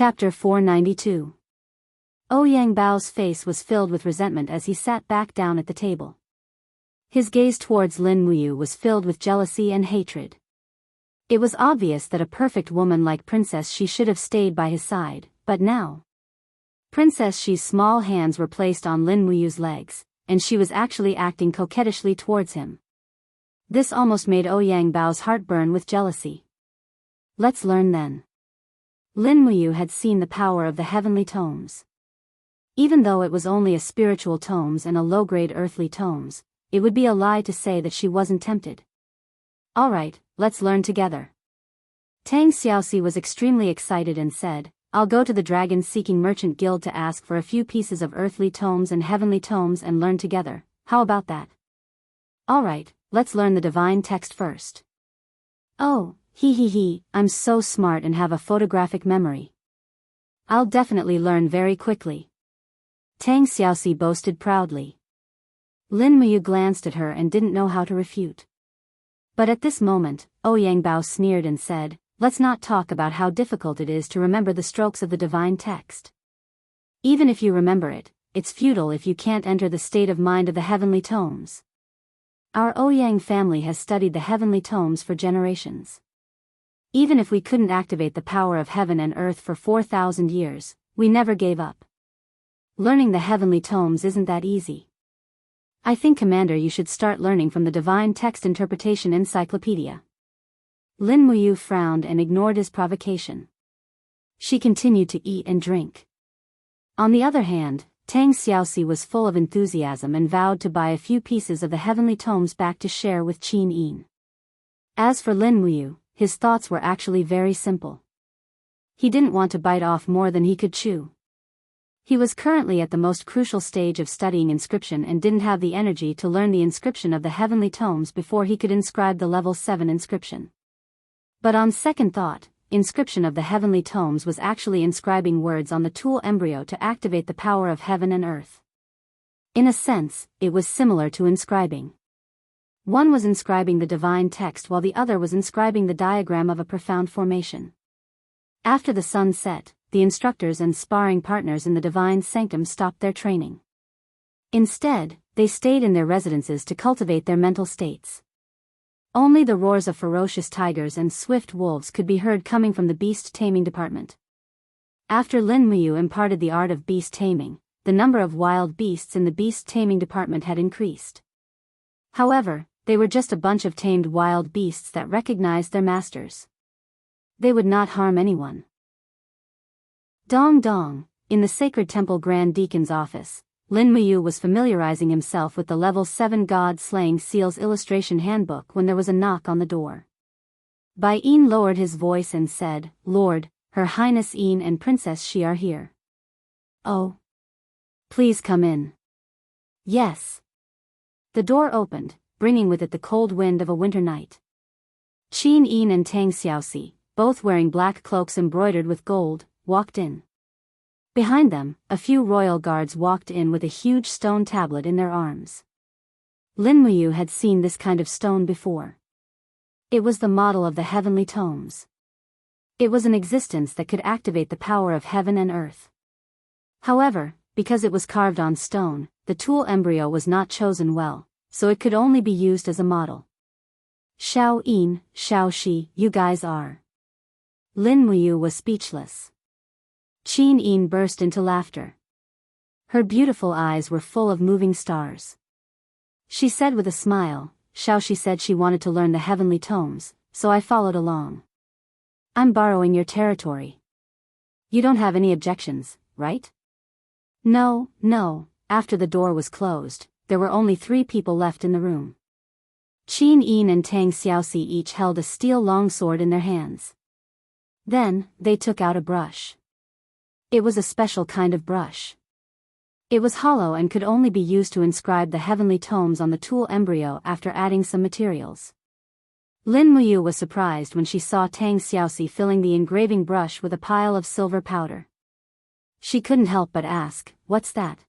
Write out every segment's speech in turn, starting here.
Chapter 492. Ouyang Bao's face was filled with resentment as he sat back down at the table. His gaze towards Lin Muyu was filled with jealousy and hatred. It was obvious that a perfect woman like Princess Shi should have stayed by his side, but now Princess Shi's small hands were placed on Lin Muyu's legs, and she was actually acting coquettishly towards him. This almost made Ouyang Bao's heart burn with jealousy. Let's learn then. Lin Muyu had seen the power of the heavenly tomes. Even though it was only a spiritual tomes and a low-grade earthly tomes, it would be a lie to say that she wasn't tempted. Alright, let's learn together. Tang Xiaoxi was extremely excited and said, I'll go to the dragon-seeking merchant guild to ask for a few pieces of earthly tomes and heavenly tomes and learn together. How about that? Alright, let's learn the divine text first. Oh, I'm so smart and have a photographic memory. I'll definitely learn very quickly. Tang Xiaoxi boasted proudly. Lin Muyu glanced at her and didn't know how to refute. But at this moment, Ouyang Bao sneered and said, let's not talk about how difficult it is to remember the strokes of the divine text. Even if you remember it, it's futile if you can't enter the state of mind of the heavenly tomes. Our Ouyang family has studied the heavenly tomes for generations. Even if we couldn't activate the power of heaven and earth for 4,000 years, we never gave up. Learning the heavenly tomes isn't that easy. I think, Commander, you should start learning from the Divine Text Interpretation Encyclopedia. Lin Muyu frowned and ignored his provocation. She continued to eat and drink. On the other hand, Tang Xiaoxi was full of enthusiasm and vowed to buy a few pieces of the heavenly tomes back to share with Qin Yin. As for Lin Muyu, his thoughts were actually very simple. He didn't want to bite off more than he could chew. He was currently at the most crucial stage of studying inscription and didn't have the energy to learn the inscription of the heavenly tomes before he could inscribe the level 7 inscription. But on second thought, inscription of the heavenly tomes was actually inscribing words on the tool embryo to activate the power of heaven and earth. In a sense, it was similar to inscribing. One was inscribing the divine text while the other was inscribing the diagram of a profound formation. After the sun set, the instructors and sparring partners in the divine sanctum stopped their training. Instead, they stayed in their residences to cultivate their mental states. Only the roars of ferocious tigers and swift wolves could be heard coming from the beast taming department. After Lin Muyu imparted the art of beast taming, the number of wild beasts in the beast taming department had increased. However, they were just a bunch of tamed wild beasts that recognized their masters. They would not harm anyone. Dong dong, in the Sacred Temple Grand Deacon's office, Lin Muyu was familiarizing himself with the Level 7 God-Slaying Seals illustration handbook when there was a knock on the door. Bai Yin lowered his voice and said, Lord, Her Highness Yin and Princess Shi are here. Oh. Please come in. Yes. The door opened, bringing with it the cold wind of a winter night. Qin Yin and Tang Xiaoxi, both wearing black cloaks embroidered with gold, walked in. Behind them, a few royal guards walked in with a huge stone tablet in their arms. Lin Muyu had seen this kind of stone before. It was the model of the heavenly tomes. It was an existence that could activate the power of heaven and earth. However, because it was carved on stone, the tool embryo was not chosen well, so it could only be used as a model. Xiao Yin, Xiao Shi, you guys are. Lin Muyu was speechless. Qin Yin burst into laughter. Her beautiful eyes were full of moving stars. She said with a smile, Xiao Shi said she wanted to learn the heavenly tomes, so I followed along. I'm borrowing your territory. You don't have any objections, right? No. After the door was closed, there were only 3 people left in the room. Qin Yin and Tang Xiaoxi each held a steel longsword in their hands. Then, they took out a brush. It was a special kind of brush. It was hollow and could only be used to inscribe the heavenly tomes on the tool embryo after adding some materials. Lin Muyu was surprised when she saw Tang Xiaoxi filling the engraving brush with a pile of silver powder. She couldn't help but ask, what's that?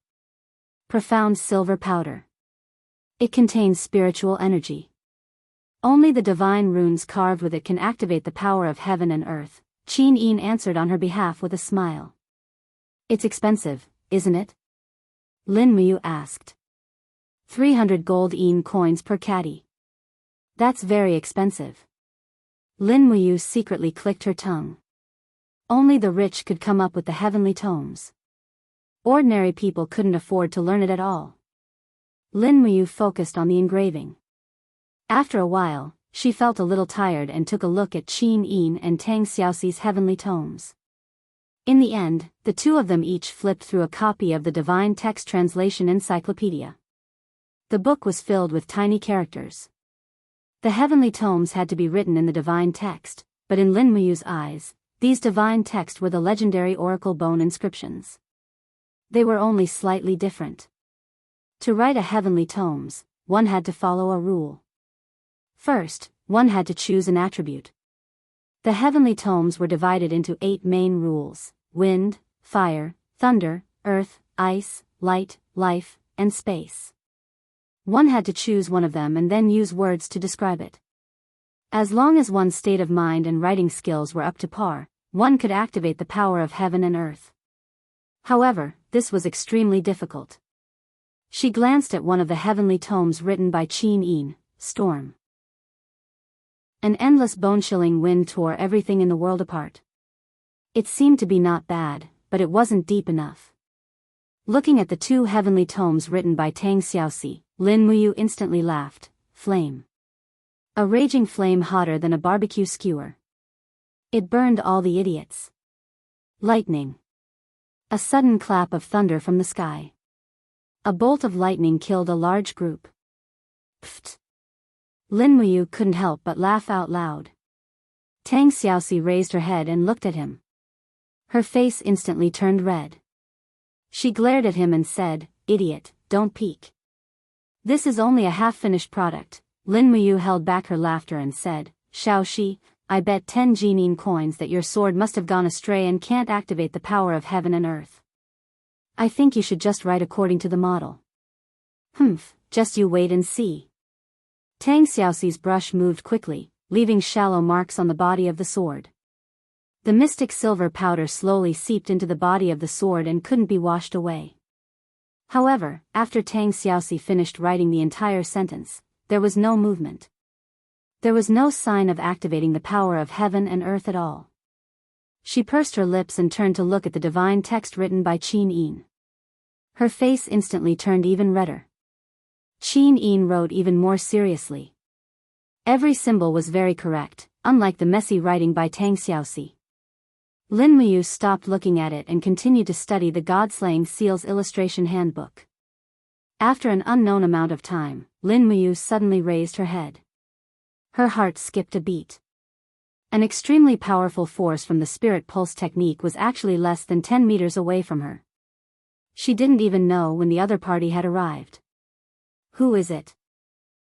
Profound silver powder. It contains spiritual energy. Only the divine runes carved with it can activate the power of heaven and earth, Qin Yin answered on her behalf with a smile. It's expensive, isn't it? Lin Muyu asked. 300 gold yin coins per caddy. That's very expensive. Lin Muyu secretly clicked her tongue. Only the rich could come up with the heavenly tomes. Ordinary people couldn't afford to learn it at all. Lin Muyu focused on the engraving. After a while, she felt a little tired and took a look at Qin Yin and Tang Xiaoxi's heavenly tomes. In the end, the two of them each flipped through a copy of the Divine Text Translation Encyclopedia. The book was filled with tiny characters. The heavenly tomes had to be written in the divine text, but in Lin Muyu's eyes, these divine texts were the legendary oracle bone inscriptions. They were only slightly different. To write a heavenly tomes, one had to follow a rule. First, one had to choose an attribute. The heavenly tomes were divided into 8 main rules: wind, fire, thunder, earth, ice, light, life, and space. One had to choose one of them and then use words to describe it. As long as one's state of mind and writing skills were up to par, one could activate the power of heaven and earth. However, this was extremely difficult. She glanced at one of the heavenly tomes written by Qin Yin, Storm. An endless bone-chilling wind tore everything in the world apart. It seemed to be not bad, but it wasn't deep enough. Looking at the 2 heavenly tomes written by Tang Xiaoxi, Lin Muyu instantly laughed. Flame. A raging flame hotter than a barbecue skewer. It burned all the idiots. Lightning. A sudden clap of thunder from the sky. A bolt of lightning killed a large group. Pfft. Lin Muyu couldn't help but laugh out loud. Tang Xiaoxi raised her head and looked at him. Her face instantly turned red. She glared at him and said, "Idiot, don't peek. This is only a half-finished product." Lin Muyu held back her laughter and said, "Xiaoxi, I bet 10 Jinin coins that your sword must have gone astray and can't activate the power of heaven and earth. I think you should just write according to the model." "Humph, just you wait and see." Tang Xiaoxi's brush moved quickly, leaving shallow marks on the body of the sword. The mystic silver powder slowly seeped into the body of the sword and couldn't be washed away. However, after Tang Xiaoxi finished writing the entire sentence, there was no movement. There was no sign of activating the power of heaven and earth at all. She pursed her lips and turned to look at the divine text written by Qin Yin. Her face instantly turned even redder. Qin Yin wrote even more seriously. Every symbol was very correct, unlike the messy writing by Tang Xiaoxi. Lin Muyu stopped looking at it and continued to study the God-slaying seals illustration handbook. After an unknown amount of time, Lin Muyu suddenly raised her head. Her heart skipped a beat. An extremely powerful force from the spirit pulse technique was actually less than 10 meters away from her. She didn't even know when the other party had arrived. "Who is it?"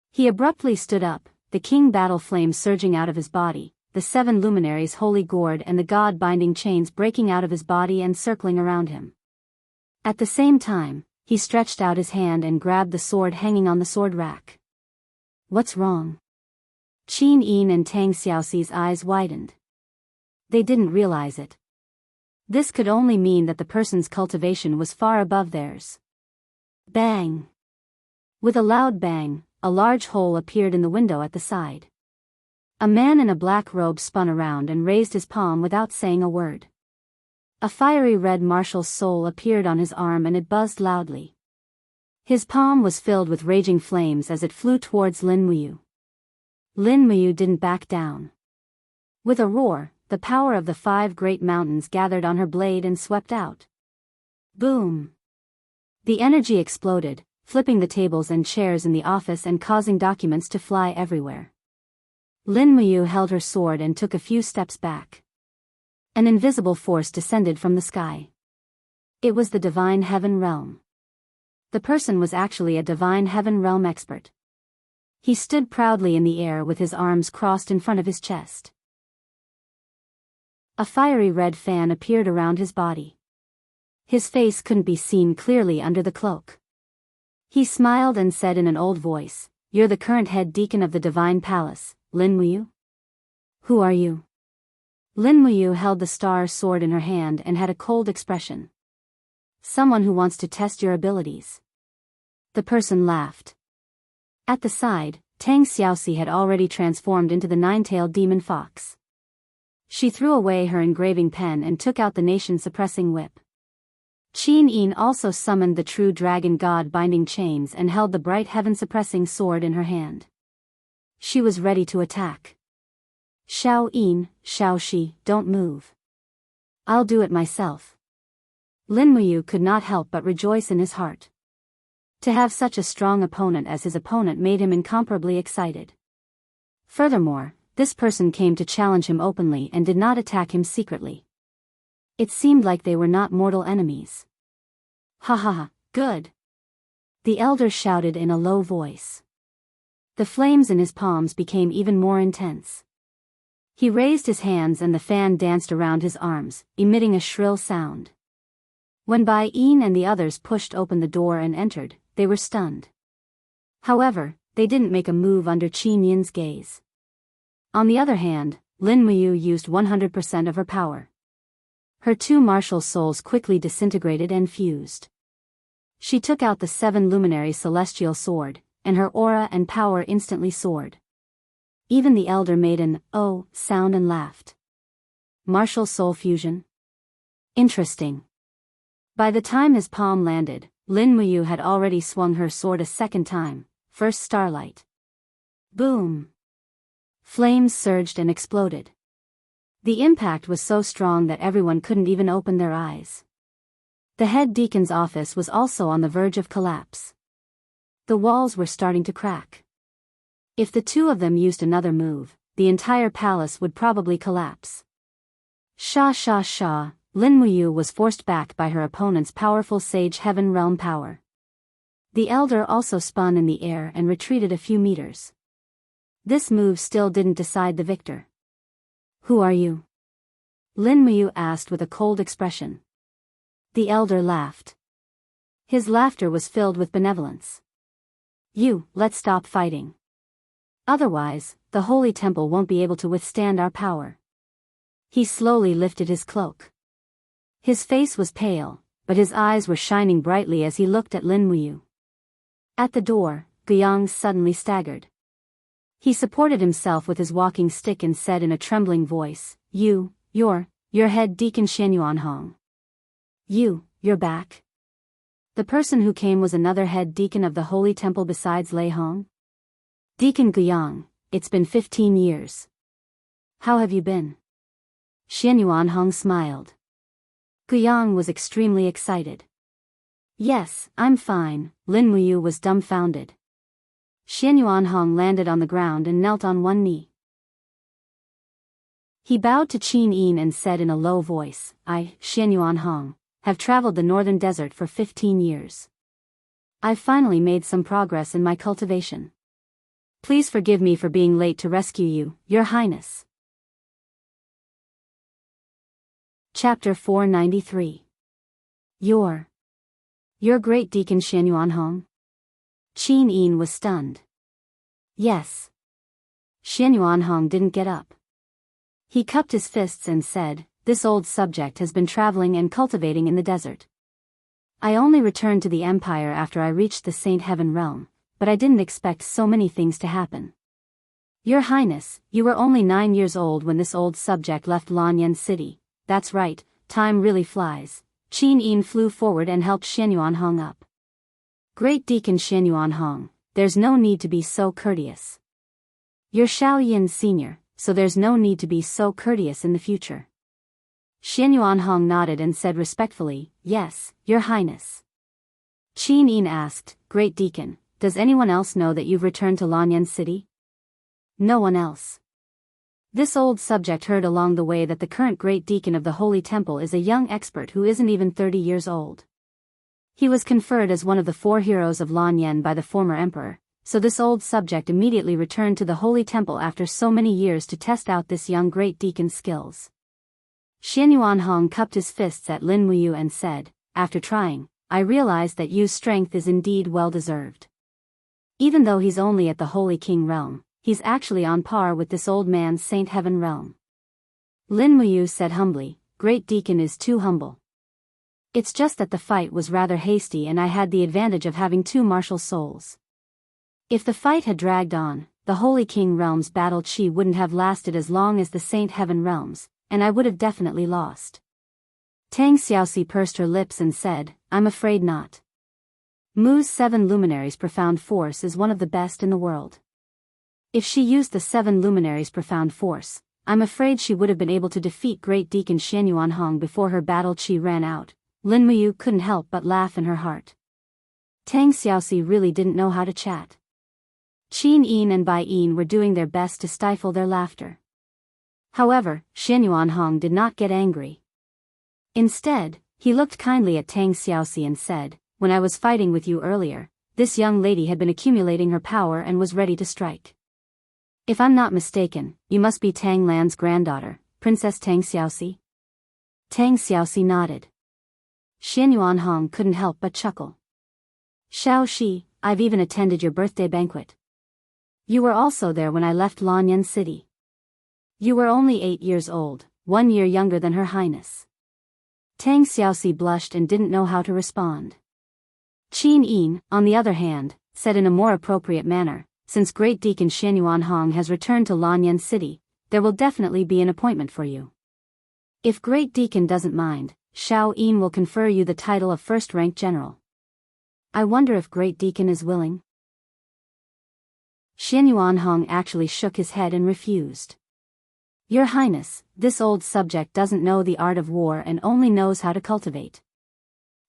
He abruptly stood up, the king battle flame surging out of his body, the 7 luminaries' holy gourd and the god-binding chains breaking out of his body and circling around him. At the same time, he stretched out his hand and grabbed the sword hanging on the sword rack. "What's wrong?" Qin Yin and Tang Xiaoxi's eyes widened. They didn't realize it. This could only mean that the person's cultivation was far above theirs. Bang! With a loud bang, a large hole appeared in the window at the side. A man in a black robe spun around and raised his palm without saying a word. A fiery red marshal's soul appeared on his arm and it buzzed loudly. His palm was filled with raging flames as it flew towards Lin Muyu. Lin Muyu didn't back down. With a roar, the power of the 5 great mountains gathered on her blade and swept out. Boom! The energy exploded, flipping the tables and chairs in the office and causing documents to fly everywhere. Lin Muyu held her sword and took a few steps back. An invisible force descended from the sky. It was the Divine Heaven Realm. The person was actually a Divine Heaven Realm expert. He stood proudly in the air with his arms crossed in front of his chest. A fiery red fan appeared around his body. His face couldn't be seen clearly under the cloak. He smiled and said in an old voice, "You're the current head deacon of the Divine Palace, Lin Muyu? Who are you?" Lin Muyu held the star sword in her hand and had a cold expression. Someone who wants to test your abilities. The person laughed. At the side, Tang Xiaoxi had already transformed into the nine-tailed demon fox. She threw away her engraving pen and took out the nation-suppressing whip. Qin Yin also summoned the true dragon god binding chains and held the bright heaven-suppressing sword in her hand. She was ready to attack. Xiao Yin, Xiao Shi, don't move. I'll do it myself. Lin Muyu could not help but rejoice in his heart. To have such a strong opponent as his opponent made him incomparably excited. Furthermore, this person came to challenge him openly and did not attack him secretly. It seemed like they were not mortal enemies. Ha ha ha, good. The elder shouted in a low voice. The flames in his palms became even more intense. He raised his hands and the fan danced around his arms, emitting a shrill sound. When Bai Yin and the others pushed open the door and entered, they were stunned. However, they didn't make a move under Qin Yin's gaze. On the other hand, Lin Muyu used 100% of her power. Her two martial souls quickly disintegrated and fused. She took out the 7 luminary celestial sword, and her aura and power instantly soared. Even the elder made an "oh" sound and laughed. Martial soul fusion? Interesting. By the time his palm landed, Lin Muyu had already swung her sword a second time, first starlight. Boom! Flames surged and exploded. The impact was so strong that everyone couldn't even open their eyes. The head deacon's office was also on the verge of collapse. The walls were starting to crack. If the two of them used another move, the entire palace would probably collapse. Sha sha sha, Lin Muyu was forced back by her opponent's powerful Sage Heaven Realm power. The elder also spun in the air and retreated a few meters. This move still didn't decide the victor. Who are you? Lin Muyu asked with a cold expression. The elder laughed. His laughter was filled with benevolence. Let's stop fighting. Otherwise, the holy temple won't be able to withstand our power. He slowly lifted his cloak. His face was pale, but his eyes were shining brightly as he looked at Lin Muyu. At the door, Guiyang suddenly staggered. He supported himself with his walking stick and said in a trembling voice, Your head deacon Xianyuan Hong. You're back? The person who came was another head deacon of the holy temple besides Lei Hong? Deacon Guiyang, it's been 15 years. How have you been? Xianyuan Hong smiled. Guiyang was extremely excited. Yes, I'm fine. Lin Muyu was dumbfounded. Xianyuan Hong landed on the ground and knelt on one knee. He bowed to Qin Yin and said in a low voice, I, Xianyuan Hong, have traveled the northern desert for 15 years. I've finally made some progress in my cultivation. Please forgive me for being late to rescue you, Your Highness. Chapter 493. Your great deacon Xianyuan Hong? Qin Yin was stunned. Yes. Xianyuan Hong didn't get up. He cupped his fists and said, This old subject has been traveling and cultivating in the desert. I only returned to the empire after I reached the Saint Heaven realm, but I didn't expect so many things to happen. Your Highness, you were only 9 years old when this old subject left Lanyan City. That's right, time really flies. Qin Yin flew forward and helped Xianyuan Hong up. Great Deacon Xianyuan Hong, there's no need to be so courteous. You're Xiao Yin Sr., so there's no need to be so courteous in the future. Xianyuan Hong nodded and said respectfully, Yes, Your Highness. Qin Yin asked, Great Deacon, does anyone else know that you've returned to Lanyan City? No one else. This old subject heard along the way that the current Great Deacon of the Holy Temple is a young expert who isn't even 30 years old. He was conferred as one of the 4 heroes of Lanyan by the former emperor, so this old subject immediately returned to the Holy Temple after so many years to test out this young Great Deacon's skills. Xianyuan Hong cupped his fists at Lin Muyu and said, After trying, I realized that Yu's strength is indeed well-deserved. Even though he's only at the Holy King realm, he's actually on par with this old man's Saint Heaven realm. Lin Muyu said humbly, Great Deacon is too humble. It's just that the fight was rather hasty and I had the advantage of having two martial souls. If the fight had dragged on, the Holy King Realm's battle chi wouldn't have lasted as long as the Saint Heaven Realms, and I would have definitely lost. Tang Xiaoxi pursed her lips and said, I'm afraid not. Mu's 7 luminaries' profound force is one of the best in the world. If she used the 7 luminaries' profound force, I'm afraid she would have been able to defeat Great Deacon Xian Yuanhong before her battle chi ran out. Lin Muyu couldn't help but laugh in her heart. Tang Xiaoxi really didn't know how to chat. Qin Yin and Bai Yin were doing their best to stifle their laughter. However, Xian Yuanhong did not get angry. Instead, he looked kindly at Tang Xiaoxi and said, When I was fighting with you earlier, this young lady had been accumulating her power and was ready to strike. If I'm not mistaken, you must be Tang Lan's granddaughter, Princess Tang Xiaoxi? Tang Xiaoxi nodded. Xian Yuanhong couldn't help but chuckle. Xiao Shi, I've even attended your birthday banquet. You were also there when I left Lanyan City. You were only 8 years old, 1 year younger than Her Highness. Tang Xiaoxi blushed and didn't know how to respond. Qin Yin, on the other hand, said in a more appropriate manner, Since Great Deacon Xian Yuanhong has returned to Lanyan City, there will definitely be an appointment for you. If Great Deacon doesn't mind, Xiao Yin will confer you the title of first-rank general. I wonder if Great Deacon is willing? Xian Yuanhong actually shook his head and refused. Your Highness, this old subject doesn't know the art of war and only knows how to cultivate.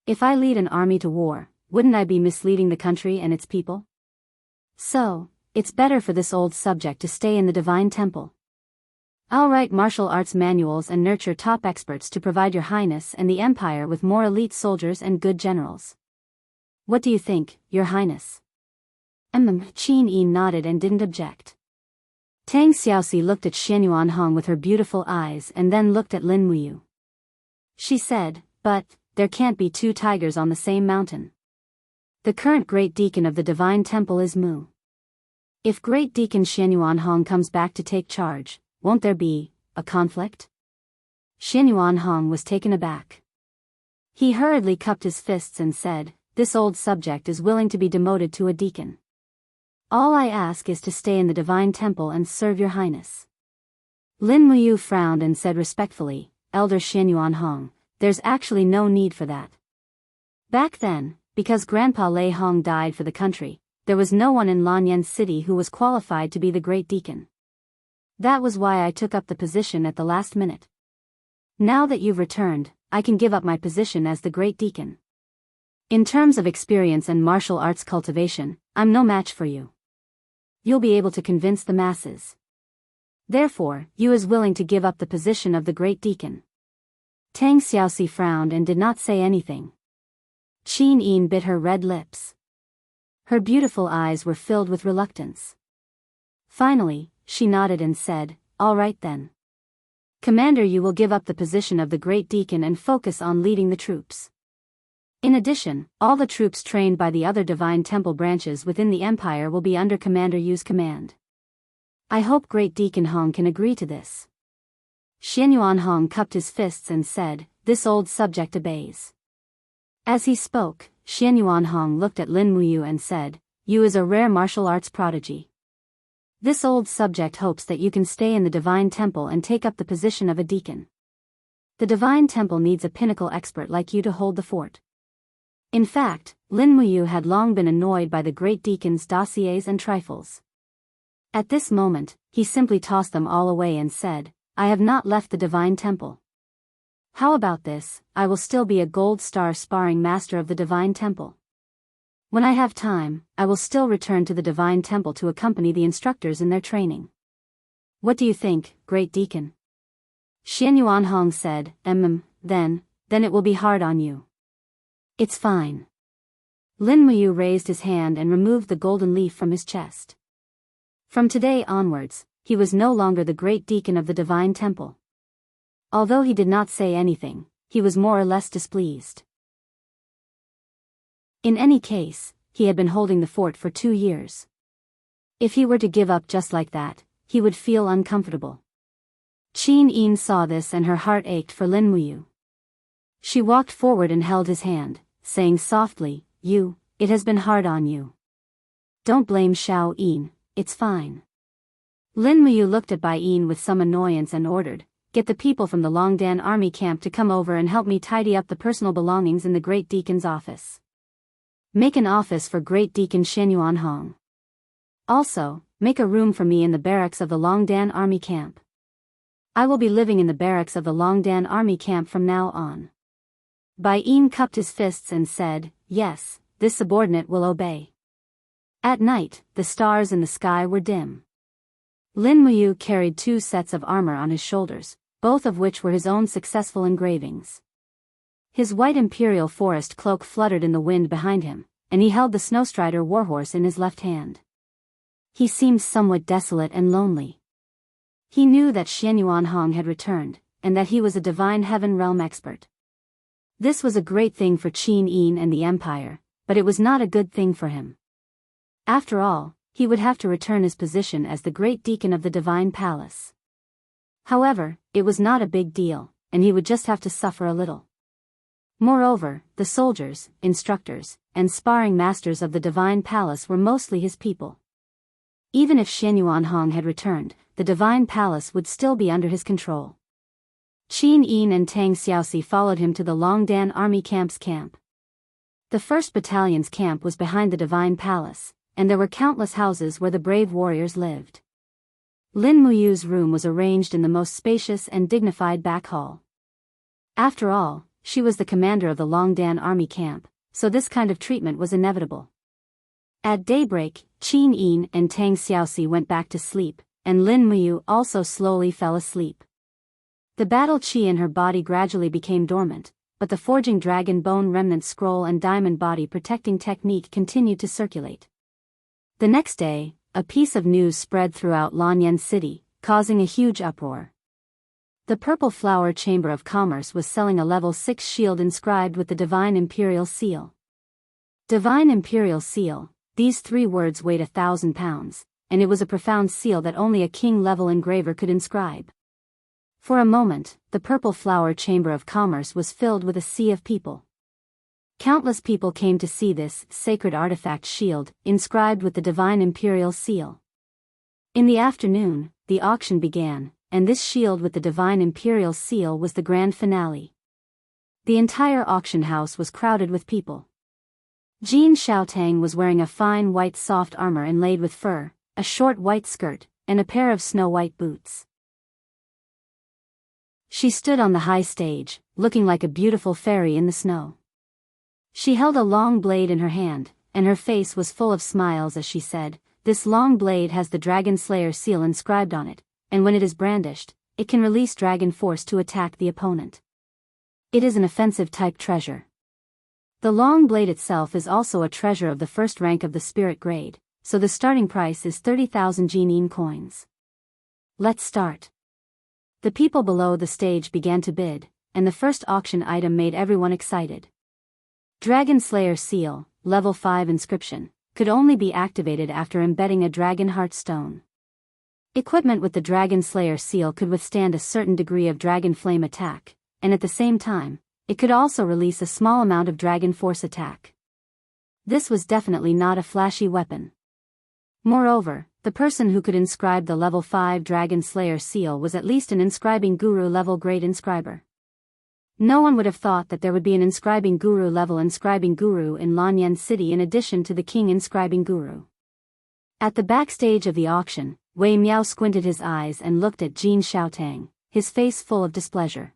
If I lead an army to war, wouldn't I be misleading the country and its people? So, it's better for this old subject to stay in the Divine Temple. I'll write martial arts manuals and nurture top experts to provide Your Highness and the Empire with more elite soldiers and good generals. What do you think, Your Highness? Qin Yin nodded and didn't object. Tang Xiaoxi looked at Xian Yuanhong with her beautiful eyes and then looked at Lin Muyu. She said, But, there can't be 2 tigers on the same mountain. The current Great Deacon of the Divine Temple is Mu. If Great Deacon Xian Yuanhong comes back to take charge, won't there be a conflict? Xian Yuanhong was taken aback. He hurriedly cupped his fists and said, This old subject is willing to be demoted to a deacon. All I ask is to stay in the Divine Temple and serve Your Highness. Lin Muyu frowned and said respectfully, Elder Xian Yuanhong, there's actually no need for that. Back then, because Grandpa Lei Hong died for the country, there was no one in Lanyan City who was qualified to be the Great Deacon. That was why I took up the position at the last minute. Now that you've returned, I can give up my position as the Great Deacon. In terms of experience and martial arts cultivation, I'm no match for you. You'll be able to convince the masses. Therefore, you is willing to give up the position of the Great Deacon. Tang Xiaoxi frowned and did not say anything. Qin Yin bit her red lips. Her beautiful eyes were filled with reluctance. Finally, she nodded and said, All right then. Commander, you will give up the position of the Great Deacon and focus on leading the troops. In addition, all the troops trained by the other Divine Temple branches within the Empire will be under Commander Yu's command. I hope Great Deacon Hong can agree to this. Xian Yuanhong cupped his fists and said, This old subject obeys. As he spoke, Xian Yuanhong looked at Lin Muyu and said, You is a rare martial arts prodigy. This old subject hopes that you can stay in the Divine Temple and take up the position of a deacon. The Divine Temple needs a pinnacle expert like you to hold the fort. In fact, Lin Muyu had long been annoyed by the Great Deacon's dossiers and trifles. At this moment, he simply tossed them all away and said, I have not left the Divine Temple. How about this, I will still be a gold star sparring master of the Divine Temple. When I have time, I will still return to the Divine Temple to accompany the instructors in their training. What do you think, Great Deacon? Xian Yuanhong said, then it will be hard on you. It's fine. Lin Muyu raised his hand and removed the golden leaf from his chest. From today onwards, he was no longer the Great Deacon of the Divine Temple. Although he did not say anything, he was more or less displeased. In any case, he had been holding the fort for 2 years. If he were to give up just like that, he would feel uncomfortable. Qin Yin saw this and her heart ached for Lin Muyu. She walked forward and held his hand, saying softly, it has been hard on you. Don't blame Xiao Yin, it's fine. Lin Muyu looked at Bai Yin with some annoyance and ordered, get the people from the Longdan army camp to come over and help me tidy up the personal belongings in the Great Deacon's office. Make an office for Great Deacon Xianyuan Hong. Also, make a room for me in the barracks of the Longdan army camp. I will be living in the barracks of the Longdan army camp from now on. Bai Yin cupped his fists and said, yes, this subordinate will obey. At night, the stars in the sky were dim. Lin Muyu carried 2 sets of armor on his shoulders, both of which were his own successful engravings. His white imperial forest cloak fluttered in the wind behind him, and he held the Snowstrider warhorse in his left hand. He seemed somewhat desolate and lonely. He knew that Xianyuan Hong had returned, and that he was a divine heaven realm expert. This was a great thing for Qin Yin and the Empire, but it was not a good thing for him. After all, he would have to return his position as the Great Deacon of the Divine Palace. However, it was not a big deal, and he would just have to suffer a little. Moreover, the soldiers, instructors, and sparring masters of the Divine Palace were mostly his people. Even if Xianyuan Hong had returned, the Divine Palace would still be under his control. Qin Yin and Tang Xiaoxi followed him to the Longdan army camp's camp. The 1st Battalion's camp was behind the Divine Palace, and there were countless houses where the brave warriors lived. Lin Muyu's room was arranged in the most spacious and dignified back hall. After all, she was the commander of the Longdan army camp, so this kind of treatment was inevitable. At daybreak, Qin Yin and Tang Xiaoxi went back to sleep, and Lin Muyu also slowly fell asleep. The battle chi in her body gradually became dormant, but the forging dragon bone remnant scroll and diamond body protecting technique continued to circulate. The next day, a piece of news spread throughout Lanyan City, causing a huge uproar. The Purple Flower Chamber of Commerce was selling a level 6 shield inscribed with the Divine Imperial Seal. Divine Imperial Seal, these 3 words weighed 1,000 pounds, and it was a profound seal that only a king-level engraver could inscribe. For a moment, the Purple Flower Chamber of Commerce was filled with a sea of people. Countless people came to see this sacred artifact shield, inscribed with the Divine Imperial Seal. In the afternoon, the auction began, and this shield with the Divine Imperial Seal was the grand finale. The entire auction house was crowded with people. Jin Xiaotang was wearing a fine white soft armor inlaid with fur, a short white skirt, and a pair of snow-white boots. She stood on the high stage, looking like a beautiful fairy in the snow. She held a long blade in her hand, and her face was full of smiles as she said, "This long blade has the Dragon Slayer seal inscribed on it, and when it is brandished, it can release dragon force to attack the opponent. It is an offensive type treasure. The long blade itself is also a treasure of the 1st rank of the spirit grade, so the starting price is 30,000 Jinin coins. Let's start." The people below the stage began to bid, and the first auction item made everyone excited. Dragon Slayer Seal, Level 5 inscription, could only be activated after embedding a Dragon Heart Stone. Equipment with the Dragon Slayer Seal could withstand a certain degree of Dragon Flame attack, and at the same time, it could also release a small amount of Dragon Force attack. This was definitely not a flashy weapon. Moreover, the person who could inscribe the Level 5 Dragon Slayer Seal was at least an inscribing guru level grade inscriber. No one would have thought that there would be an inscribing guru level inscribing guru in Lanyan City in addition to the king inscribing guru. At the backstage of the auction, Wei Miao squinted his eyes and looked at Jin Xiaotang, his face full of displeasure.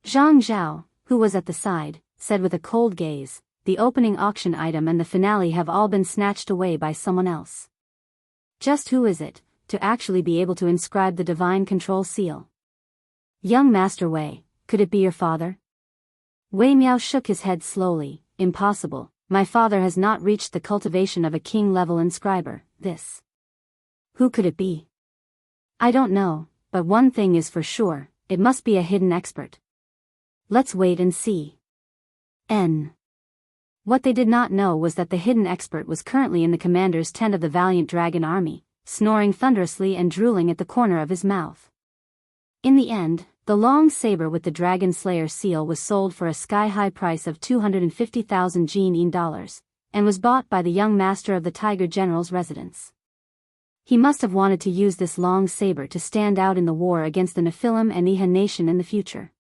Zhang Zhao, who was at the side, said with a cold gaze, "The opening auction item and the finale have all been snatched away by someone else. Just who is it, to actually be able to inscribe the Divine Control Seal? Young Master Wei, could it be your father?" Wei Miao shook his head slowly. "Impossible, my father has not reached the cultivation of a king-level inscriber, this. Who could it be? I don't know, but one thing is for sure, it must be a hidden expert. Let's wait and see." What they did not know was that the hidden expert was currently in the commander's tent of the valiant dragon army, snoring thunderously and drooling at the corner of his mouth. In the end, the long saber with the Dragon Slayer seal was sold for a sky-high price of 250,000 Gene dollars, and was bought by the young master of the Tiger General's residence. He must have wanted to use this long saber to stand out in the war against the Nephilim and Eha nation in the future.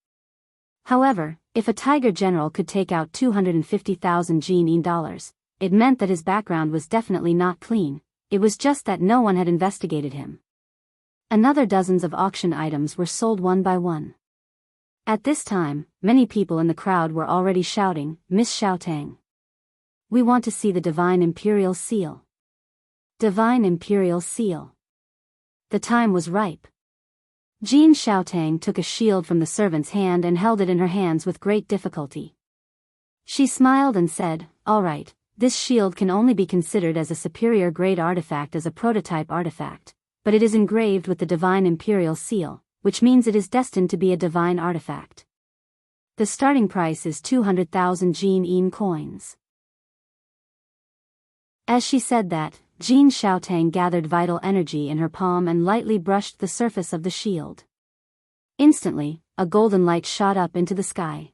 However, if a Tiger General could take out 250,000 Gene dollars, it meant that his background was definitely not clean. It was just that no one had investigated him. Another dozens of auction items were sold one by one. At this time, many people in the crowd were already shouting, "Miss Xiaotang. We want to see the Divine Imperial Seal. Divine Imperial Seal." The time was ripe. Jean Xiaotang took a shield from the servant's hand and held it in her hands with great difficulty. She smiled and said, "All right, this shield can only be considered as a superior grade artifact as a prototype artifact, but it is engraved with the Divine Imperial Seal, which means it is destined to be a divine artifact. The starting price is 200,000 Gene coins." As she said that, Jean Xiaotang gathered vital energy in her palm and lightly brushed the surface of the shield. Instantly, a golden light shot up into the sky.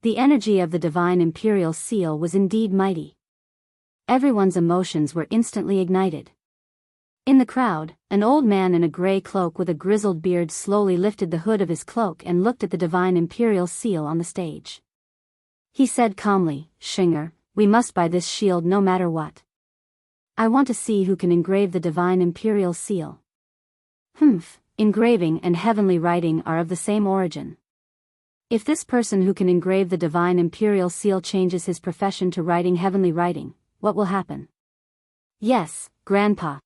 The energy of the Divine Imperial Seal was indeed mighty. Everyone's emotions were instantly ignited. In the crowd, an old man in a gray cloak with a grizzled beard slowly lifted the hood of his cloak and looked at the Divine Imperial Seal on the stage. He said calmly, "Shinger, we must buy this shield no matter what. I want to see who can engrave the Divine Imperial Seal." Engraving and heavenly writing are of the same origin. If this person who can engrave the Divine Imperial Seal changes his profession to writing heavenly writing, what will happen? Yes, Grandpa.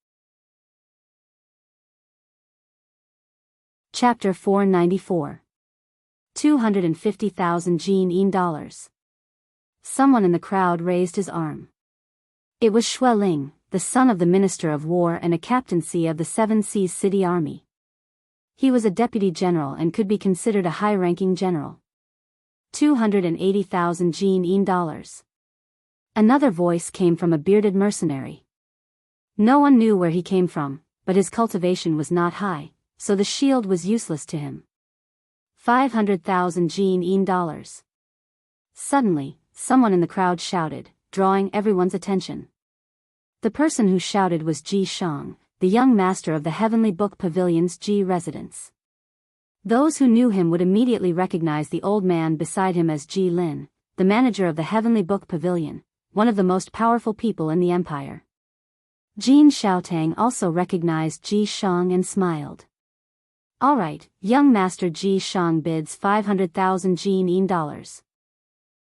Chapter 494. 250,000 Gene dollars. Someone in the crowd raised his arm. It was Xue Ling, the son of the Minister of War and a captaincy of the Seven Seas City Army. He was a deputy general and could be considered a high-ranking general. 280,000 Gene dollars. Another voice came from a bearded mercenary. No one knew where he came from, but his cultivation was not high, so the shield was useless to him. 500,000 Gene dollars. Suddenly, someone in the crowd shouted, drawing everyone's attention. The person who shouted was Ji Shang, the young master of the Heavenly Book Pavilion's Ji residence. Those who knew him would immediately recognize the old man beside him as Ji Lin, the manager of the Heavenly Book Pavilion, one of the most powerful people in the empire. Jean Xiaotang also recognized Ji Shang and smiled. "All right, young master." Ji Shang bids 500,000 Gene dollars.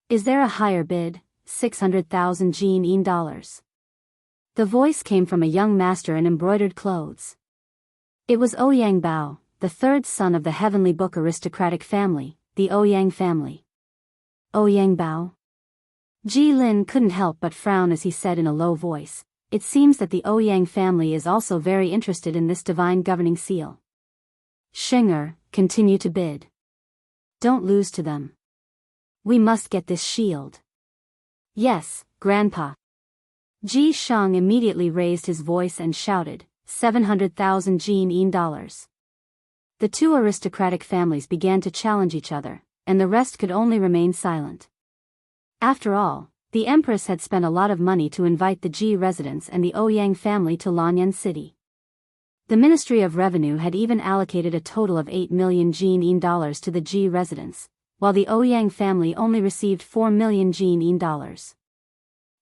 "Is there a higher bid?" 600,000 Gene dollars. The voice came from a young master in embroidered clothes. It was Ouyang Bao, the third son of the Heavenly Book aristocratic family, the Ouyang family. Ouyang Bao? Ji Lin couldn't help but frown as he said in a low voice, "It seems that the Ouyang family is also very interested in this divine governing seal." "Shinger, continue to bid. Don't lose to them. We must get this shield." "Yes, Grandpa." Ji Shang immediately raised his voice and shouted, 700,000 Gene dollars. The two aristocratic families began to challenge each other, and the rest could only remain silent. After all, the Empress had spent a lot of money to invite the Ji residents and the Ouyang family to Lanyan City. The Ministry of Revenue had even allocated a total of 8 million Gene dollars to the Ji residents, while the Ouyang family only received 4 million Gene dollars.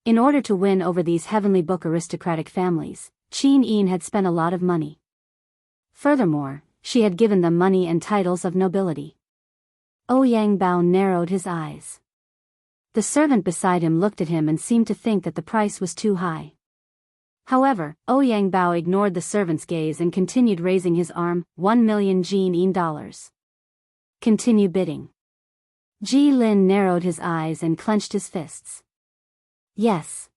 In order to win over these Heavenly Book aristocratic families, Qin Yin had spent a lot of money. Furthermore, she had given them money and titles of nobility. Ouyang Bao narrowed his eyes. The servant beside him looked at him and seemed to think that the price was too high. However, Ouyang Bao ignored the servant's gaze and continued raising his arm, 1 million Gene dollars. "Continue bidding." Ji Lin narrowed his eyes and clenched his fists. "Yes."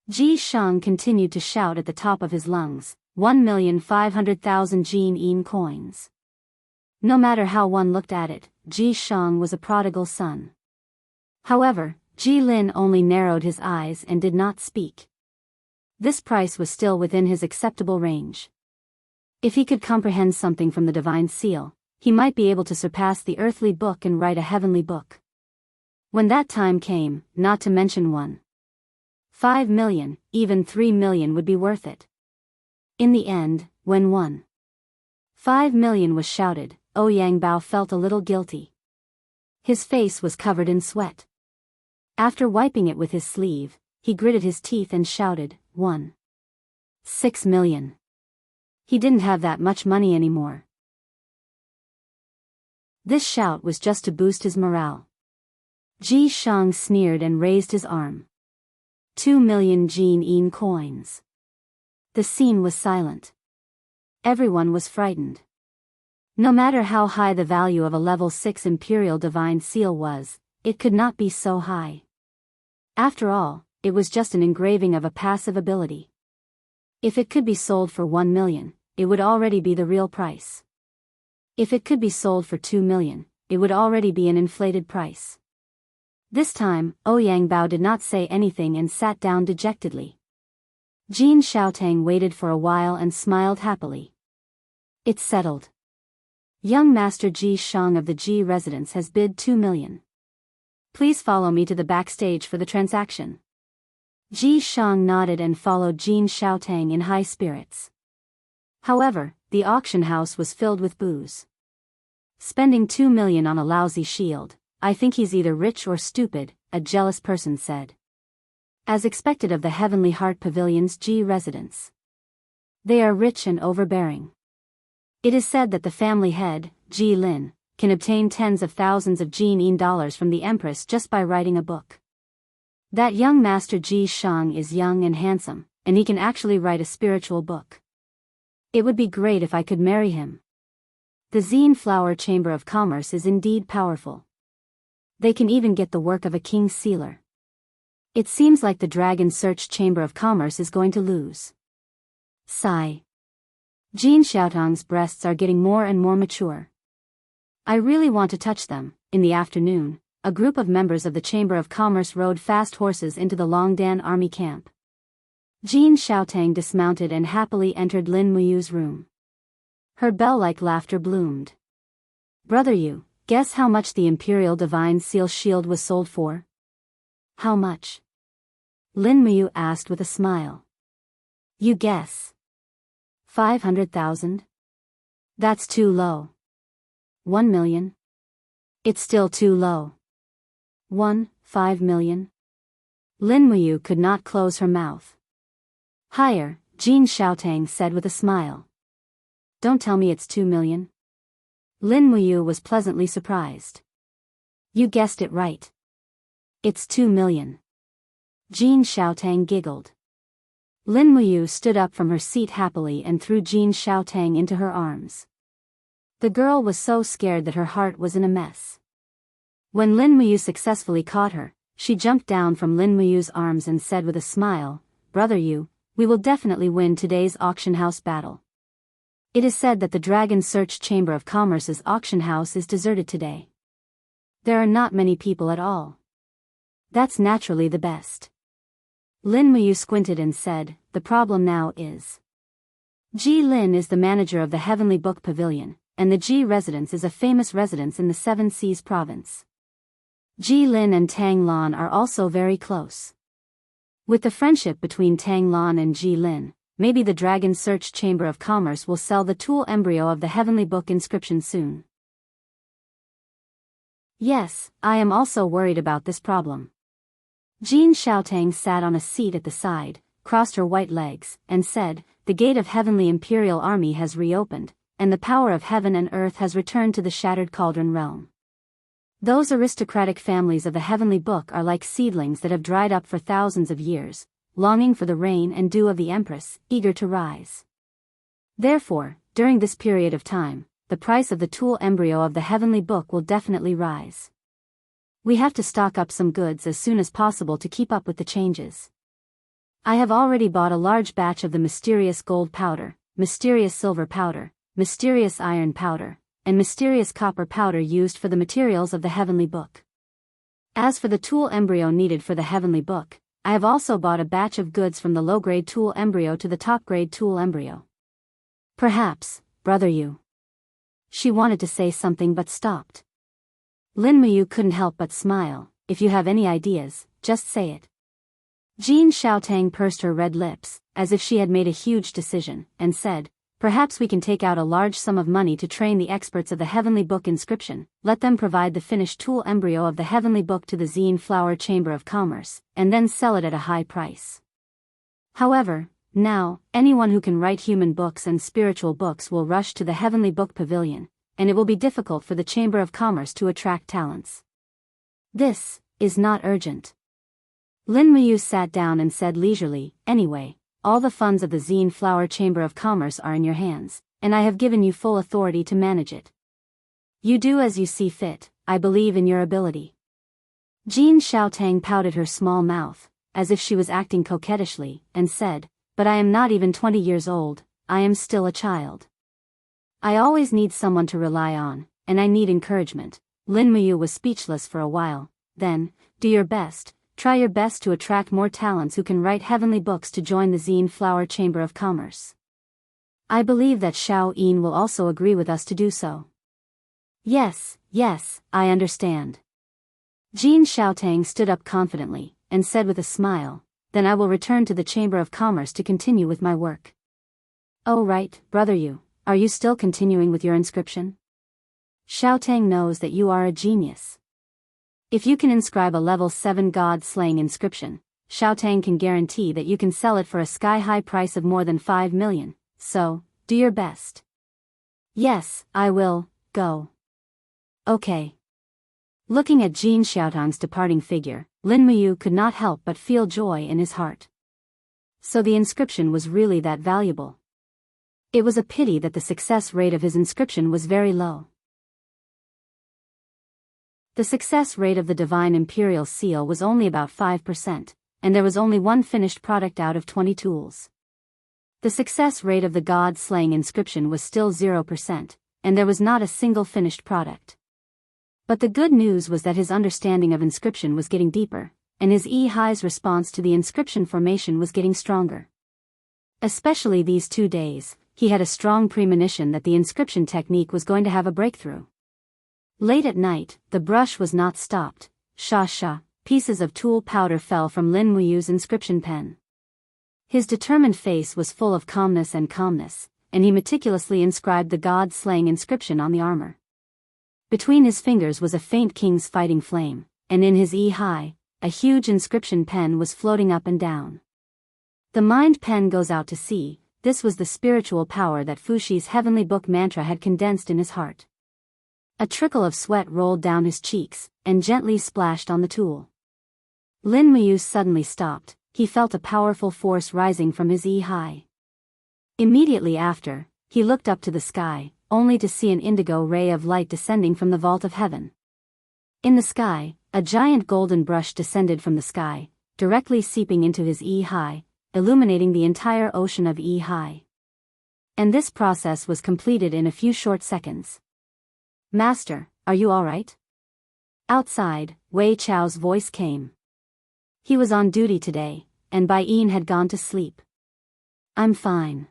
Ji Shang continued to shout at the top of his lungs, 1,500,000 Gene coins. No matter how one looked at it, Ji Shang was a prodigal son. However, Ji Lin only narrowed his eyes and did not speak. This price was still within his acceptable range. If he could comprehend something from the divine seal, he might be able to surpass the earthly book and write a heavenly book. When that time came, not to mention 1.5 million, even 3 million would be worth it. In the end, when 1.5 million was shouted, Ouyang Bao felt a little guilty. His face was covered in sweat. After wiping it with his sleeve, he gritted his teeth and shouted, 1.6 million. He didn't have that much money anymore. This shout was just to boost his morale. Ji Shang sneered and raised his arm. 2 million Jin coins. The scene was silent. Everyone was frightened. No matter how high the value of a level 6 Imperial Divine Seal was, it could not be so high. After all, it was just an engraving of a passive ability. If it could be sold for 1 million, it would already be the real price. If it could be sold for 2 million, it would already be an inflated price. This time, Ouyang Bao did not say anything and sat down dejectedly. Jin Xiaotang waited for a while and smiled happily. It's settled. Young Master Ji Shang of the Ji residence has bid 2 million. Please follow me to the backstage for the transaction. Ji Shang nodded and followed Jin Xiaotang in high spirits. However, the auction house was filled with boos. Spending 2 million on a lousy shield, I think he's either rich or stupid, a jealous person said. As expected of the Heavenly Heart Pavilion's Ji residents. They are rich and overbearing. It is said that the family head, Ji Lin, can obtain tens of thousands of Jin dollars from the Empress just by writing a book. That young Master Ji Shang is young and handsome, and he can actually write a spiritual book. It would be great if I could marry him. The Zine Flower Chamber of Commerce is indeed powerful. They can even get the work of a king's sealer. It seems like the Dragon Search Chamber of Commerce is going to lose. Sigh. Jin Xiaotang's breasts are getting more and more mature. I really want to touch them. In the afternoon, a group of members of the Chamber of Commerce rode fast horses into the Longdan army camp. Jin Xiaotang dismounted and happily entered Lin Muyu's room. Her bell-like laughter bloomed. Brother Yu, guess how much the Imperial Divine Seal shield was sold for? How much? Lin Muyu asked with a smile. You guess. 500,000? That's too low. 1 million? It's still too low. 1.5 million? Lin Muyu could not close her mouth. Higher, Jin Xiaotang said with a smile. Don't tell me it's 2 million. Lin Muyu was pleasantly surprised. You guessed it right. It's 2 million. Jin Xiaotang giggled. Lin Muyu stood up from her seat happily and threw Jin Xiaotang into her arms. The girl was so scared that her heart was in a mess. When Lin Muyu successfully caught her, she jumped down from Lin Muyu's arms and said with a smile, Brother Yu, we will definitely win today's auction house battle. It is said that the Dragon Search Chamber of Commerce's auction house is deserted today. There are not many people at all. That's naturally the best. Lin Muyu squinted and said, the problem now is. Ji Lin is the manager of the Heavenly Book Pavilion, and the Ji residence is a famous residence in the Seven Seas province. Ji Lin and Tang Lan are also very close. With the friendship between Tang Lan and Ji Lin, maybe the Dragon Search Chamber of Commerce will sell the tool embryo of the Heavenly Book inscription soon. Yes, I am also worried about this problem. Jin Xiaotang sat on a seat at the side, crossed her white legs, and said, the gate of Heavenly Imperial Army has reopened, and the power of heaven and earth has returned to the Shattered Cauldron realm. Those aristocratic families of the Heavenly Book are like seedlings that have dried up for thousands of years, longing for the rain and dew of the Empress, eager to rise. Therefore, during this period of time, the price of the tool embryo of the Heavenly Book will definitely rise. We have to stock up some goods as soon as possible to keep up with the changes. I have already bought a large batch of the mysterious gold powder, mysterious silver powder, mysterious iron powder, and mysterious copper powder used for the materials of the Heavenly Book. As for the tool embryo needed for the Heavenly Book, I have also bought a batch of goods from the low-grade tool embryo to the top-grade tool embryo. Perhaps, Brother Yu. She wanted to say something but stopped. Lin Muyu couldn't help but smile. If you have any ideas, just say it. Jean Xiaotang pursed her red lips, as if she had made a huge decision, and said, perhaps we can take out a large sum of money to train the experts of the Heavenly Book inscription, let them provide the finished tool embryo of the Heavenly Book to the Zine Flower Chamber of Commerce, and then sell it at a high price. However, now, anyone who can write human books and spiritual books will rush to the Heavenly Book Pavilion, and it will be difficult for the Chamber of Commerce to attract talents. This is not urgent. Lin Muyu sat down and said leisurely, anyway, all the funds of the Zine Flower Chamber of Commerce are in your hands, and I have given you full authority to manage it. You do as you see fit, I believe in your ability. Jean Xiaotang pouted her small mouth, as if she was acting coquettishly, and said, but I am not even 20 years old, I am still a child. I always need someone to rely on, and I need encouragement. Lin Muyu was speechless for a while. Then, do your best, try your best to attract more talents who can write heavenly books to join the Zine Flower Chamber of Commerce. I believe that Xiao Yin will also agree with us to do so. Yes, I understand. Jean Xiaotang stood up confidently, and said with a smile, then I will return to the Chamber of Commerce to continue with my work. Oh right, brother Yu, are you still continuing with your inscription? Xiaotang knows that you are a genius. If you can inscribe a level 7 god-slaying inscription, Xiaotang can guarantee that you can sell it for a sky-high price of more than 5 million, so, do your best. Yes, I will, go. Okay. Looking at Jean Xiaotang's departing figure, Lin Muyu could not help but feel joy in his heart. So the inscription was really that valuable. It was a pity that the success rate of his inscription was very low. The success rate of the Divine Imperial Seal was only about 5%, and there was only one finished product out of 20 tools. The success rate of the God-slaying inscription was still 0%, and there was not a single finished product. But the good news was that his understanding of inscription was getting deeper, and his Yi-Hai's response to the inscription formation was getting stronger. Especially these 2 days, he had a strong premonition that the inscription technique was going to have a breakthrough. Late at night, the brush was not stopped. Sha, pieces of tool powder fell from Lin Muyu's inscription pen. His determined face was full of calmness, and he meticulously inscribed the god-slaying inscription on the armor. Between his fingers was a faint king's fighting flame, and in his Yi-Hai, a huge inscription pen was floating up and down. The mind pen goes out to sea. This was the spiritual power that Fushi's heavenly book mantra had condensed in his heart. A trickle of sweat rolled down his cheeks, and gently splashed on the tool. Lin Muyu suddenly stopped. He felt a powerful force rising from his Yi-Hai. Immediately after, he looked up to the sky, only to see an indigo ray of light descending from the vault of heaven. In the sky, a giant golden brush descended from the sky, directly seeping into his Yi-Hai, illuminating the entire ocean of Yi-Hai. And this process was completed in a few short seconds. Master, are you all right? Outside, Wei Chao's voice came. He was on duty today, and Bai Yin had gone to sleep. I'm fine.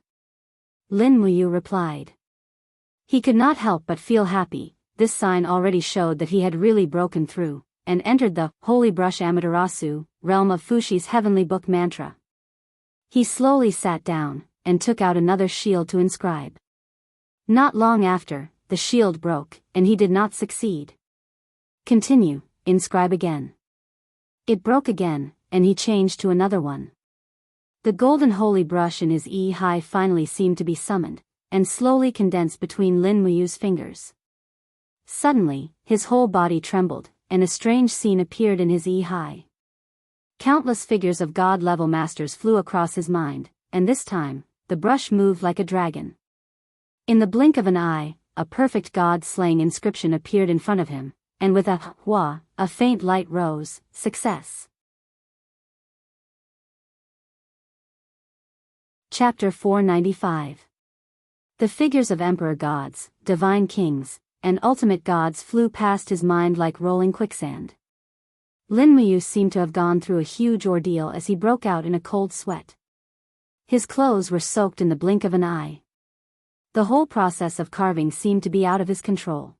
Lin Muyu replied. He could not help but feel happy. This sign already showed that he had really broken through, and entered the Holy Brush Amaterasu realm of Fushi's heavenly book mantra. He slowly sat down, and took out another shield to inscribe. Not long after, the shield broke, and he did not succeed. Continue, inscribe again. It broke again, and he changed to another one. The golden holy brush in his Yi-Hai finally seemed to be summoned, and slowly condensed between Lin Muyu's fingers. Suddenly, his whole body trembled, and a strange scene appeared in his Yi-Hai. Countless figures of god-level masters flew across his mind, and this time, the brush moved like a dragon. In the blink of an eye, a perfect god-slaying inscription appeared in front of him, and with a hua, a faint light rose. Success. Chapter 495. The figures of emperor gods, divine kings, and ultimate gods flew past his mind like rolling quicksand. Lin Muyu seemed to have gone through a huge ordeal as he broke out in a cold sweat. His clothes were soaked in the blink of an eye. The whole process of carving seemed to be out of his control.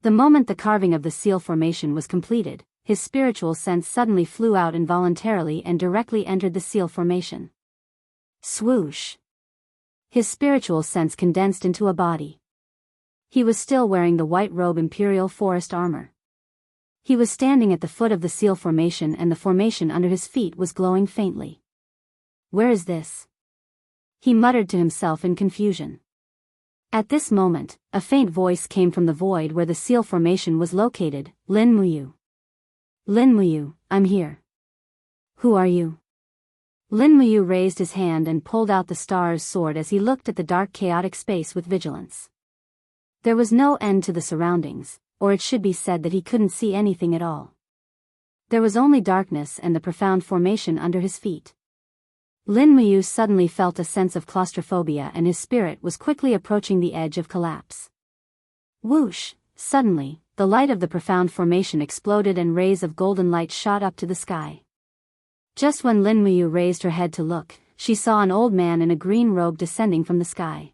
The moment the carving of the seal formation was completed, his spiritual sense suddenly flew out involuntarily and directly entered the seal formation. Swoosh! His spiritual sense condensed into a body. He was still wearing the white robe Imperial Forest armor. He was standing at the foot of the seal formation and the formation under his feet was glowing faintly. Where is this? He muttered to himself in confusion. At this moment, a faint voice came from the void where the seal formation was located. Lin Muyu. Lin Muyu, I'm here. Who are you? Lin Muyu raised his hand and pulled out the star's sword as he looked at the dark chaotic space with vigilance. There was no end to the surroundings, or it should be said that he couldn't see anything at all. There was only darkness and the profound formation under his feet. Lin Muyu suddenly felt a sense of claustrophobia and his spirit was quickly approaching the edge of collapse. Whoosh! Suddenly, the light of the profound formation exploded and rays of golden light shot up to the sky. Just when Lin Muyu raised her head to look, she saw an old man in a green robe descending from the sky.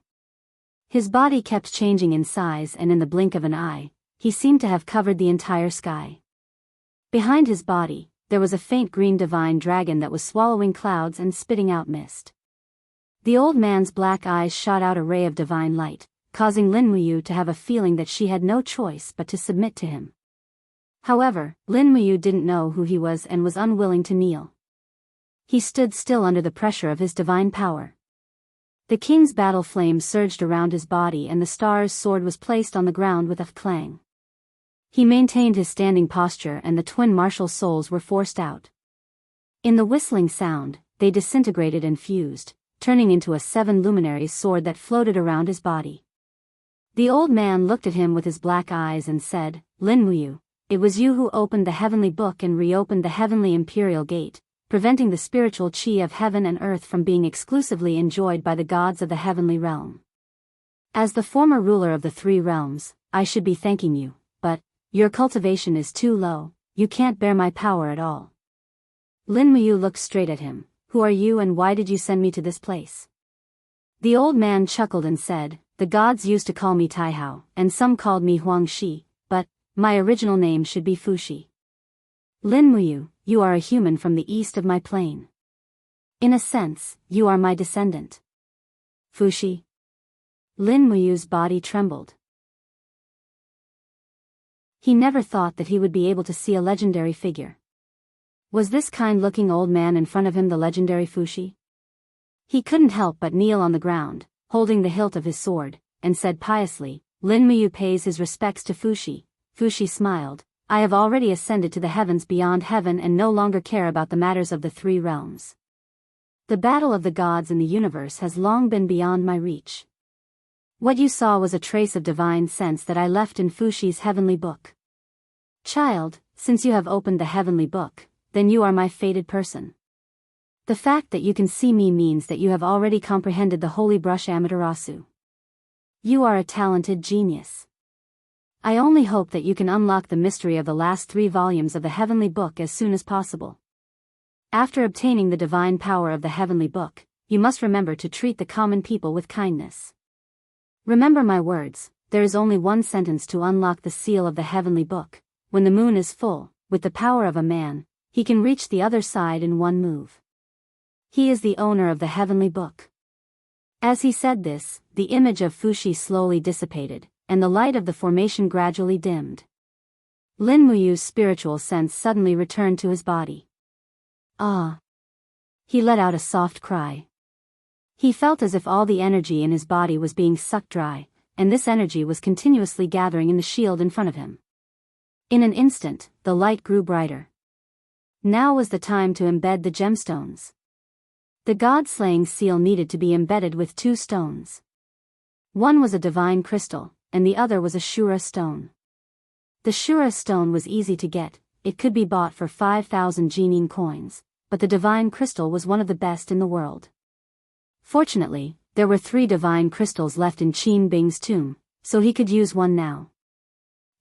His body kept changing in size and in the blink of an eye, he seemed to have covered the entire sky. Behind his body, there was a faint green divine dragon that was swallowing clouds and spitting out mist. The old man's black eyes shot out a ray of divine light, causing Lin Muyu to have a feeling that she had no choice but to submit to him. However, Lin Muyu didn't know who he was and was unwilling to kneel. He stood still under the pressure of his divine power. The king's battle flame surged around his body and the star's sword was placed on the ground with a clang. He maintained his standing posture and the twin martial souls were forced out. In the whistling sound, they disintegrated and fused, turning into a 7 luminaries sword that floated around his body. The old man looked at him with his black eyes and said, Lin Muyu, it was you who opened the heavenly book and reopened the heavenly imperial gate, preventing the spiritual chi of heaven and earth from being exclusively enjoyed by the gods of the heavenly realm. As the former ruler of the 3 realms, I should be thanking you, but your cultivation is too low, you can't bear my power at all. Lin Muyu looked straight at him. Who are you and why did you send me to this place? The old man chuckled and said, the gods used to call me Taihao, and some called me Huang Shi, but my original name should be Fushi. Lin Muyu, you are a human from the east of my plane. In a sense, you are my descendant. Fushi. Lin Muyu's body trembled. He never thought that he would be able to see a legendary figure. Was this kind-looking old man in front of him the legendary Fushi? He couldn't help but kneel on the ground, holding the hilt of his sword, and said piously, Lin Muyu pays his respects to Fushi. Fushi smiled, I have already ascended to the heavens beyond heaven and no longer care about the matters of the 3 realms. The battle of the gods in the universe has long been beyond my reach. What you saw was a trace of divine sense that I left in Fushi's heavenly book. Child, since you have opened the heavenly book, then you are my fated person. The fact that you can see me means that you have already comprehended the holy brush Amaterasu. You are a talented genius. I only hope that you can unlock the mystery of the last 3 volumes of the heavenly book as soon as possible. After obtaining the divine power of the heavenly book, you must remember to treat the common people with kindness. Remember my words, there is only one sentence to unlock the seal of the heavenly book. When the moon is full, with the power of a man, he can reach the other side in one move. He is the owner of the heavenly book. As he said this, the image of Fushi slowly dissipated, and the light of the formation gradually dimmed. Lin Muyu's spiritual sense suddenly returned to his body. Ah! He let out a soft cry. He felt as if all the energy in his body was being sucked dry, and this energy was continuously gathering in the shield in front of him. In an instant, the light grew brighter. Now was the time to embed the gemstones. The god-slaying seal needed to be embedded with 2 stones. One was a divine crystal, and the other was a Shura stone. The Shura stone was easy to get, it could be bought for 5,000 Jinin coins, but the divine crystal was one of the best in the world. Fortunately, there were 3 divine crystals left in Qin Bing's tomb, so he could use one now.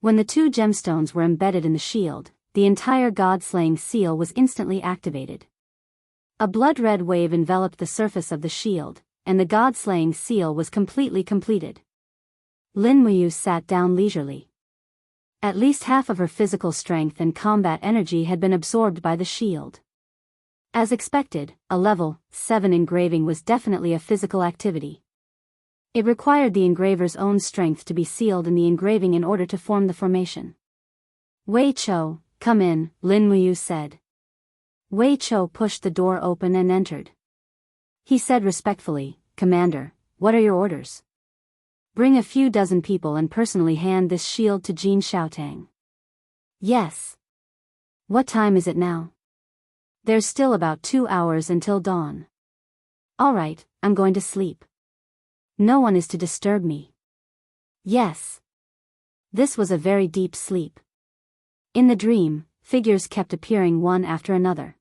When the 2 gemstones were embedded in the shield, the entire god-slaying seal was instantly activated. A blood-red wave enveloped the surface of the shield, and the god-slaying seal was completely completed. Lin Muyu sat down leisurely. At least half of her physical strength and combat energy had been absorbed by the shield. As expected, a level 7 engraving was definitely a physical activity. It required the engraver's own strength to be sealed in the engraving in order to form the formation. Wei Chou, come in, Lin Muyu said. Wei Chou pushed the door open and entered. He said respectfully, Commander, what are your orders? Bring a few dozen people and personally hand this shield to Jin Xiaotang. Yes. What time is it now? There's still about 2 hours until dawn. All right, I'm going to sleep. No one is to disturb me. Yes. This was a very deep sleep. In the dream, figures kept appearing one after another.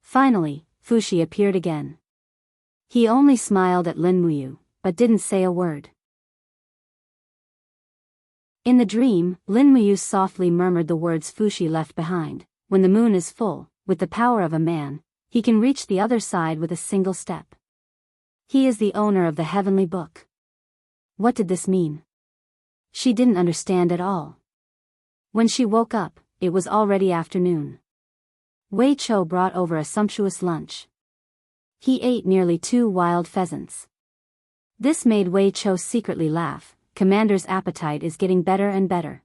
Finally, Fushi appeared again. He only smiled at Lin Muyu, but didn't say a word. In the dream, Lin Muyu softly murmured the words Fushi left behind. When the moon is full, with the power of a man, he can reach the other side with a single step. He is the owner of the heavenly book. What did this mean? She didn't understand at all. When she woke up, it was already afternoon. Wei Chou brought over a sumptuous lunch. He ate nearly 2 wild pheasants. This made Wei Chou secretly laugh. Commander's appetite is getting better and better.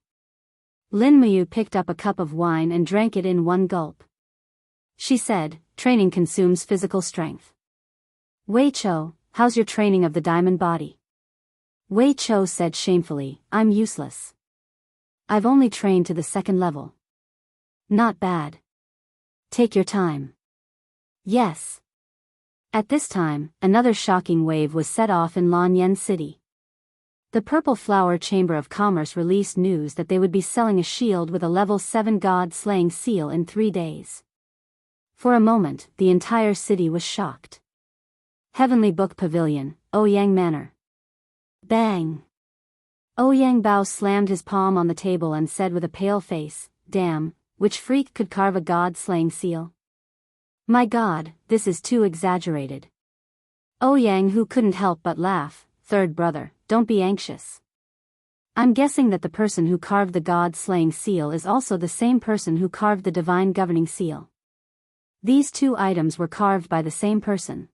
Lin Muyu picked up a cup of wine and drank it in one gulp. She said, training consumes physical strength. Wei Chou, how's your training of the diamond body? Wei Chou said shamefully, I'm useless. I've only trained to the 2nd level. Not bad. Take your time. Yes. At this time, another shocking wave was set off in Lanyan City. The Purple Flower Chamber of Commerce released news that they would be selling a shield with a level 7 god-slaying seal in 3 days. For a moment, the entire city was shocked. Heavenly Book Pavilion, Ouyang Manor. Bang! Ouyang Bao slammed his palm on the table and said with a pale face, damn, which freak could carve a god-slaying seal? My god, this is too exaggerated. Ouyang, who couldn't help but laugh, third brother, don't be anxious. I'm guessing that the person who carved the god-slaying seal is also the same person who carved the divine governing seal. These 2 items were carved by the same person.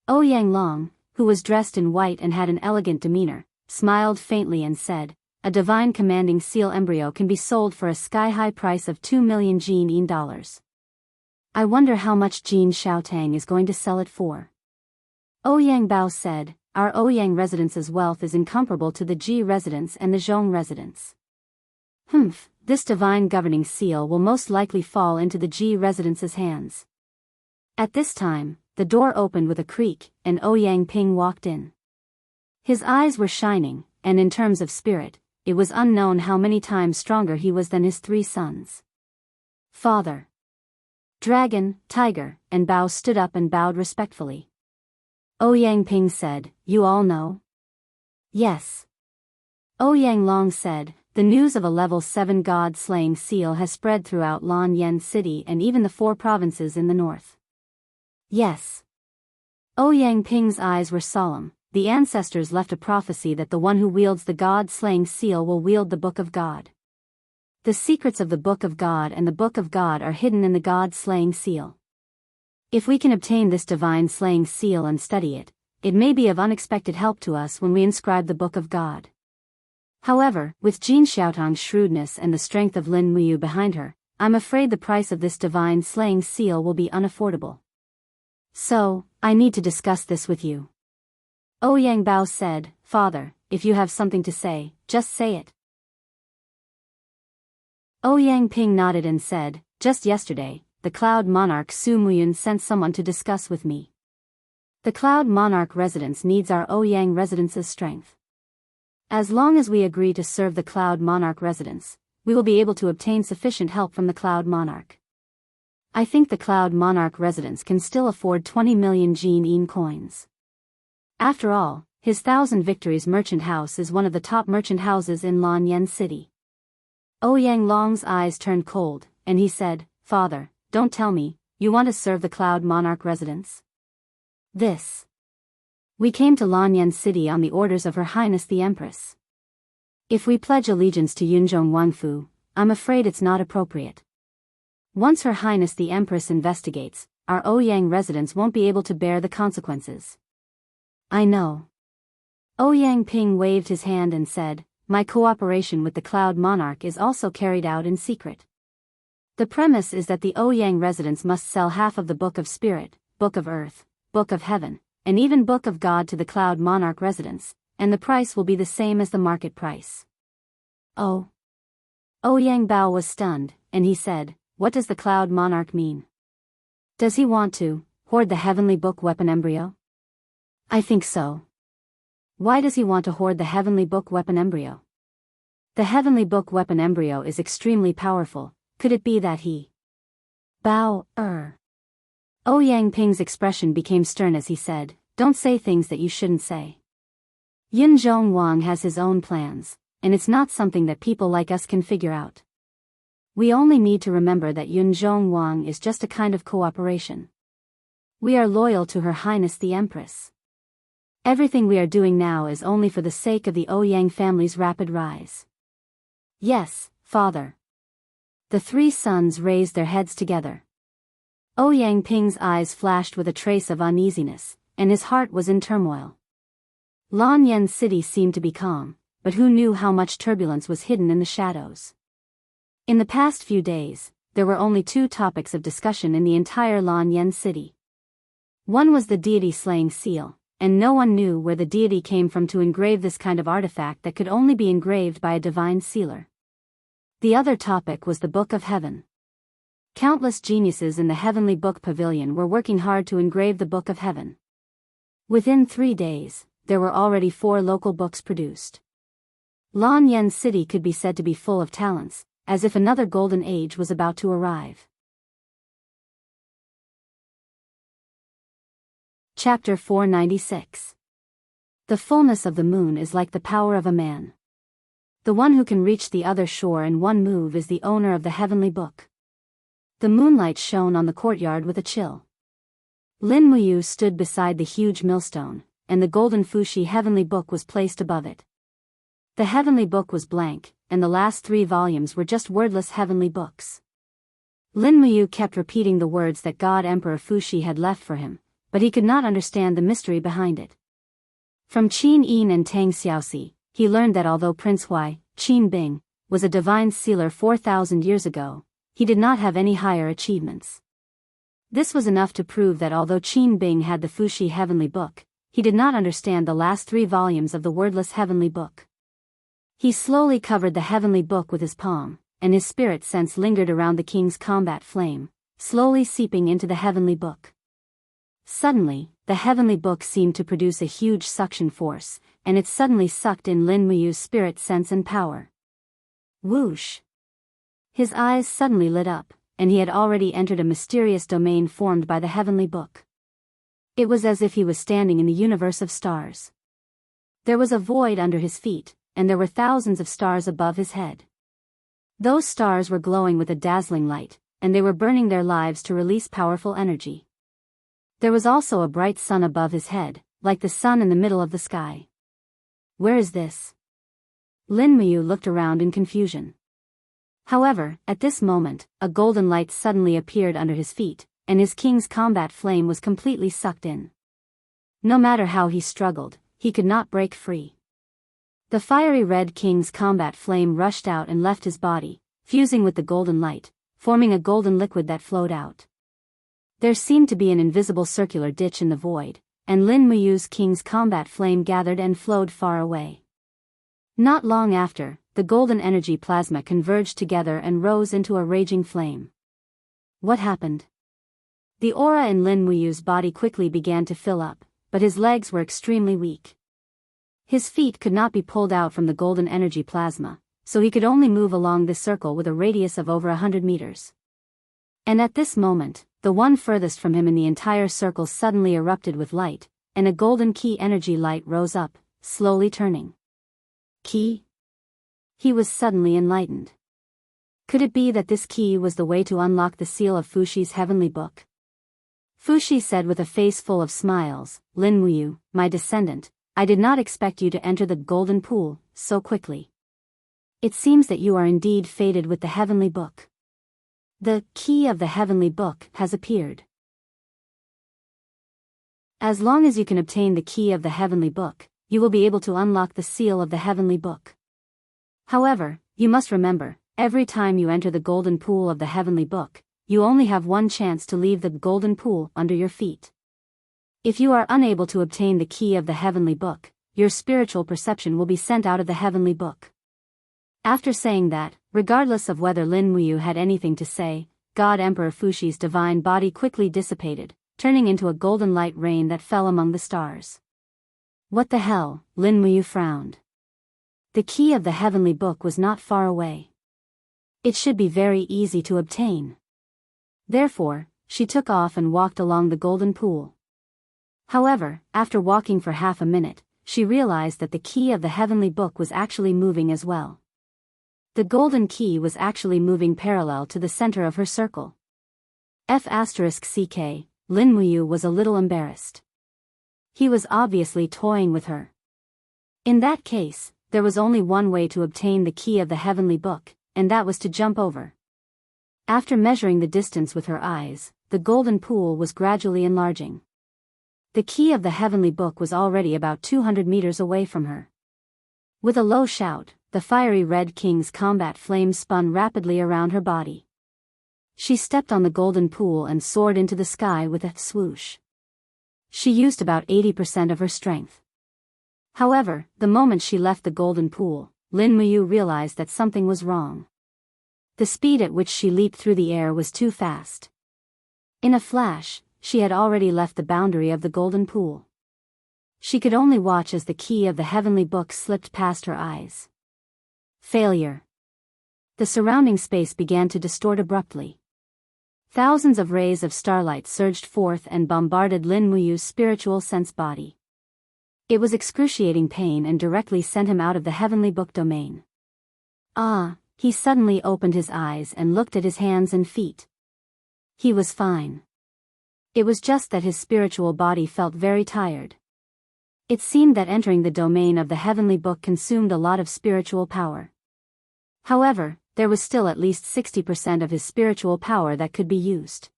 Ouyang Long, who was dressed in white and had an elegant demeanor, smiled faintly and said, a divine commanding seal embryo can be sold for a sky-high price of 2 million Jin dollars. I wonder how much Jin Xiaotang is going to sell it for. Ouyang Bao said, our Ouyang residence's wealth is incomparable to the Ji residence and the Zhong residence. This divine governing seal will most likely fall into the Ji residence's hands. At this time, the door opened with a creak, and Ouyang Ping walked in. His eyes were shining, and in terms of spirit, it was unknown how many times stronger he was than his 3 sons. Father. Dragon, Tiger, and Bao stood up and bowed respectfully. Ouyang Ping said, you all know? Yes. Ouyang Long said, the news of a level 7 god-slaying seal has spread throughout Lanyan City and even the 4 provinces in the north. Yes. Ouyang Ping's eyes were solemn. The ancestors left a prophecy that the one who wields the god-slaying seal will wield the Book of God. The secrets of the Book of God and the Book of God are hidden in the god-slaying seal. If we can obtain this divine slaying seal and study it, it may be of unexpected help to us when we inscribe the Book of God. However, with Jin Xiaotang's shrewdness and the strength of Lin Muyu behind her, I'm afraid the price of this divine slaying seal will be unaffordable. So, I need to discuss this with you. Ouyang Bao said, Father, if you have something to say, just say it. Ouyang Ping nodded and said, just yesterday, the Cloud Monarch Su Muyun sent someone to discuss with me. The Cloud Monarch residence needs our Ouyang residence's strength. As long as we agree to serve the Cloud Monarch residence, we will be able to obtain sufficient help from the Cloud Monarch. I think the Cloud Monarch residence can still afford 20 million Jin coins. After all, his 1,000 Victories merchant house is one of the top merchant houses in Lanyan City. Ouyang Long's eyes turned cold, and he said, Father, don't tell me, you want to serve the Cloud Monarch residence? This. We came to Lanyan City on the orders of Her Highness the Empress. If we pledge allegiance to Yunzhong Wangfu, I'm afraid it's not appropriate. Once Her Highness the Empress investigates, our Ouyang residents won't be able to bear the consequences. I know. Ouyang Ping waved his hand and said, my cooperation with the Cloud Monarch is also carried out in secret. The premise is that the Ouyang residents must sell half of the Book of Spirit, Book of Earth, Book of Heaven, and even Book of God to the Cloud Monarch residents, and the price will be the same as the market price. Oh. Ouyang Bao was stunned, and he said, what does the Cloud Monarch mean? Does he want to hoard the Heavenly Book weapon embryo? I think so. Why does he want to hoard the Heavenly Book weapon embryo? The Heavenly Book weapon embryo is extremely powerful. Could it be that he... Bao, Ouyang Ping's expression became stern as he said, don't say things that you shouldn't say. Yunzhong Wang has his own plans, and it's not something that people like us can figure out. We only need to remember that Yunzhong Wang is just a kind of cooperation. We are loyal to Her Highness the Empress. Everything we are doing now is only for the sake of the Ouyang family's rapid rise. Yes, father. The three sons raised their heads together. Ouyang Ping's eyes flashed with a trace of uneasiness, and his heart was in turmoil. Lanyan City seemed to be calm, but who knew how much turbulence was hidden in the shadows? In the past few days, there were only two topics of discussion in the entire Lanyan City. One was the deity-slaying seal, and no one knew where the deity came from to engrave this kind of artifact that could only be engraved by a divine sealer. The other topic was the Book of Heaven. Countless geniuses in the Heavenly Book Pavilion were working hard to engrave the Book of Heaven. Within 3 days, there were already 4 local books produced. Lanyan City could be said to be full of talents, as if another golden age was about to arrive. Chapter 496. The fullness of the moon is like the power of a man. The one who can reach the other shore in one move is the owner of the Heavenly Book. The moonlight shone on the courtyard with a chill. Lin Muyu stood beside the huge millstone, and the golden Fuxi Heavenly Book was placed above it. The Heavenly Book was blank, and the last 3 volumes were just wordless heavenly books. Lin Muyu kept repeating the words that God Emperor Fuxi had left for him, but he could not understand the mystery behind it. From Qin Yin and Tang Xiaoxi, he learned that although Prince Huai, Qin Bing, was a divine sealer 4,000 years ago, he did not have any higher achievements. This was enough to prove that although Qin Bing had the Fuxi Heavenly Book, he did not understand the last 3 volumes of the wordless Heavenly Book. He slowly covered the Heavenly Book with his palm, and his spirit sense lingered around the king's combat flame, slowly seeping into the Heavenly Book. Suddenly, the Heavenly Book seemed to produce a huge suction force, and it suddenly sucked in Lin Muyu's spirit sense and power. Whoosh! His eyes suddenly lit up, and he had already entered a mysterious domain formed by the Heavenly Book. It was as if he was standing in the universe of stars. There was a void under his feet, and there were thousands of stars above his head. Those stars were glowing with a dazzling light, and they were burning their lives to release powerful energy. There was also a bright sun above his head, like the sun in the middle of the sky. Where is this? Lin Muyu looked around in confusion. However, at this moment, a golden light suddenly appeared under his feet, and his king's combat flame was completely sucked in. No matter how he struggled, he could not break free. The fiery red king's combat flame rushed out and left his body, fusing with the golden light, forming a golden liquid that flowed out. There seemed to be an invisible circular ditch in the void, and Lin Muyu's king's combat flame gathered and flowed far away. Not long after, the golden energy plasma converged together and rose into a raging flame. What happened? The aura in Lin Muyu's body quickly began to fill up, but his legs were extremely weak. His feet could not be pulled out from the golden energy plasma, so he could only move along this circle with a radius of over 100 meters. And at this moment, the one furthest from him in the entire circle suddenly erupted with light, and a golden key energy light rose up, slowly turning. Key? He was suddenly enlightened. Could it be that this key was the way to unlock the seal of Fuxi's Heavenly Book? Fushi said with a face full of smiles, Lin Muyu, my descendant, I did not expect you to enter the golden pool so quickly. It seems that you are indeed fated with the heavenly book. The key of the heavenly book has appeared. As long as you can obtain the key of the heavenly book, you will be able to unlock the seal of the heavenly book. However, you must remember, every time you enter the golden pool of the heavenly book, you only have one chance to leave the golden pool under your feet. If you are unable to obtain the key of the heavenly book, your spiritual perception will be sent out of the heavenly book. After saying that, regardless of whether Lin Muyu had anything to say, God Emperor Fushi's divine body quickly dissipated, turning into a golden light rain that fell among the stars. What the hell? Lin Muyu frowned. The key of the heavenly book was not far away. It should be very easy to obtain. Therefore, she took off and walked along the golden pool. However, after walking for half a minute, she realized that the key of the heavenly book was actually moving as well. The golden key was actually moving parallel to the center of her circle. F***ck, Lin Muyu was a little embarrassed. He was obviously toying with her. In that case, there was only one way to obtain the key of the heavenly book, and that was to jump over. After measuring the distance with her eyes, the golden pool was gradually enlarging. The key of the heavenly book was already about 200 meters away from her. With a low shout, the fiery red king's combat flame spun rapidly around her body. She stepped on the golden pool and soared into the sky with a swoosh. She used about 80% of her strength. However, the moment she left the golden pool, Lin Muyu realized that something was wrong. The speed at which she leaped through the air was too fast. In a flash, she had already left the boundary of the golden pool. She could only watch as the key of the heavenly book slipped past her eyes. Failure. The surrounding space began to distort abruptly. Thousands of rays of starlight surged forth and bombarded Lin Muyu's spiritual sense body. It was excruciating pain and directly sent him out of the heavenly book domain. He suddenly opened his eyes and looked at his hands and feet. He was fine. It was just that his spiritual body felt very tired. It seemed that entering the domain of the heavenly book consumed a lot of spiritual power. However, there was still at least 60% of his spiritual power that could be used.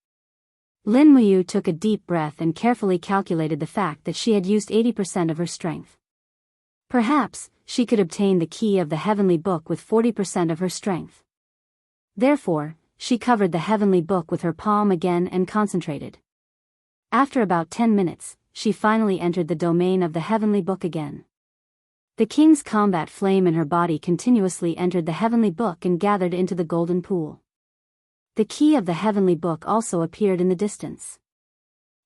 Lin Muyu took a deep breath and carefully calculated the fact that she had used 80% of her strength. Perhaps, she could obtain the key of the heavenly book with 40% of her strength. Therefore, she covered the heavenly book with her palm again and concentrated. After about 10 minutes, she finally entered the domain of the heavenly book again. The king's combat flame in her body continuously entered the heavenly book and gathered into the golden pool. The key of the heavenly book also appeared in the distance.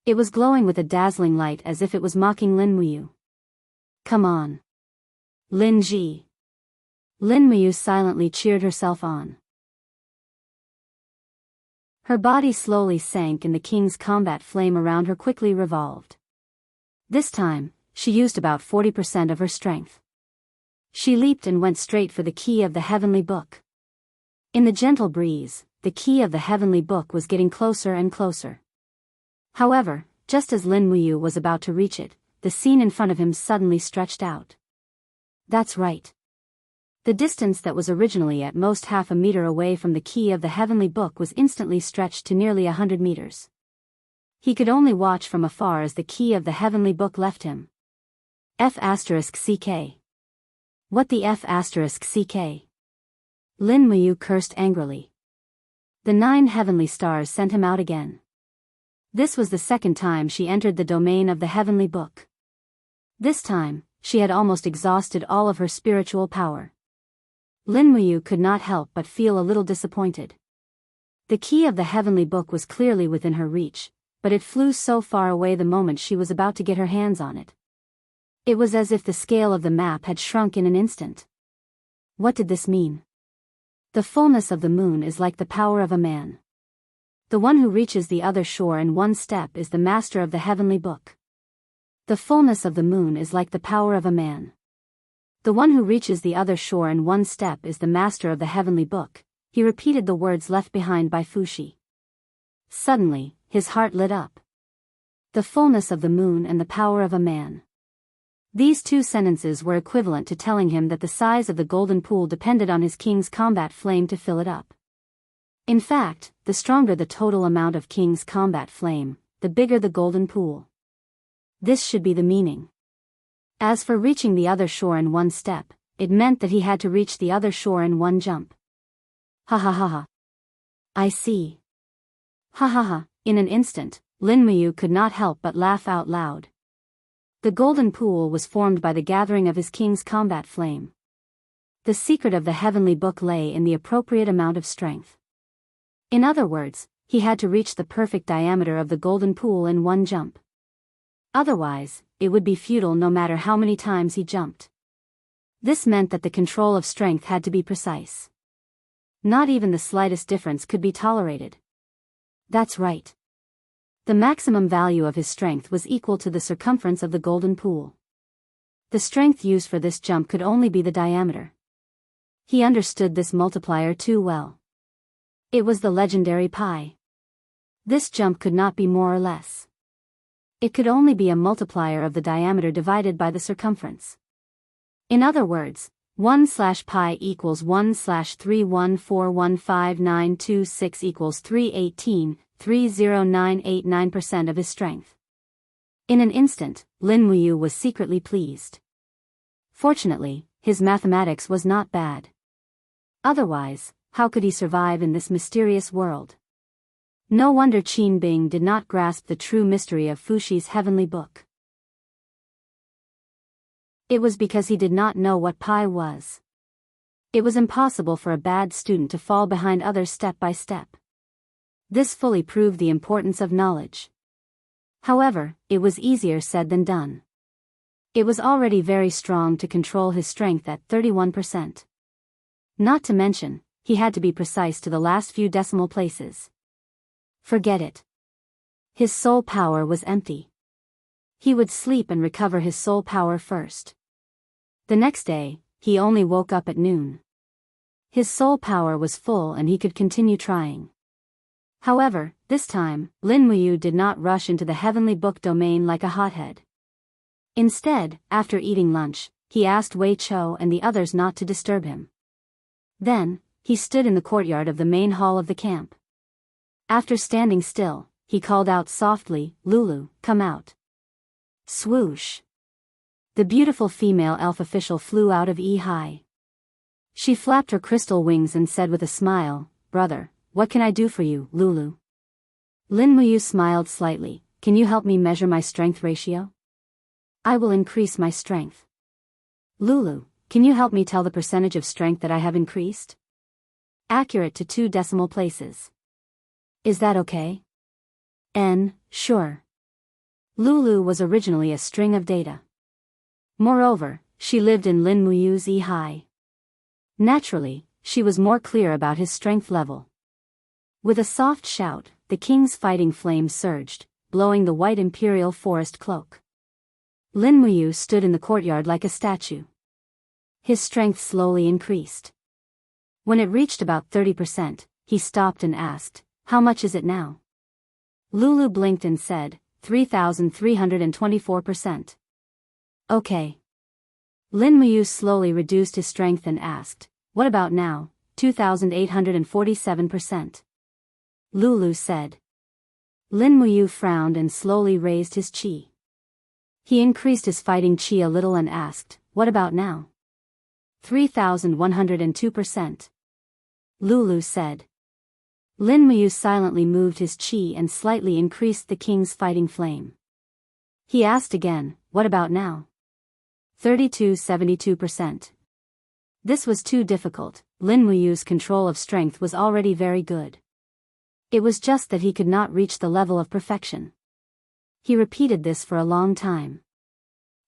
It was glowing with a dazzling light as if it was mocking Lin Muyu. Come on. Lin Ji. Lin Muyu silently cheered herself on. Her body slowly sank and the king's combat flame around her quickly revolved. This time, she used about 40% of her strength. She leaped and went straight for the key of the heavenly book. In the gentle breeze, the key of the heavenly book was getting closer and closer. However, just as Lin Muyu was about to reach it, the scene in front of him suddenly stretched out. That's right. The distance that was originally at most half a meter away from the key of the heavenly book was instantly stretched to nearly 100 meters. He could only watch from afar as the key of the heavenly book left him. F***ck. What the F***ck? Lin Muyu cursed angrily. The 9 heavenly stars sent him out again. This was the second time she entered the domain of the heavenly book. This time, she had almost exhausted all of her spiritual power. Lin Muyu could not help but feel a little disappointed. The key of the heavenly book was clearly within her reach, but it flew so far away the moment she was about to get her hands on it. It was as if the scale of the map had shrunk in an instant. What did this mean? The fullness of the moon is like the power of a man. The one who reaches the other shore in one step is the master of the heavenly book. The fullness of the moon is like the power of a man. The one who reaches the other shore in one step is the master of the heavenly book. He repeated the words left behind by Fushi. Suddenly, his heart lit up. The fullness of the moon and the power of a man. These two sentences were equivalent to telling him that the size of the golden pool depended on his king's combat flame to fill it up. In fact, the stronger the total amount of king's combat flame, the bigger the golden pool. This should be the meaning. As for reaching the other shore in one step, it meant that he had to reach the other shore in one jump. Ha ha ha ha. I see. Ha ha ha. In an instant, Lin Muyu could not help but laugh out loud. The golden pool was formed by the gathering of his king's combat flame. The secret of the heavenly book lay in the appropriate amount of strength. In other words, he had to reach the perfect diameter of the golden pool in one jump. Otherwise, it would be futile no matter how many times he jumped. This meant that the control of strength had to be precise. Not even the slightest difference could be tolerated. That's right. The maximum value of his strength was equal to the circumference of the golden pool. The strength used for this jump could only be the diameter. He understood this multiplier too well. It was the legendary pi. This jump could not be more or less. It could only be a multiplier of the diameter divided by the circumference. In other words, 1/pi equals 1/3141592 equals 318.30989% of his strength. In an instant, Lin Muyu was secretly pleased. Fortunately, his mathematics was not bad. Otherwise, how could he survive in this mysterious world? No wonder Qin Bing did not grasp the true mystery of Fuxi's heavenly book. It was because he did not know what pi was. It was impossible for a bad student to fall behind others step by step. This fully proved the importance of knowledge. However, it was easier said than done. It was already very strong to control his strength at 31%. Not to mention, he had to be precise to the last few decimal places. Forget it. His soul power was empty. He would sleep and recover his soul power first. The next day, he only woke up at noon. His soul power was full and he could continue trying. However, this time, Lin Muyu did not rush into the heavenly book domain like a hothead. Instead, after eating lunch, he asked Wei Chou and the others not to disturb him. Then, he stood in the courtyard of the main hall of the camp. After standing still, he called out softly, "Lulu, come out." Swoosh! The beautiful female elf official flew out of Yi. She flapped her crystal wings and said with a smile, "Brother, what can I do for you, Lulu?" Lin Muyu smiled slightly. "Can you help me measure my strength ratio? I will increase my strength." "Lulu, can you help me tell the percentage of strength that I have increased?" "Accurate to 2 decimal places. Is that okay?" Sure." Lulu was originally a string of data. Moreover, she lived in Lin Muyu's Yi. Naturally, she was more clear about his strength level. With a soft shout, the king's fighting flame surged, blowing the white imperial forest cloak. Lin Muyu stood in the courtyard like a statue. His strength slowly increased. When it reached about 30%, he stopped and asked, "How much is it now?" Lulu blinked and said, 3,324%. Okay. Lin Muyu slowly reduced his strength and asked, "What about now, 2,847%? Lulu said. Lin Muyu frowned and slowly raised his qi. He increased his fighting qi a little and asked, "What about now?" 3,102%. Lulu said. Lin Muyu silently moved his qi and slightly increased the king's fighting flame. He asked again, "What about now?" 3272%. This was too difficult. Lin Muyu's control of strength was already very good. It was just that he could not reach the level of perfection. He repeated this for a long time.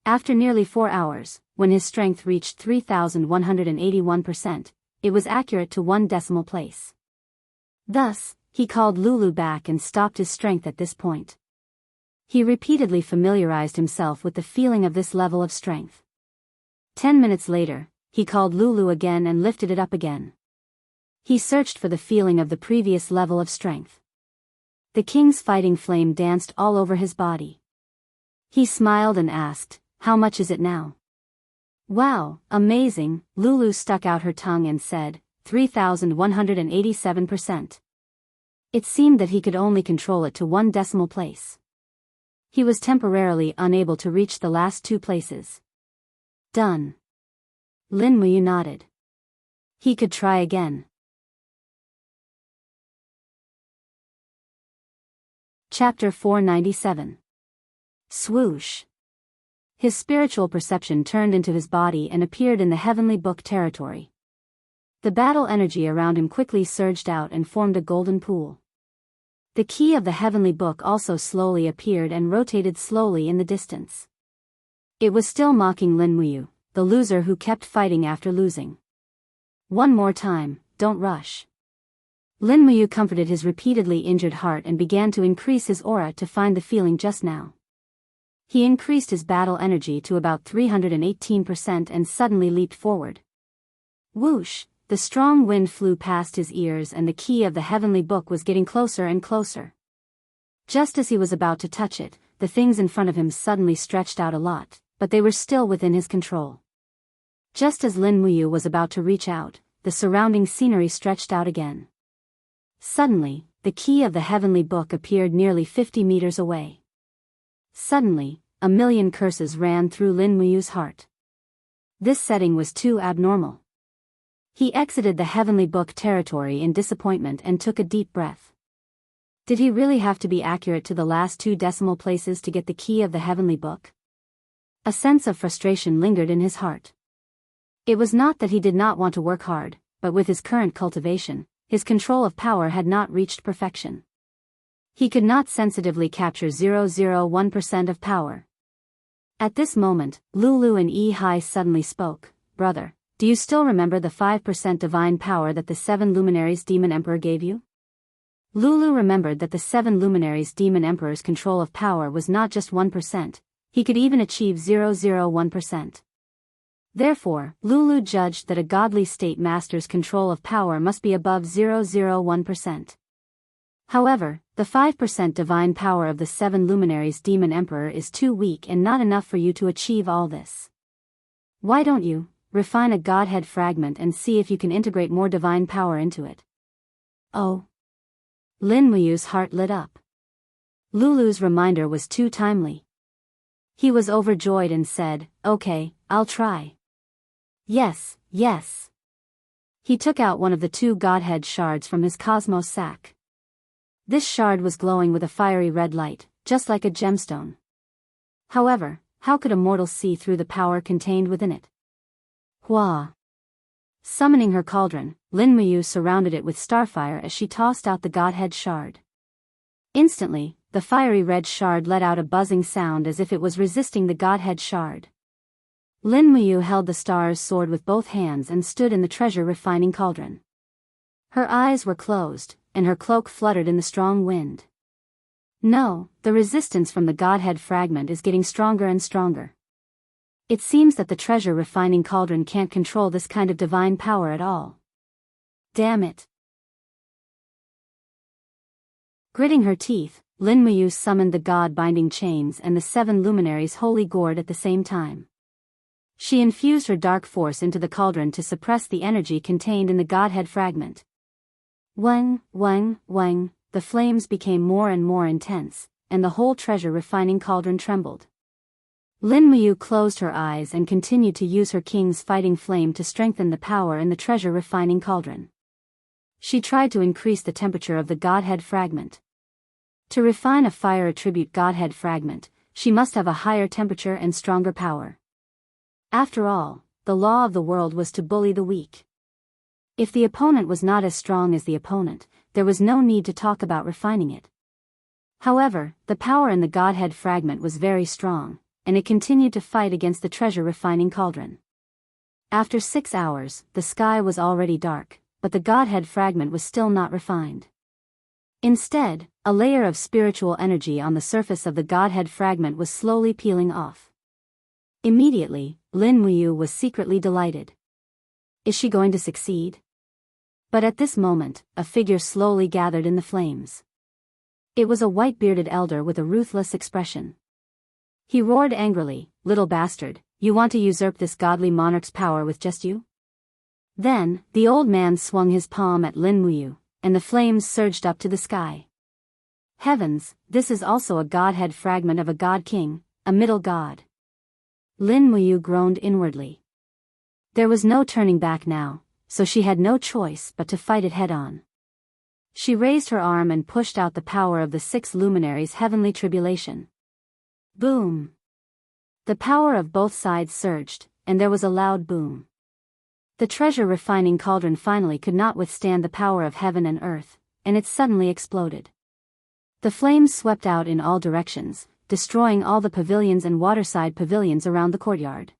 After nearly 4 hours, when his strength reached 3,181%, it was accurate to 1 decimal place. Thus, he called Lulu back and stopped his strength at this point. He repeatedly familiarized himself with the feeling of this level of strength. 10 minutes later, he called Lulu again and lifted it up again. He searched for the feeling of the previous level of strength. The king's fighting flame danced all over his body. He smiled and asked, "How much is it now?" "Wow, amazing," Lulu stuck out her tongue and said, 3,187%. It seemed that he could only control it to one decimal place. He was temporarily unable to reach the last two places. Done. Lin Muyu nodded. He could try again. Chapter 497. Swoosh. His spiritual perception turned into his body and appeared in the heavenly book territory. The battle energy around him quickly surged out and formed a golden pool. The key of the heavenly book also slowly appeared and rotated slowly in the distance. It was still mocking Lin Muyu, the loser who kept fighting after losing. "One more time, don't rush." Lin Muyu comforted his repeatedly injured heart and began to increase his aura to find the feeling just now. He increased his battle energy to about 318% and suddenly leaped forward. Whoosh! The strong wind flew past his ears and the key of the heavenly book was getting closer and closer. Just as he was about to touch it, the things in front of him suddenly stretched out a lot, but they were still within his control. Just as Lin Muyu was about to reach out, the surrounding scenery stretched out again. Suddenly, the key of the heavenly book appeared nearly 50 meters away. Suddenly, a million curses ran through Lin Muyu's heart. This setting was too abnormal. He exited the heavenly book territory in disappointment and took a deep breath. Did he really have to be accurate to the last two decimal places to get the key of the heavenly book? A sense of frustration lingered in his heart. It was not that he did not want to work hard, but with his current cultivation, his control of power had not reached perfection. He could not sensitively capture 0.001% of power. At this moment, Lulu and Yi Hai suddenly spoke. "Brother, do you still remember the 5% divine power that the 7 luminaries Demon Emperor gave you?" Lulu remembered that the 7 luminaries Demon Emperor's control of power was not just 1%, he could even achieve 0.001%. Therefore, Lulu judged that a godly state master's control of power must be above 0.001%. However, the 5% divine power of the 7 luminaries Demon Emperor is too weak and not enough for you to achieve all this. Why don't you refine a godhead fragment and see if you can integrate more divine power into it? Oh. Lin Muyu's heart lit up. Lulu's reminder was too timely. He was overjoyed and said, "Okay, I'll try." Yes, yes. He took out one of the 2 godhead shards from his cosmos sack. This shard was glowing with a fiery red light, just like a gemstone. However, how could a mortal see through the power contained within it? Hua! Summoning her cauldron, Lin Muyu surrounded it with starfire as she tossed out the godhead shard. Instantly, the fiery red shard let out a buzzing sound as if it was resisting the godhead shard. Lin Muyu held the star's sword with both hands and stood in the treasure-refining cauldron. Her eyes were closed, and her cloak fluttered in the strong wind. No, the resistance from the godhead fragment is getting stronger and stronger. It seems that the treasure-refining cauldron can't control this kind of divine power at all. Damn it. Gritting her teeth, Lin Muyu summoned the god-binding chains and the 7 luminaries' holy gourd at the same time. She infused her dark force into the cauldron to suppress the energy contained in the godhead fragment. Wang, wang, wang, the flames became more and more intense, and the whole treasure-refining cauldron trembled. Lin Muyu closed her eyes and continued to use her king's fighting flame to strengthen the power in the treasure-refining cauldron. She tried to increase the temperature of the godhead fragment. To refine a fire attribute godhead fragment, she must have a higher temperature and stronger power. After all, the law of the world was to bully the weak. If the opponent was not as strong as the opponent, there was no need to talk about refining it. However, the power in the godhead fragment was very strong, and it continued to fight against the treasure-refining cauldron. After 6 hours, the sky was already dark, but the godhead fragment was still not refined. Instead, a layer of spiritual energy on the surface of the godhead fragment was slowly peeling off. Immediately, Lin Muyu was secretly delighted. Is she going to succeed? But at this moment, a figure slowly gathered in the flames. It was a white-bearded elder with a ruthless expression. He roared angrily, "Little bastard, you want to usurp this godly monarch's power with just you?" Then, the old man swung his palm at Lin Muyu, and the flames surged up to the sky. Heavens, this is also a godhead fragment of a god-king, a middle god. Lin Muyu groaned inwardly. There was no turning back now, so she had no choice but to fight it head-on. She raised her arm and pushed out the power of the 6 luminaries' heavenly tribulation. Boom! The power of both sides surged, and there was a loud boom. The treasure-refining cauldron finally could not withstand the power of heaven and earth, and it suddenly exploded. The flames swept out in all directions, destroying all the pavilions and waterside pavilions around the courtyard.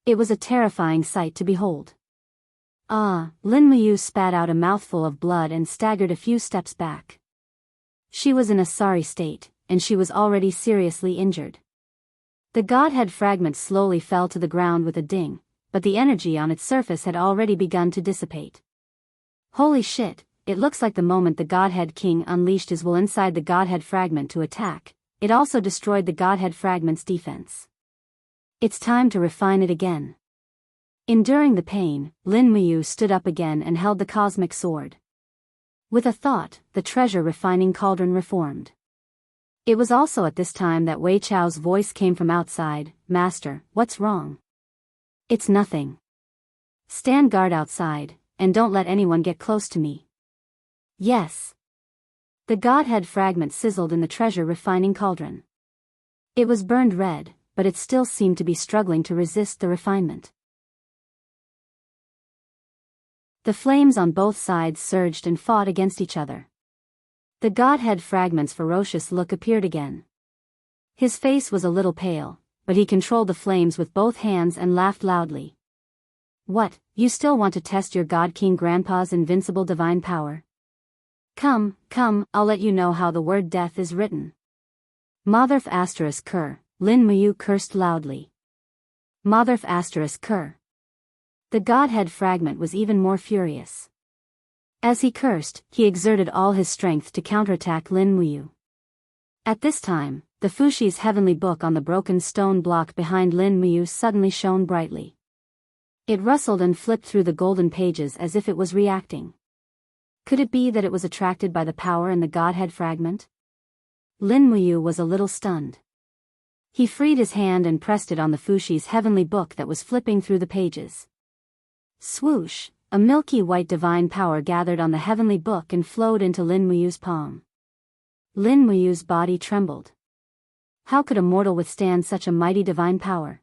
It was a terrifying sight to behold. Lin Muyu spat out a mouthful of blood and staggered a few steps back. She was in a sorry state, and she was already seriously injured. The godhead fragment slowly fell to the ground with a ding, but the energy on its surface had already begun to dissipate. Holy shit, it looks like the moment the godhead king unleashed his will inside the godhead fragment to attack, it also destroyed the godhead fragment's defense. It's time to refine it again. Enduring the pain, Lin Muyu stood up again and held the cosmic sword. With a thought, the treasure-refining cauldron reformed. It was also at this time that Wei Chao's voice came from outside, "Master, what's wrong?" "It's nothing. Stand guard outside, and don't let anyone get close to me." "Yes." The godhead fragment sizzled in the treasure-refining cauldron. It was burned red, but it still seemed to be struggling to resist the refinement. The flames on both sides surged and fought against each other. The godhead fragment's ferocious look appeared again. His face was a little pale, but he controlled the flames with both hands and laughed loudly. "What, you still want to test your God King Grandpa's invincible divine power? Come, I'll let you know how the word death is written." Motherf ** Ker, Lin Muyu cursed loudly. Motherf * Ker. The godhead fragment was even more furious. As he cursed, he exerted all his strength to counterattack Lin Muyu. At this time, the Fushi's heavenly book on the broken stone block behind Lin Muyu suddenly shone brightly. It rustled and flipped through the golden pages as if it was reacting. Could it be that it was attracted by the power in the godhead fragment? Lin Muyu was a little stunned. He freed his hand and pressed it on the Fushi's heavenly book that was flipping through the pages. Swoosh, a milky white divine power gathered on the heavenly book and flowed into Lin Muyu's palm. Lin Muyu's body trembled. How could a mortal withstand such a mighty divine power?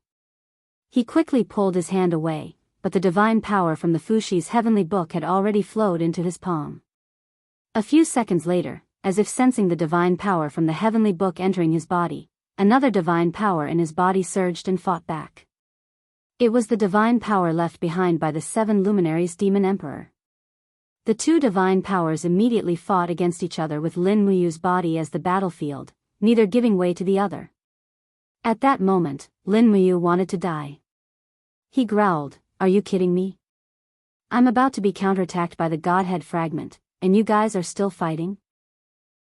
He quickly pulled his hand away, but the divine power from the Fushi's heavenly book had already flowed into his palm. A few seconds later, as if sensing the divine power from the heavenly book entering his body, another divine power in his body surged and fought back. It was the divine power left behind by the 7 luminaries Demon Emperor. The 2 divine powers immediately fought against each other with Lin Muyu's body as the battlefield, neither giving way to the other. At that moment, Lin Muyu wanted to die. He growled, "Are you kidding me? I'm about to be counterattacked by the godhead fragment, and you guys are still fighting?"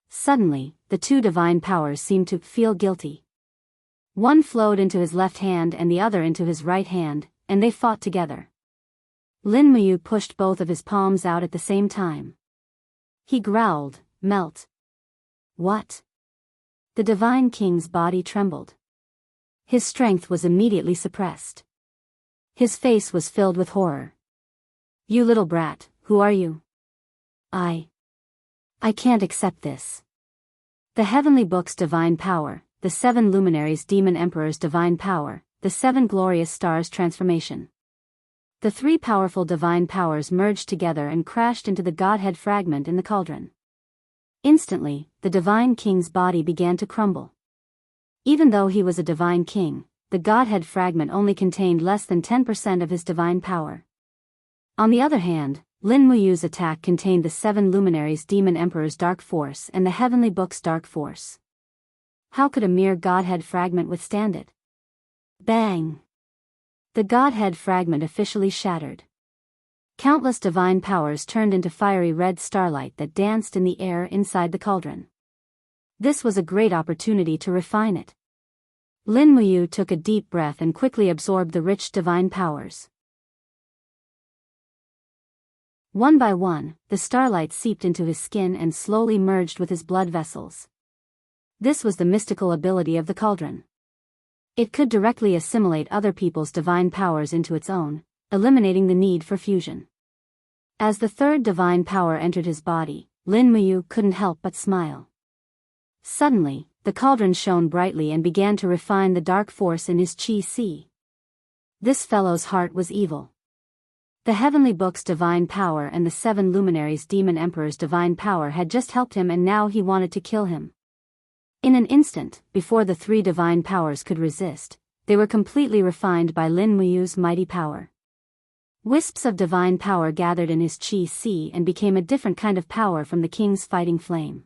Suddenly, the 2 divine powers seemed to feel guilty. One flowed into his left hand and the other into his right hand, and they fought together. Lin Muyu pushed both of his palms out at the same time. He growled, "Melt." What? The divine king's body trembled. His strength was immediately suppressed. His face was filled with horror. "You little brat, who are you?" I can't accept this." The heavenly book's divine power, the 7 luminaries Demon Emperor's divine power, the 7 glorious stars transformation. The 3 powerful divine powers merged together and crashed into the godhead fragment in the cauldron. Instantly, the divine king's body began to crumble. Even though he was a divine king, the godhead fragment only contained less than 10% of his divine power. On the other hand, Lin Muyu's attack contained the 7 luminaries Demon Emperor's dark force and the heavenly book's dark force. How could a mere godhead fragment withstand it? Bang! The godhead fragment officially shattered. Countless divine powers turned into fiery red starlight that danced in the air inside the cauldron. This was a great opportunity to refine it. Lin Muyu took a deep breath and quickly absorbed the rich divine powers. One by one, the starlight seeped into his skin and slowly merged with his blood vessels. This was the mystical ability of the cauldron. It could directly assimilate other people's divine powers into its own, eliminating the need for fusion. As the third divine power entered his body, Lin Muyu couldn't help but smile. Suddenly, the cauldron shone brightly and began to refine the dark force in his chi. This fellow's heart was evil. The heavenly book's divine power and the 7 luminaries' demon emperor's divine power had just helped him, and now he wanted to kill him. In an instant, before the 3 divine powers could resist, they were completely refined by Lin Muyu's mighty power. Wisps of divine power gathered in his chi and became a different kind of power from the king's fighting flame.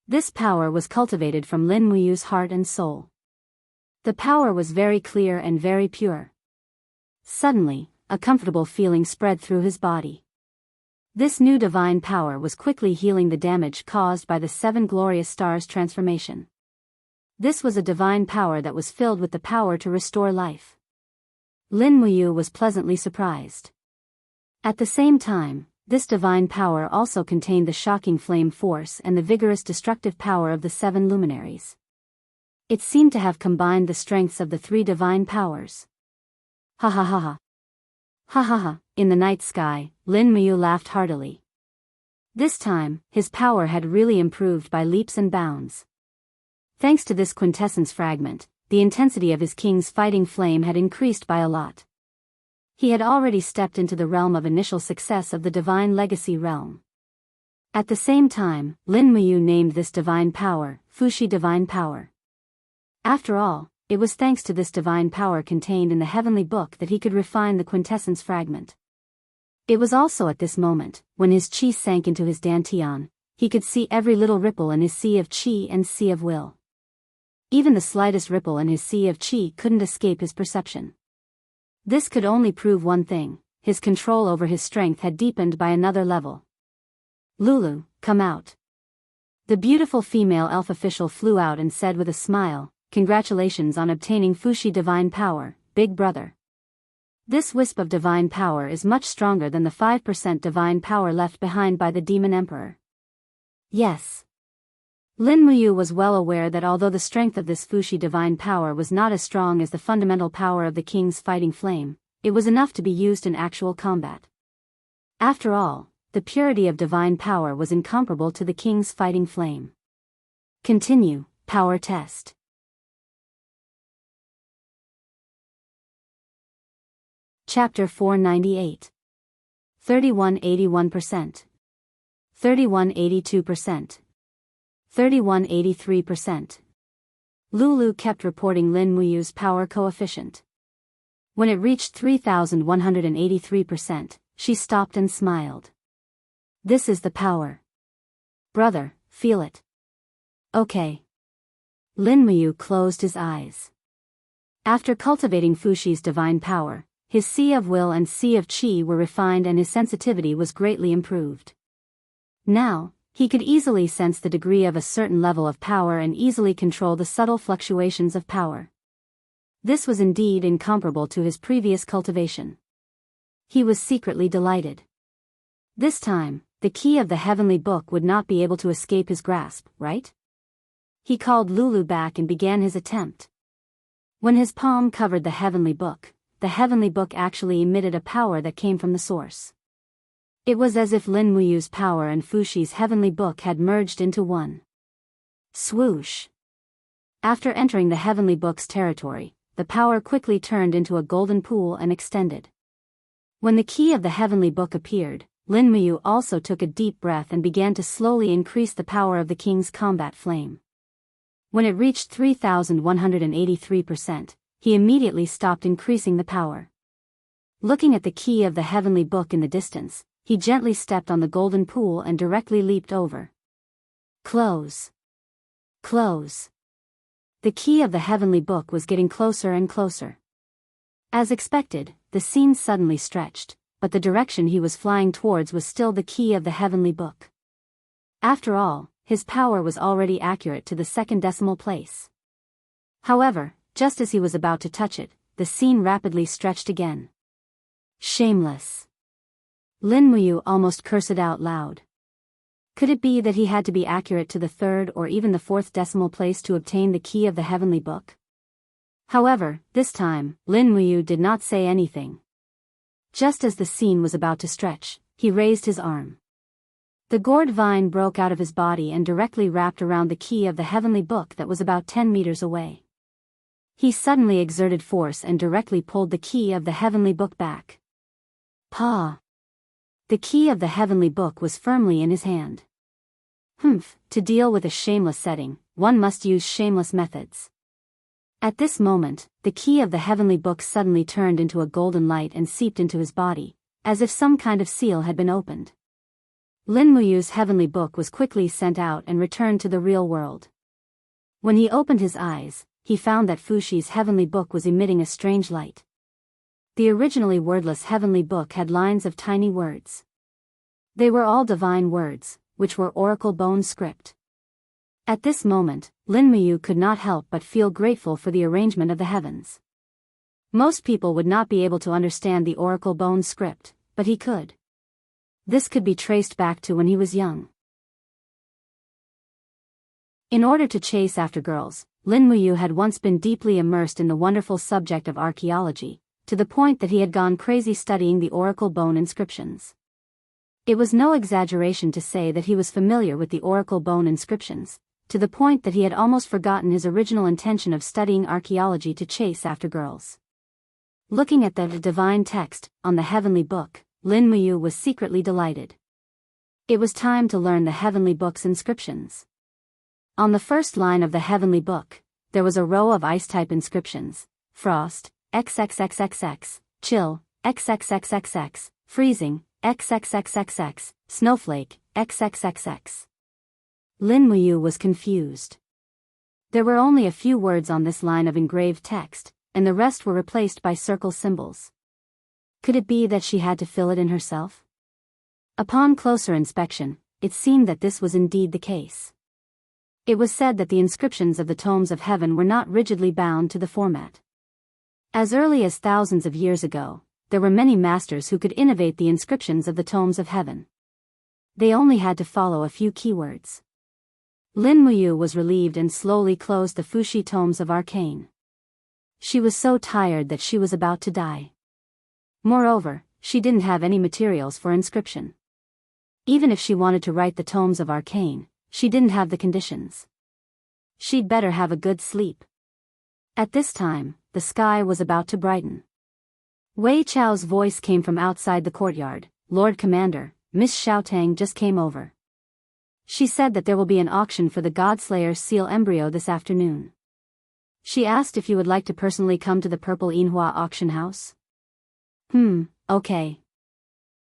This power was cultivated from Lin Muyu's heart and soul. The power was very clear and very pure. Suddenly, a comfortable feeling spread through his body. This new divine power was quickly healing the damage caused by the 7 glorious stars' transformation. This was a divine power that was filled with the power to restore life. Lin Muyu was pleasantly surprised. At the same time, this divine power also contained the shocking flame force and the vigorous destructive power of the 7 luminaries. It seemed to have combined the strengths of the 3 divine powers. Ha ha ha ha. Ha ha ha. In the night sky, Lin Muyu laughed heartily. This time, his power had really improved by leaps and bounds. Thanks to this quintessence fragment, the intensity of his king's fighting flame had increased by a lot. He had already stepped into the realm of initial success of the divine legacy realm. At the same time, Lin Muyu named this divine power, Fushi divine power. After all, it was thanks to this divine power contained in the heavenly book that he could refine the quintessence fragment. It was also at this moment, when his chi sank into his dantian, he could see every little ripple in his sea of chi and sea of will. Even the slightest ripple in his sea of chi couldn't escape his perception. This could only prove one thing: his control over his strength had deepened by another level. Lulu, come out. The beautiful female elf official flew out and said with a smile, "Congratulations on obtaining Fushi divine power, big brother. This wisp of divine power is much stronger than the 5% divine power left behind by the demon emperor." Yes. Lin Muyu was well aware that although the strength of this Fushi divine power was not as strong as the fundamental power of the king's fighting flame, it was enough to be used in actual combat. After all, the purity of divine power was incomparable to the king's fighting flame. Continue, power test. Chapter 498. 3181%. 3182%. 3183%. Lulu kept reporting Lin Muyu's power coefficient. When it reached 3183%, she stopped and smiled. This is the power. Brother, feel it. Okay. Lin Muyu closed his eyes. After cultivating Fushi's divine power, his sea of will and sea of chi were refined and his sensitivity was greatly improved. Now, he could easily sense the degree of a certain level of power and easily control the subtle fluctuations of power. This was indeed incomparable to his previous cultivation. He was secretly delighted. This time, the key of the heavenly book would not be able to escape his grasp, right? He called Lulu back and began his attempt. When his palm covered the heavenly book actually emitted a power that came from the source. It was as if Lin Muyu's power and Fushi's heavenly book had merged into one. Swoosh! After entering the heavenly book's territory, the power quickly turned into a golden pool and extended. When the key of the heavenly book appeared, Lin Muyu also took a deep breath and began to slowly increase the power of the king's combat flame. When it reached 3183%, he immediately stopped increasing the power. Looking at the key of the heavenly book in the distance, he gently stepped on the golden pool and directly leaped over. Close. Close. The key of the heavenly book was getting closer and closer. As expected, the scene suddenly stretched, but the direction he was flying towards was still the key of the heavenly book. After all, his power was already accurate to the second decimal place. However, just as he was about to touch it, the scene rapidly stretched again. Shameless. Lin Muyu almost cursed out loud. Could it be that he had to be accurate to the third or even the fourth decimal place to obtain the key of the heavenly book? However, this time, Lin Muyu did not say anything. Just as the scene was about to stretch, he raised his arm. The gourd vine broke out of his body and directly wrapped around the key of the heavenly book that was about 10 meters away. He suddenly exerted force and directly pulled the key of the heavenly book back. Pa! The key of the heavenly book was firmly in his hand. To deal with a shameless setting, one must use shameless methods. At this moment, the key of the heavenly book suddenly turned into a golden light and seeped into his body, as if some kind of seal had been opened. Lin Muyu's heavenly book was quickly sent out and returned to the real world. When he opened his eyes, he found that Fushi's heavenly book was emitting a strange light. The originally wordless heavenly book had lines of tiny words. They were all divine words, which were oracle bone script. At this moment, Lin Muyu could not help but feel grateful for the arrangement of the heavens. Most people would not be able to understand the oracle bone script, but he could. This could be traced back to when he was young. In order to chase after girls, Lin Muyu had once been deeply immersed in the wonderful subject of archaeology, to the point that he had gone crazy studying the oracle bone inscriptions. It was no exaggeration to say that he was familiar with the oracle bone inscriptions, to the point that he had almost forgotten his original intention of studying archaeology to chase after girls. Looking at the divine text on the heavenly book, Lin Muyu was secretly delighted. It was time to learn the heavenly book's inscriptions. On the first line of the heavenly book, there was a row of ice-type inscriptions: frost, XXXXX, chill, XXXXX, freezing, XXXXX, snowflake, XXXX. Lin Muyu was confused. There were only a few words on this line of engraved text, and the rest were replaced by circle symbols. Could it be that she had to fill it in herself? Upon closer inspection, it seemed that this was indeed the case. It was said that the inscriptions of the tomes of heaven were not rigidly bound to the format. As early as thousands of years ago, there were many masters who could innovate the inscriptions of the tomes of heaven. They only had to follow a few keywords. Lin Muyu was relieved and slowly closed the Fushi tomes of arcane. She was so tired that she was about to die. Moreover, she didn't have any materials for inscription. Even if she wanted to write the tomes of arcane, she didn't have the conditions. She'd better have a good sleep. At this time, the sky was about to brighten. Wei Chao's voice came from outside the courtyard. "Lord Commander, Miss Xiaotang just came over. She said that there will be an auction for the Godslayer seal embryo this afternoon. She asked if you would like to personally come to the Purple Yinhua auction house." Okay.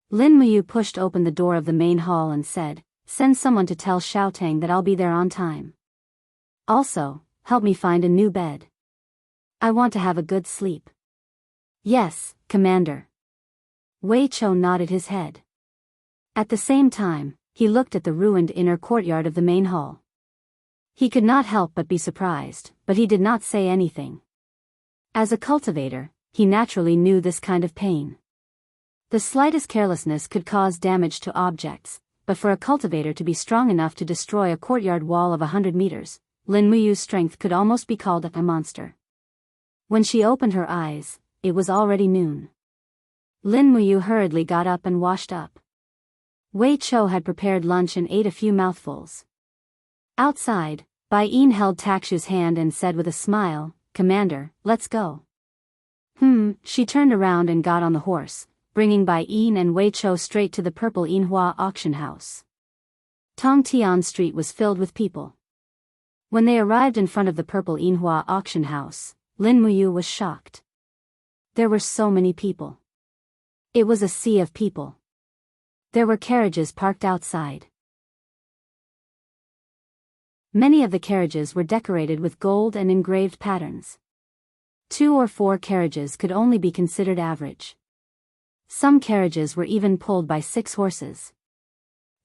Lin Muyu pushed open the door of the main hall and said, "Send someone to tell Xiaotang that I'll be there on time. Also, help me find a new bed. I want to have a good sleep." "Yes, Commander." Wei Chou nodded his head. At the same time, he looked at the ruined inner courtyard of the main hall. He could not help but be surprised, but he did not say anything. As a cultivator, he naturally knew this kind of pain. The slightest carelessness could cause damage to objects, but for a cultivator to be strong enough to destroy a courtyard wall of 100 meters, Lin Muyu's strength could almost be called a monster. When she opened her eyes, it was already noon. Lin Muyu hurriedly got up and washed up. Wei Chou had prepared lunch and ate a few mouthfuls. Outside, Bai Yin held Takshu's hand and said with a smile, "Commander, let's go." She turned around and got on the horse, bringing Bai Yin and Wei Chou straight to the Purple Yinhua auction house. Tongtian Street was filled with people. When they arrived in front of the Purple Yinhua auction house, Lin Muyu was shocked. There were so many people. It was a sea of people. There were carriages parked outside. Many of the carriages were decorated with gold and engraved patterns. 2 or 4 carriages could only be considered average. Some carriages were even pulled by 6 horses.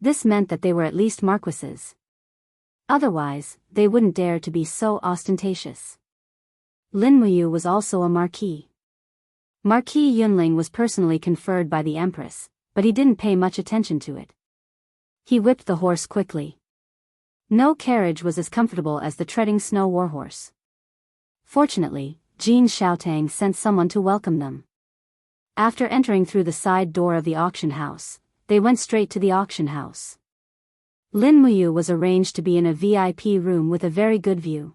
This meant that they were at least marquises. Otherwise, they wouldn't dare to be so ostentatious. Lin Muyu was also a marquis. Marquis Yunling was personally conferred by the Empress, but he didn't pay much attention to it. He whipped the horse quickly. No carriage was as comfortable as the treading snow warhorse. Fortunately, Jin Xiaotang sent someone to welcome them. After entering through the side door of the auction house, they went straight to the auction house. Lin Muyu was arranged to be in a VIP room with a very good view.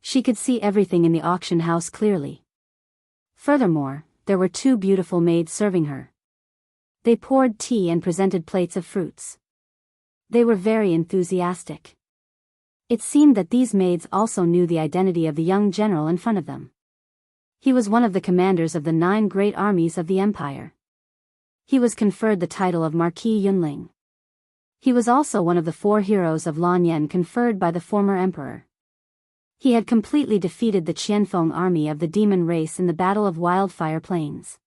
She could see everything in the auction house clearly. Furthermore, there were two beautiful maids serving her. They poured tea and presented plates of fruits. They were very enthusiastic. It seemed that these maids also knew the identity of the young general in front of them. He was one of the commanders of the 9 great armies of the empire. He was conferred the title of Marquis Yunling. He was also one of the 4 heroes of Lanyan conferred by the former emperor. He had completely defeated the Qianfeng army of the demon race in the Battle of Wildfire Plains.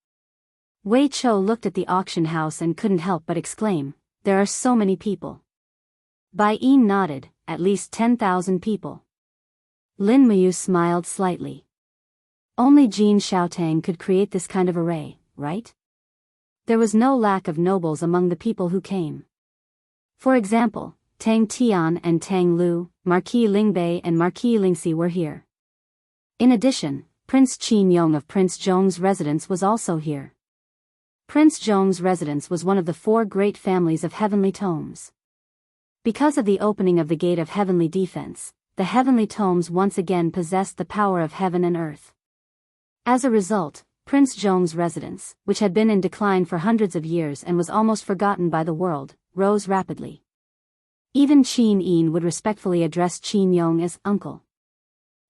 Wei Chou looked at the auction house and couldn't help but exclaim, "There are so many people." Bai Yin nodded, "At least 10,000 people." Lin Muyu smiled slightly. Only Jin Xiaotang could create this kind of array, right? There was no lack of nobles among the people who came. For example, Tang Tian and Tang Lu, Marquis Lingbei and Marquis Lingxi were here. In addition, Prince Qin Yong of Prince Zhong's residence was also here. Prince Zhong's residence was one of the 4 great families of heavenly tomes. Because of the opening of the gate of heavenly defense, the heavenly tomes once again possessed the power of heaven and earth. As a result, Prince Zhong's residence, which had been in decline for hundreds of years and was almost forgotten by the world, rose rapidly. Even Qin Yin would respectfully address Qin Yong as uncle.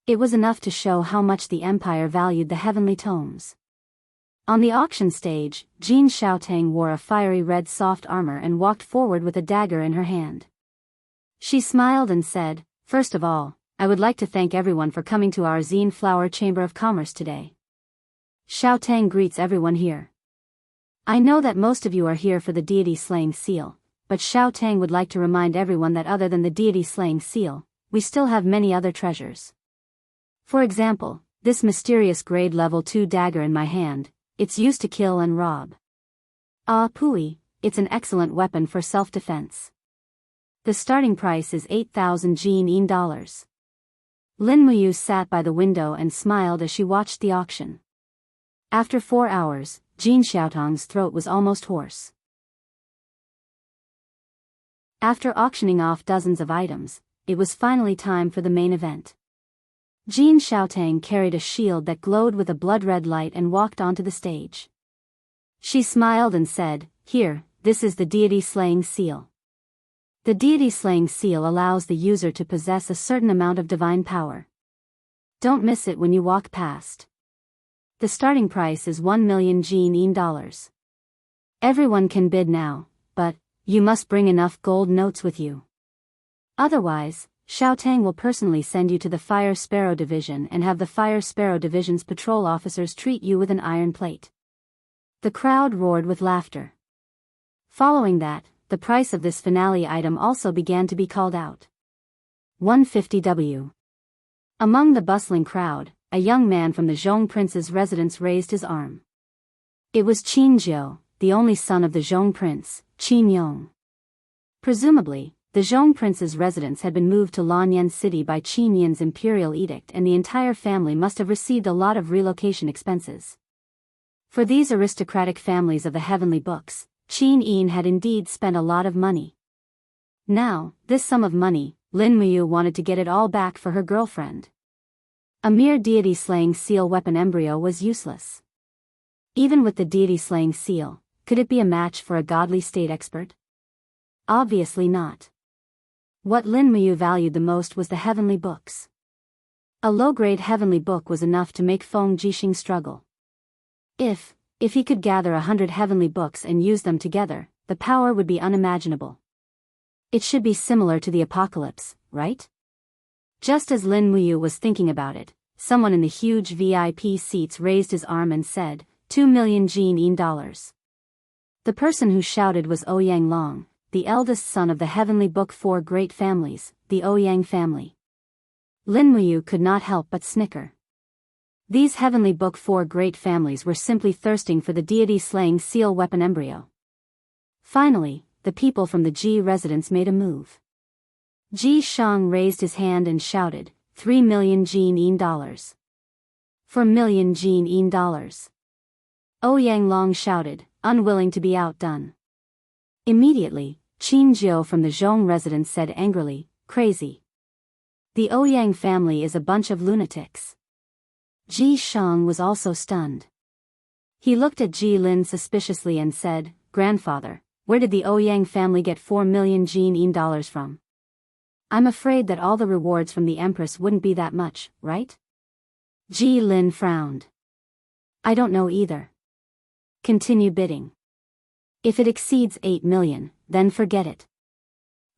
It was enough to show how much the empire valued the heavenly tomes. On the auction stage, Jin Xiaotang wore a fiery red soft armor and walked forward with a dagger in her hand. She smiled and said, "First of all, I would like to thank everyone for coming to our Zine Flower Chamber of Commerce today. Xiaotang greets everyone here. I know that most of you are here for the deity slaying seal, but Xiaotang would like to remind everyone that other than the deity slaying seal, we still have many other treasures. For example, this mysterious grade level 2 dagger in my hand, it's used to kill and rob. Ah Pui, it's an excellent weapon for self-defense. The starting price is 8,000 Jin Yin dollars." Lin Muyu sat by the window and smiled as she watched the auction. After 4 hours, Jin Xiaotang's throat was almost hoarse. After auctioning off dozens of items, it was finally time for the main event. Jin Xiaotang carried a shield that glowed with a blood-red light and walked onto the stage. She smiled and said, "Here, this is the deity slaying seal." The deity slaying seal allows the user to possess a certain amount of divine power. Don't miss it when you walk past. The starting price is 1 million Jin Yin dollars. Everyone can bid now, but you must bring enough gold notes with you. Otherwise, Xiaotang will personally send you to the Fire Sparrow Division and have the Fire Sparrow Division's patrol officers treat you with an iron plate. The crowd roared with laughter. Following that, the price of this finale item also began to be called out. 150 W. Among the bustling crowd, a young man from the Zhong prince's residence raised his arm. It was Qin Zhou, the only son of the Zhong prince, Qin Yong. Presumably, the Zhong prince's residence had been moved to Lanyan city by Qin Yin's imperial edict and the entire family must have received a lot of relocation expenses. For these aristocratic families of the heavenly books, Qin Yin had indeed spent a lot of money. Now, this sum of money, Lin Muyu wanted to get it all back for her girlfriend. A mere deity-slaying seal weapon embryo was useless. Even with the deity-slaying seal, could it be a match for a godly state expert? Obviously not. What Lin Muyu valued the most was the heavenly books. A low-grade heavenly book was enough to make Feng Jixing struggle. If he could gather 100 heavenly books and use them together, the power would be unimaginable. It should be similar to the apocalypse, right? Just as Lin Muyu was thinking about it, someone in the huge VIP seats raised his arm and said, 2 million Jin Yin dollars. The person who shouted was Ouyang Long, the eldest son of the Heavenly Book Four Great Families, the Ouyang family. Lin Muyu could not help but snicker. These Heavenly Book Four Great Families were simply thirsting for the deity-slaying seal weapon embryo. Finally, the people from the Ji residence made a move. Ji Shang raised his hand and shouted, 3 million Jin dollars. 4 million Jin dollars. Ouyang Long shouted, unwilling to be outdone. Immediately, Qin Jiu from the Zhong residence said angrily, crazy. The Ouyang family is a bunch of lunatics. Ji Shang was also stunned. He looked at Ji Lin suspiciously and said, Grandfather, where did the Ouyang family get 4 million Jin dollars from? I'm afraid that all the rewards from the Empress wouldn't be that much, right? Ji Lin frowned. I don't know either. Continue bidding. If it exceeds 8 million, then forget it.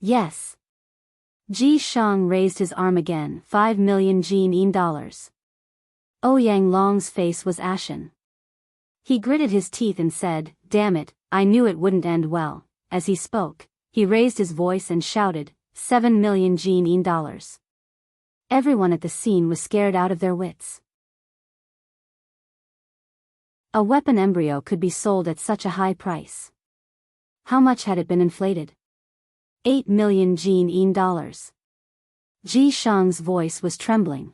Yes. Ji Shang raised his arm again, 5 million Jin dollars. Ouyang Long's face was ashen. He gritted his teeth and said, damn it, I knew it wouldn't end well. As he spoke, he raised his voice and shouted, 7 million Jin dollars. Everyone at the scene was scared out of their wits. A weapon embryo could be sold at such a high price. How much had it been inflated? 8 million Jin dollars. Ji Shang's voice was trembling.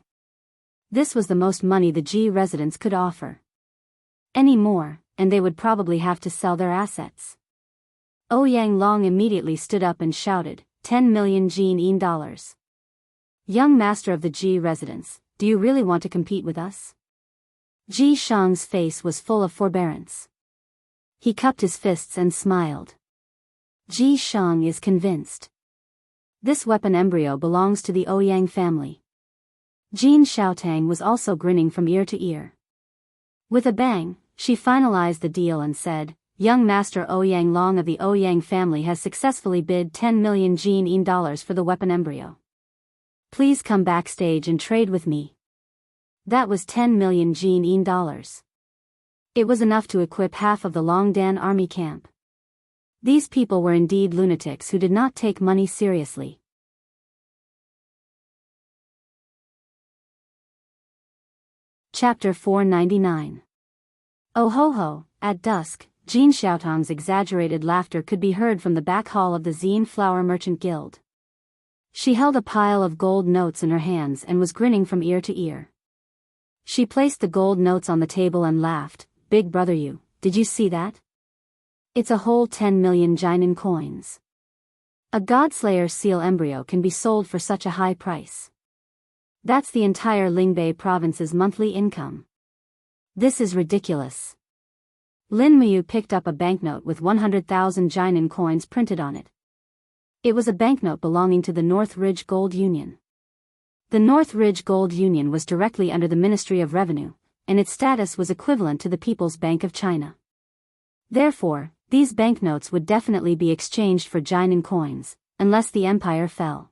This was the most money the Ji residents could offer. Any more, and they would probably have to sell their assets. Ouyang Long immediately stood up and shouted, 10 million Jin dollars. Young master of the Ji residence, do you really want to compete with us? Ji Shang's face was full of forbearance. He cupped his fists and smiled. Ji Shang is convinced. This weapon embryo belongs to the Ouyang family. Jin Xiaotang was also grinning from ear to ear. With a bang, she finalized the deal and said, Young Master Ouyang Long of the Ouyang family has successfully bid 10 million Jin dollars for the weapon embryo. Please come backstage and trade with me. That was 10 million Jin dollars. It was enough to equip half of the Longdan army camp. These people were indeed lunatics who did not take money seriously. Chapter 499. Oh ho ho, at dusk, Jin Xiaotang's exaggerated laughter could be heard from the back hall of the Zine Flower Merchant Guild. She held a pile of gold notes in her hands and was grinning from ear to ear. She placed the gold notes on the table and laughed, Big brother you, did you see that? It's a whole 10 million Jinin coins. A Godslayer seal embryo can be sold for such a high price. That's the entire Lingbei province's monthly income. This is ridiculous. Lin Muyu picked up a banknote with 100,000 Jinin coins printed on it. It was a banknote belonging to the North Ridge Gold Union. The North Ridge Gold Union was directly under the Ministry of Revenue, and its status was equivalent to the People's Bank of China. Therefore, these banknotes would definitely be exchanged for Jinin coins, unless the empire fell.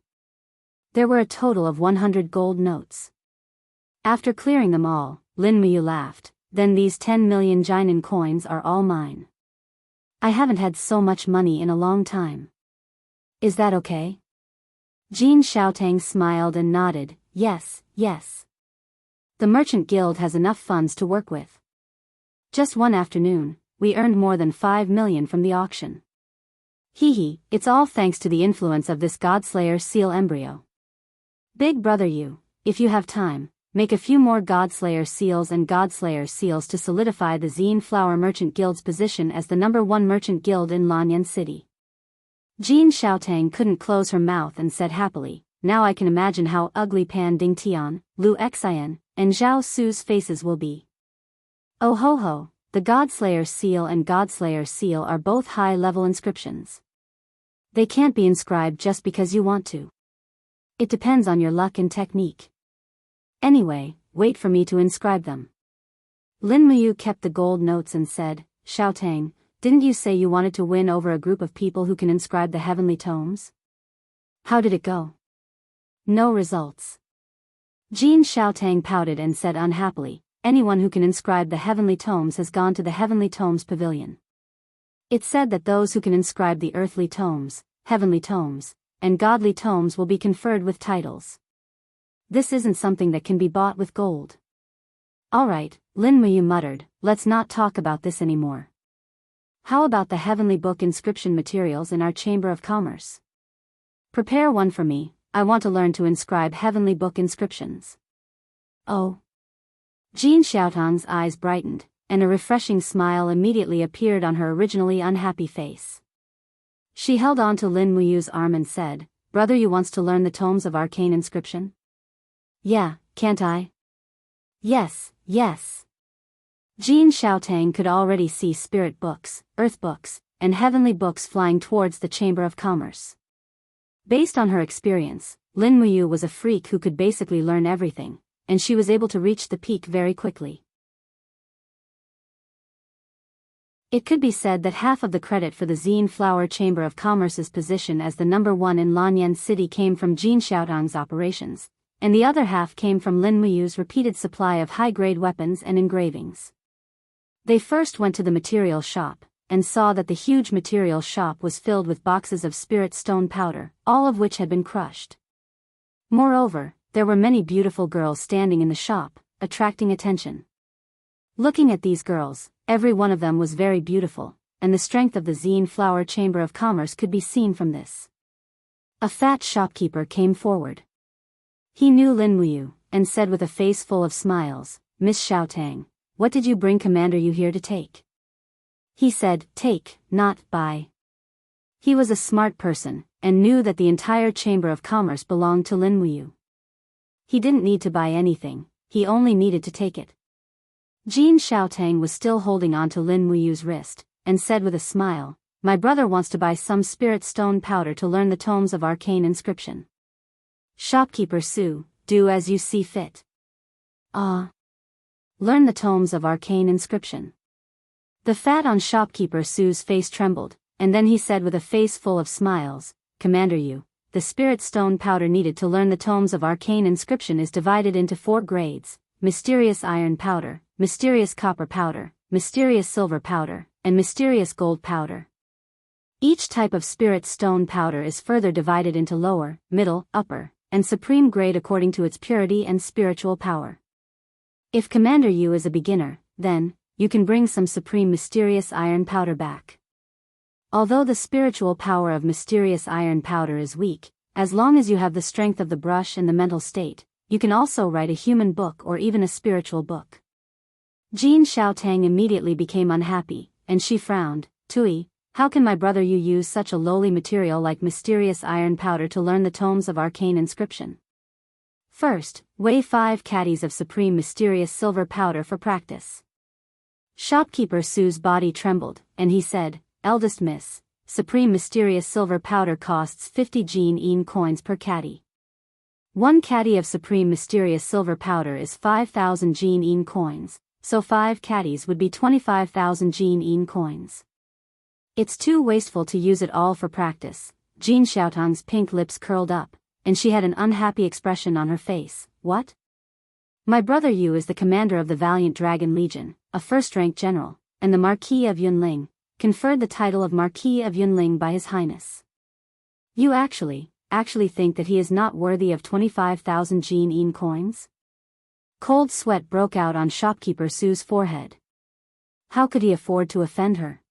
There were a total of 100 gold notes. After clearing them all, Lin Muyu laughed, then these 10 million Jinin coins are all mine. I haven't had so much money in a long time. Is that okay? Jin Xiaotang smiled and nodded, yes, yes. The Merchant Guild has enough funds to work with. Just one afternoon, we earned more than 5 million from the auction. Hee, it's all thanks to the influence of this Godslayer seal embryo. Big brother you, if you have time, make a few more Godslayer seals and Godslayer seals to solidify the Zine Flower Merchant Guild's position as the #1 merchant guild in Lanyan City. Jin Xiaotang couldn't close her mouth and said happily, now I can imagine how ugly Pan Dingtian, Lu Xian, and Zhao Su's faces will be. Oh ho ho, the Godslayer seal and Godslayer seal are both high-level inscriptions. They can't be inscribed just because you want to. It depends on your luck and technique. Anyway, wait for me to inscribe them. Lin Muyu kept the gold notes and said, Xiaotang, didn't you say you wanted to win over a group of people who can inscribe the heavenly tomes? How did it go? No results. Jin Xiaotang pouted and said unhappily, anyone who can inscribe the heavenly tomes has gone to the heavenly tomes pavilion. It said that those who can inscribe the earthly tomes, heavenly tomes, and godly tomes will be conferred with titles. This isn't something that can be bought with gold. Alright, Lin Muyu muttered, let's not talk about this anymore. How about the heavenly book inscription materials in our Chamber of Commerce? Prepare one for me, I want to learn to inscribe heavenly book inscriptions. Oh. Jean Xiaotang's eyes brightened, and a refreshing smile immediately appeared on her originally unhappy face. She held on to Lin Muyu's arm and said, Brother, you wants to learn the tomes of arcane inscription? Yeah, can't I? Yes, yes. Jean Xiaotang could already see spirit books, earth books, and heavenly books flying towards the Chamber of Commerce. Based on her experience, Lin Muyu was a freak who could basically learn everything, and she was able to reach the peak very quickly. It could be said that half of the credit for the Zine Flower Chamber of Commerce's position as the number one in Lanyan City came from Jean Xiaotang's operations, and the other half came from Lin Muyu's repeated supply of high-grade weapons and engravings. They first went to the material shop, and saw that the huge material shop was filled with boxes of spirit stone powder, all of which had been crushed. Moreover, there were many beautiful girls standing in the shop, attracting attention. Looking at these girls, every one of them was very beautiful, and the strength of the Zine Flower Chamber of Commerce could be seen from this. A fat shopkeeper came forward. He knew Lin Muyu, and said with a face full of smiles, Miss Xiaotang, what did you bring Commander Yu here to take? He said, take, not buy. He was a smart person, and knew that the entire Chamber of Commerce belonged to Lin Muyu. He didn't need to buy anything, he only needed to take it. Jean Xiaotang was still holding on to Lin Muyu's wrist, and said with a smile, my brother wants to buy some spirit stone powder to learn the tomes of arcane inscription. Shopkeeper Su, do as you see fit. Learn the tomes of arcane inscription. The fat on shopkeeper Su's face trembled, and then he said with a face full of smiles, Commander Yu, the spirit stone powder needed to learn the tomes of arcane inscription is divided into 4 grades, mysterious iron powder, mysterious copper powder, mysterious silver powder, and mysterious gold powder. Each type of spirit stone powder is further divided into lower, middle, upper, and supreme grade according to its purity and spiritual power. If Commander Yu is a beginner, then, you can bring some supreme mysterious iron powder back. Although the spiritual power of mysterious iron powder is weak, as long as you have the strength of the brush and the mental state, you can also write a human book or even a spiritual book. Jean Xiaotang immediately became unhappy, and she frowned, Tui, how can my brother Yu use such a lowly material like mysterious iron powder to learn the tomes of arcane inscription? First, weigh 5 caddies of supreme mysterious silver powder for practice. Shopkeeper Su's body trembled, and he said, Eldest miss, supreme mysterious silver powder costs 50 Jin coins per caddy. 1 caddy of supreme mysterious silver powder is 5,000 Jin coins, so 5 caddies would be 25,000 Jin coins. It's too wasteful to use it all for practice. Jean Xiaotang's pink lips curled up, and she had an unhappy expression on her face. What? My brother Yu is the commander of the Valiant Dragon Legion, a first-rank general, and the Marquis of Yunling, conferred the title of Marquis of Yunling by His Highness. You actually think that he is not worthy of 25,000 Jin coins? Cold sweat broke out on shopkeeper Su's forehead. How could he afford to offend her?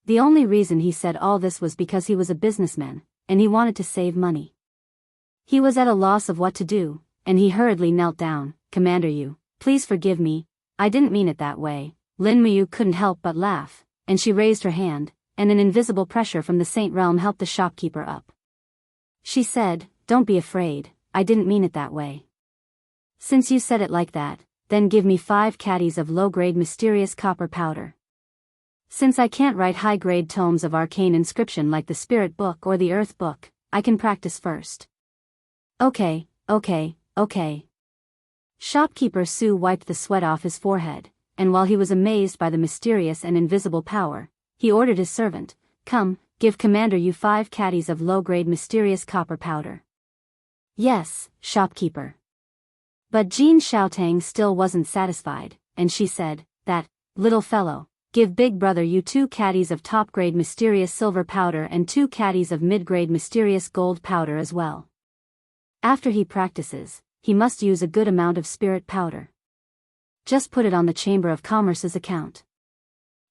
The only reason he said all this was because he was a businessman, and he wanted to save money. He was at a loss of what to do, and he hurriedly knelt down. Commander Yu, please forgive me, I didn't mean it that way. Lin Muyu couldn't help but laugh, and she raised her hand, and an invisible pressure from the Saint Realm helped the shopkeeper up. She said, don't be afraid, I didn't mean it that way. Since you said it like that, then give me 5 caddies of low-grade mysterious copper powder. Since I can't write high-grade tomes of arcane inscription like the Spirit Book or the Earth Book, I can practice first. Okay. Shopkeeper Su wiped the sweat off his forehead, and while he was amazed by the mysterious and invisible power, he ordered his servant, come, give Commander Yu 5 caddies of low-grade mysterious copper powder. Yes, shopkeeper. But Jean Xiaotang still wasn't satisfied, and she said, Little fellow, give big brother you 2 caddies of top-grade mysterious silver powder and 2 caddies of mid-grade mysterious gold powder as well. After he practices, he must use a good amount of spirit powder. Just put it on the Chamber of Commerce's account.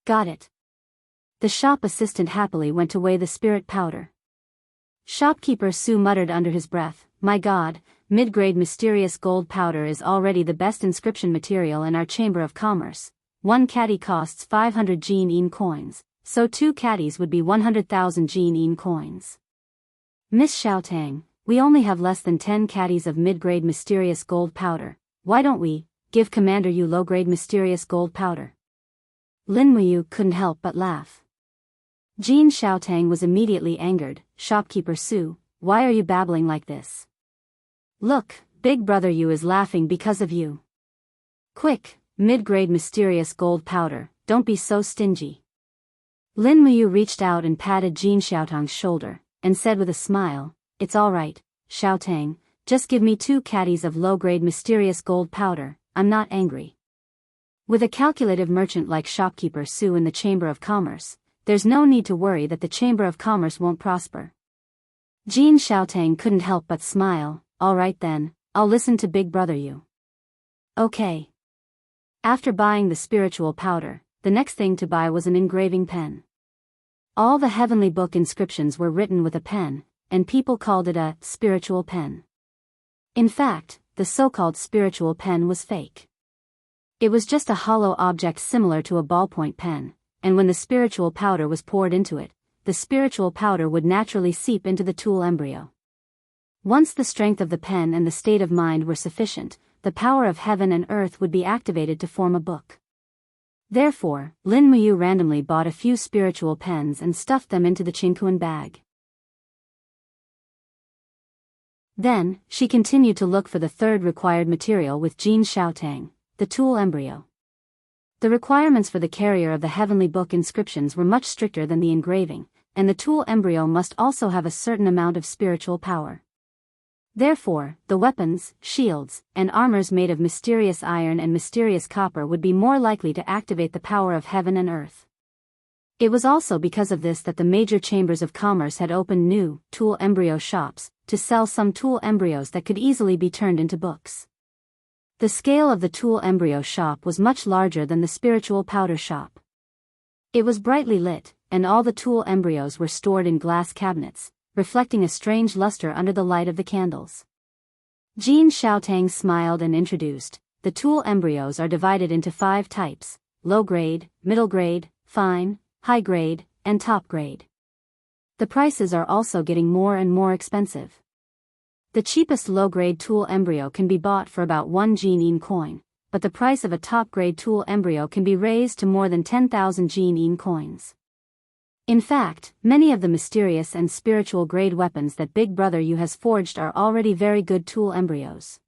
Got it. The shop assistant happily went to weigh the spirit powder. Shopkeeper Sue muttered under his breath, "My God, mid-grade mysterious gold powder is already the best inscription material in our Chamber of Commerce. 1 caddy costs 500 Gene coins, so 2 caddies would be 100,000 Gene coins. Miss Xiaotang, we only have less than 10 caddies of mid-grade mysterious gold powder. Why don't we give Commander Yu low-grade mysterious gold powder?" Lin Muyu couldn't help but laugh. Jean Xiaotang was immediately angered. "Shopkeeper Su, why are you babbling like this? Look, big brother Yu is laughing because of you. Quick, mid-grade mysterious gold powder, don't be so stingy." Lin Muyu reached out and patted Jean Xiaotang's shoulder, and said with a smile, "It's all right, Xiaotang, just give me 2 caddies of low-grade mysterious gold powder, I'm not angry." With a calculative merchant like Shopkeeper Su in the Chamber of Commerce, there's no need to worry that the Chamber of Commerce won't prosper. Jean Xiaotang couldn't help but smile. "All right then, I'll listen to big brother Yu." Okay. After buying the spiritual powder, the next thing to buy was an engraving pen. All the heavenly book inscriptions were written with a pen, and people called it a spiritual pen. In fact, the so-called spiritual pen was fake. It was just a hollow object similar to a ballpoint pen, and when the spiritual powder was poured into it, the spiritual powder would naturally seep into the tool embryo. Once the strength of the pen and the state of mind were sufficient, the power of heaven and earth would be activated to form a book. Therefore, Lin Muyu randomly bought a few spiritual pens and stuffed them into the Qingquan bag. Then, she continued to look for the third required material with Jean Xiaotang, the tool embryo. The requirements for the carrier of the heavenly book inscriptions were much stricter than the engraving, and the tool embryo must also have a certain amount of spiritual power. Therefore, the weapons, shields, and armors made of mysterious iron and mysterious copper would be more likely to activate the power of heaven and earth. It was also because of this that the major chambers of commerce had opened new, tool embryo shops, to sell some tool embryos that could easily be turned into books. The scale of the tool embryo shop was much larger than the spiritual powder shop. It was brightly lit, and all the tool embryos were stored in glass cabinets, reflecting a strange luster under the light of the candles. Jean Xiaotang smiled and introduced, "The tool embryos are divided into 5 types: low grade, middle grade, fine, high grade, and top grade. The prices are also getting more and more expensive. The cheapest low-grade tool embryo can be bought for about 1 Gene coin, but the price of a top-grade tool embryo can be raised to more than 10,000 Gene coins. In fact, many of the mysterious and spiritual grade weapons that Big Brother Yu has forged are already very good tool embryos.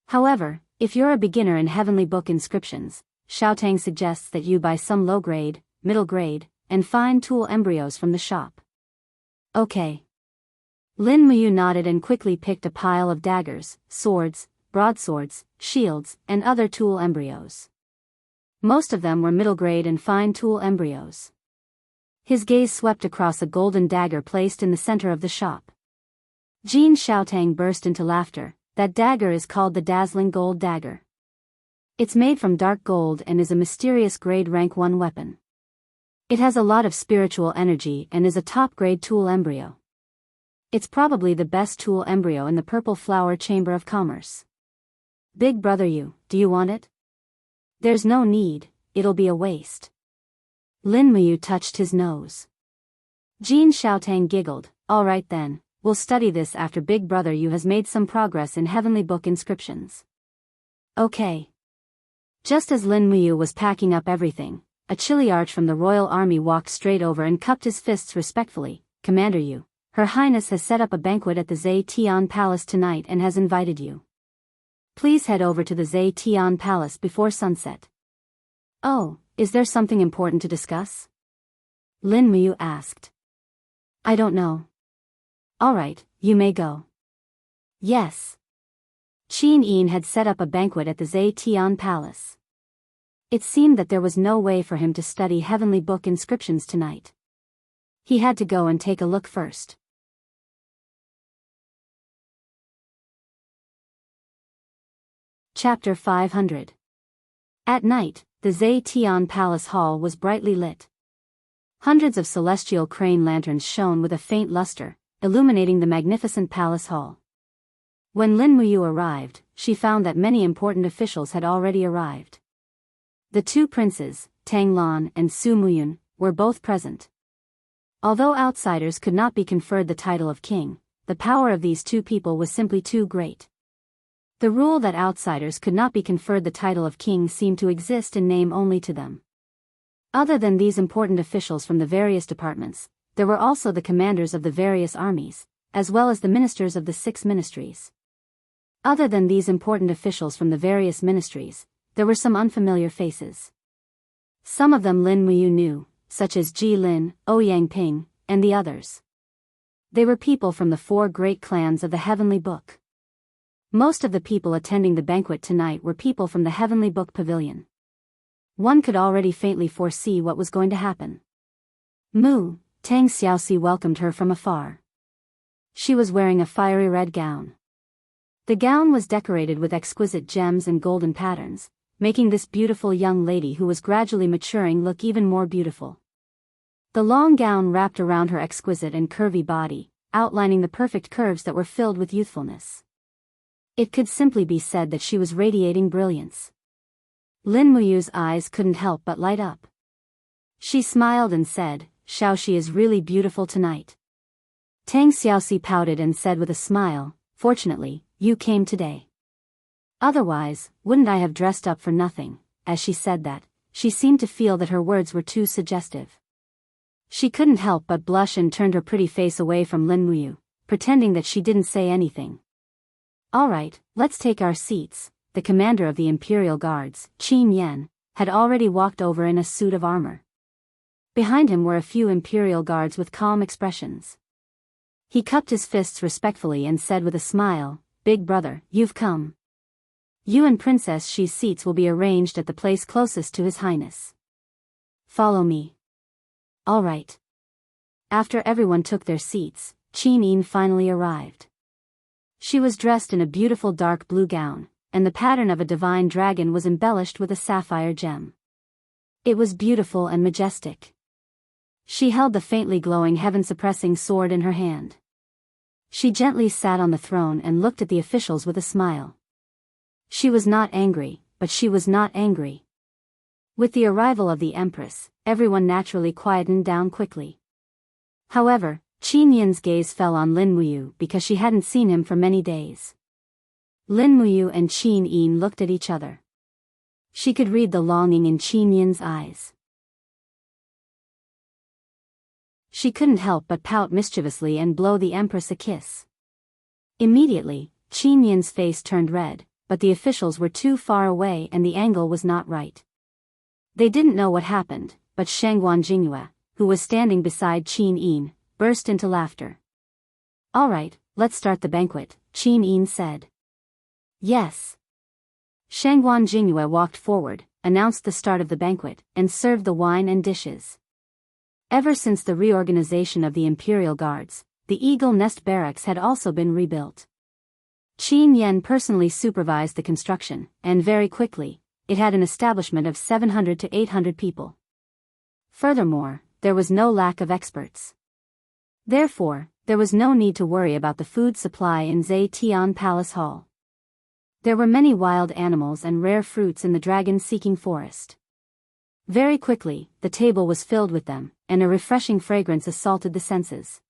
However, if you're a beginner in heavenly book inscriptions, Xiaotang suggests that you buy some low-grade, middle grade, and fine tool embryos from the shop." Okay. Lin Muyu nodded and quickly picked a pile of daggers, swords, broadswords, shields, and other tool embryos. Most of them were middle grade and fine tool embryos. His gaze swept across a golden dagger placed in the center of the shop. Jean Xiaotang burst into laughter. "That dagger is called the Dazzling Gold Dagger. It's made from dark gold and is a mysterious grade rank 1 weapon. It has a lot of spiritual energy and is a top-grade tool embryo. It's probably the best tool embryo in the Purple Flower Chamber of Commerce. Big Brother Yu, do you want it?" "There's no need, it'll be a waste." Lin Muyu touched his nose. Jean Xiaotang giggled. "All right then, we'll study this after Big Brother Yu has made some progress in heavenly book inscriptions." Okay. Just as Lin Muyu was packing up everything, a chiliarch from the royal army walked straight over and cupped his fists respectfully. "Commander Yu, Her Highness has set up a banquet at the Zetian Palace tonight and has invited you. Please head over to the Zetian Palace before sunset." "Oh, is there something important to discuss?" Lin Muyu asked. "I don't know." "All right, you may go." Yes. Qin Yin had set up a banquet at the Zetian Palace. It seemed that there was no way for him to study heavenly book inscriptions tonight. He had to go and take a look first. Chapter 500. At night, the Zetian Palace Hall was brightly lit. Hundreds of celestial crane lanterns shone with a faint luster, illuminating the magnificent palace hall. When Lin Muyu arrived, she found that many important officials had already arrived. The two princes, Tang Lan and Su Muyun, were both present. Although outsiders could not be conferred the title of king, the power of these two people was simply too great. The rule that outsiders could not be conferred the title of king seemed to exist in name only to them. Other than these important officials from the various departments, there were also the commanders of the various armies, as well as the ministers of the 6 ministries. Other than these important officials from the various ministries, there were some unfamiliar faces. Some of them Lin Muyu knew, such as Ji Lin, Ouyang Ping, and the others. They were people from the 4 great clans of the Heavenly Book. Most of the people attending the banquet tonight were people from the Heavenly Book Pavilion. One could already faintly foresee what was going to happen. Tang Xiaoxi welcomed her from afar. She was wearing a fiery red gown. The gown was decorated with exquisite gems and golden patterns, making this beautiful young lady who was gradually maturing look even more beautiful. The long gown wrapped around her exquisite and curvy body, outlining the perfect curves that were filled with youthfulness. It could simply be said that she was radiating brilliance. Lin Muyu's eyes couldn't help but light up. She smiled and said, "Xiaoxi is really beautiful tonight." Tang Xiaoxi pouted and said with a smile, "Fortunately, you came today. Otherwise, wouldn't I have dressed up for nothing?" As she said that, she seemed to feel that her words were too suggestive. She couldn't help but blush and turned her pretty face away from Lin Muyu, pretending that she didn't say anything. "All right, let's take our seats." The commander of the Imperial Guards, Qin Yan, had already walked over in a suit of armor. Behind him were a few Imperial Guards with calm expressions. He cupped his fists respectfully and said with a smile, "Big brother, you've come. You and Princess Xi's seats will be arranged at the place closest to His Highness. Follow me." "All right." After everyone took their seats, Qin Yin finally arrived. She was dressed in a beautiful dark blue gown, and the pattern of a divine dragon was embellished with a sapphire gem. It was beautiful and majestic. She held the faintly glowing heaven-suppressing sword in her hand. She gently sat on the throne and looked at the officials with a smile. She was not angry, but she was not angry. With the arrival of the Empress, everyone naturally quietened down quickly. However, Qin Yin's gaze fell on Lin Muyu because she hadn't seen him for many days. Lin Muyu and Qin Yin looked at each other. She could read the longing in Qin Yin's eyes. She couldn't help but pout mischievously and blow the Empress a kiss. Immediately, Qin Yin's face turned red, but the officials were too far away and the angle was not right. They didn't know what happened, but Shangguan Jingyue, who was standing beside Qin Yin, burst into laughter. "All right, let's start the banquet," Qin Yin said. "Yes." Shangguan Jingyue walked forward, announced the start of the banquet, and served the wine and dishes. Ever since the reorganization of the Imperial Guards, the Eagle Nest Barracks had also been rebuilt. Qin Yan personally supervised the construction, and very quickly, it had an establishment of 700 to 800 people. Furthermore, there was no lack of experts. Therefore, there was no need to worry about the food supply in Zetian Palace Hall. There were many wild animals and rare fruits in the dragon-seeking forest. Very quickly, the table was filled with them, and a refreshing fragrance assaulted the senses.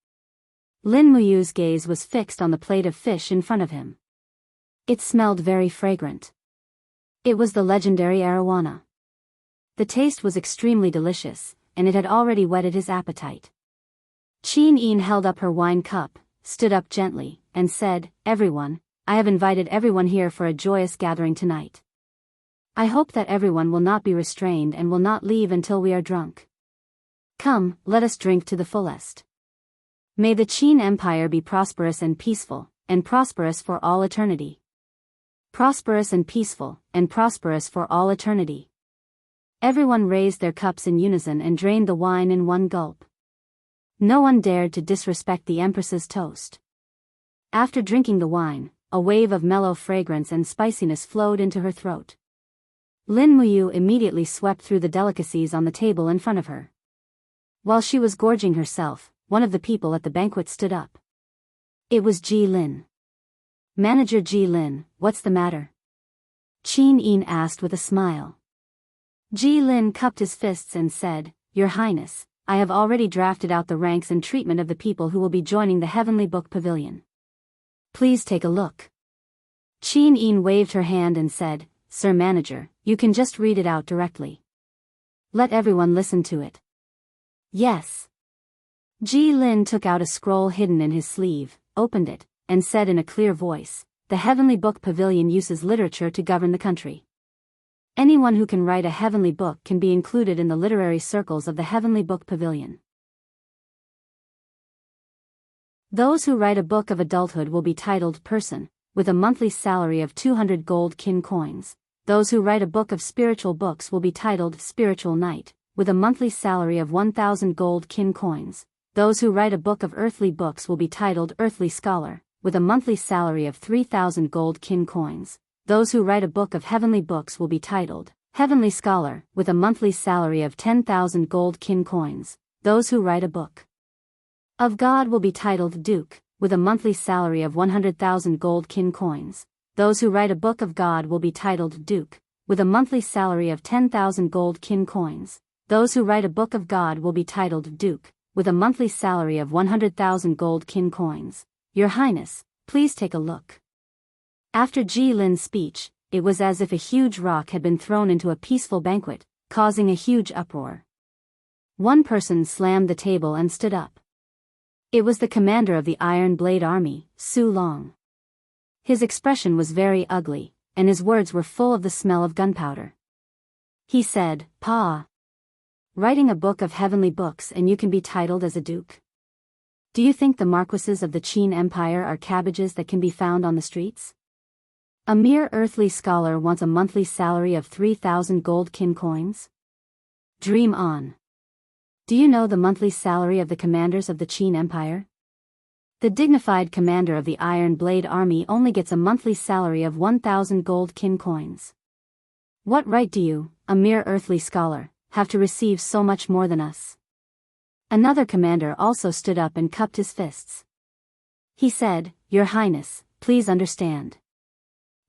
Lin Muyu's gaze was fixed on the plate of fish in front of him. It smelled very fragrant. It was the legendary arowana. The taste was extremely delicious, and it had already whetted his appetite. Qin Yin held up her wine cup, stood up gently, and said, "Everyone, I have invited everyone here for a joyous gathering tonight. I hope that everyone will not be restrained and will not leave until we are drunk. Come, let us drink to the fullest. May the Qin Empire be prosperous and prosperous for all eternity. Prosperous and peaceful, and prosperous for all eternity." Everyone raised their cups in unison and drained the wine in one gulp. No one dared to disrespect the Empress's toast. After drinking the wine, a wave of mellow fragrance and spiciness flowed into her throat. Lin Muyu immediately swept through the delicacies on the table in front of her. While she was gorging herself, one of the people at the banquet stood up. It was Ji Lin. "Manager Ji Lin, what's the matter?" Qin Yin asked with a smile. Ji Lin cupped his fists and said, "Your Highness, I have already drafted out the ranks and treatment of the people who will be joining the Heavenly Book Pavilion. Please take a look." Qin Yin waved her hand and said, "Sir Manager, you can just read it out directly. Let everyone listen to it." "Yes." Ji Lin took out a scroll hidden in his sleeve, opened it, and said in a clear voice, "The Heavenly Book Pavilion uses literature to govern the country. Anyone who can write a heavenly book can be included in the literary circles of the Heavenly Book Pavilion. Those who write a book of adulthood will be titled Person, with a monthly salary of 200 gold kin coins. Those who write a book of spiritual books will be titled Spiritual Knight, with a monthly salary of 1,000 gold kin coins. Those who write a book of earthly books will be titled Earthly Scholar, with a monthly salary of 3,000 gold kin coins. Those who write a book of heavenly books will be titled Heavenly Scholar, with a monthly salary of 10,000 gold kin coins. Those who write a book of God will be titled Duke, with a monthly salary of 100,000 gold kin coins. Those who write a book of God will be titled Duke, with a monthly salary of 10,000 gold kin coins. Those who write a book of God will be titled Duke, with a monthly salary of 100,000 gold kin coins. Your Highness, please take a look." After Ji Lin's speech, it was as if a huge rock had been thrown into a peaceful banquet, causing a huge uproar. One person slammed the table and stood up. It was the commander of the Iron Blade Army, Su Long. His expression was very ugly, and his words were full of the smell of gunpowder. He said, "Pa. Writing a book of heavenly books and you can be titled as a duke? Do you think the marquises of the Qin Empire are cabbages that can be found on the streets? A mere earthly scholar wants a monthly salary of 3,000 gold kin coins? Dream on. Do you know the monthly salary of the commanders of the Qin Empire? The dignified commander of the Iron Blade Army only gets a monthly salary of 1,000 gold kin coins. What right do you, a mere earthly scholar, have to receive so much more than us?" Another commander also stood up and cupped his fists. He said, "Your Highness, please understand.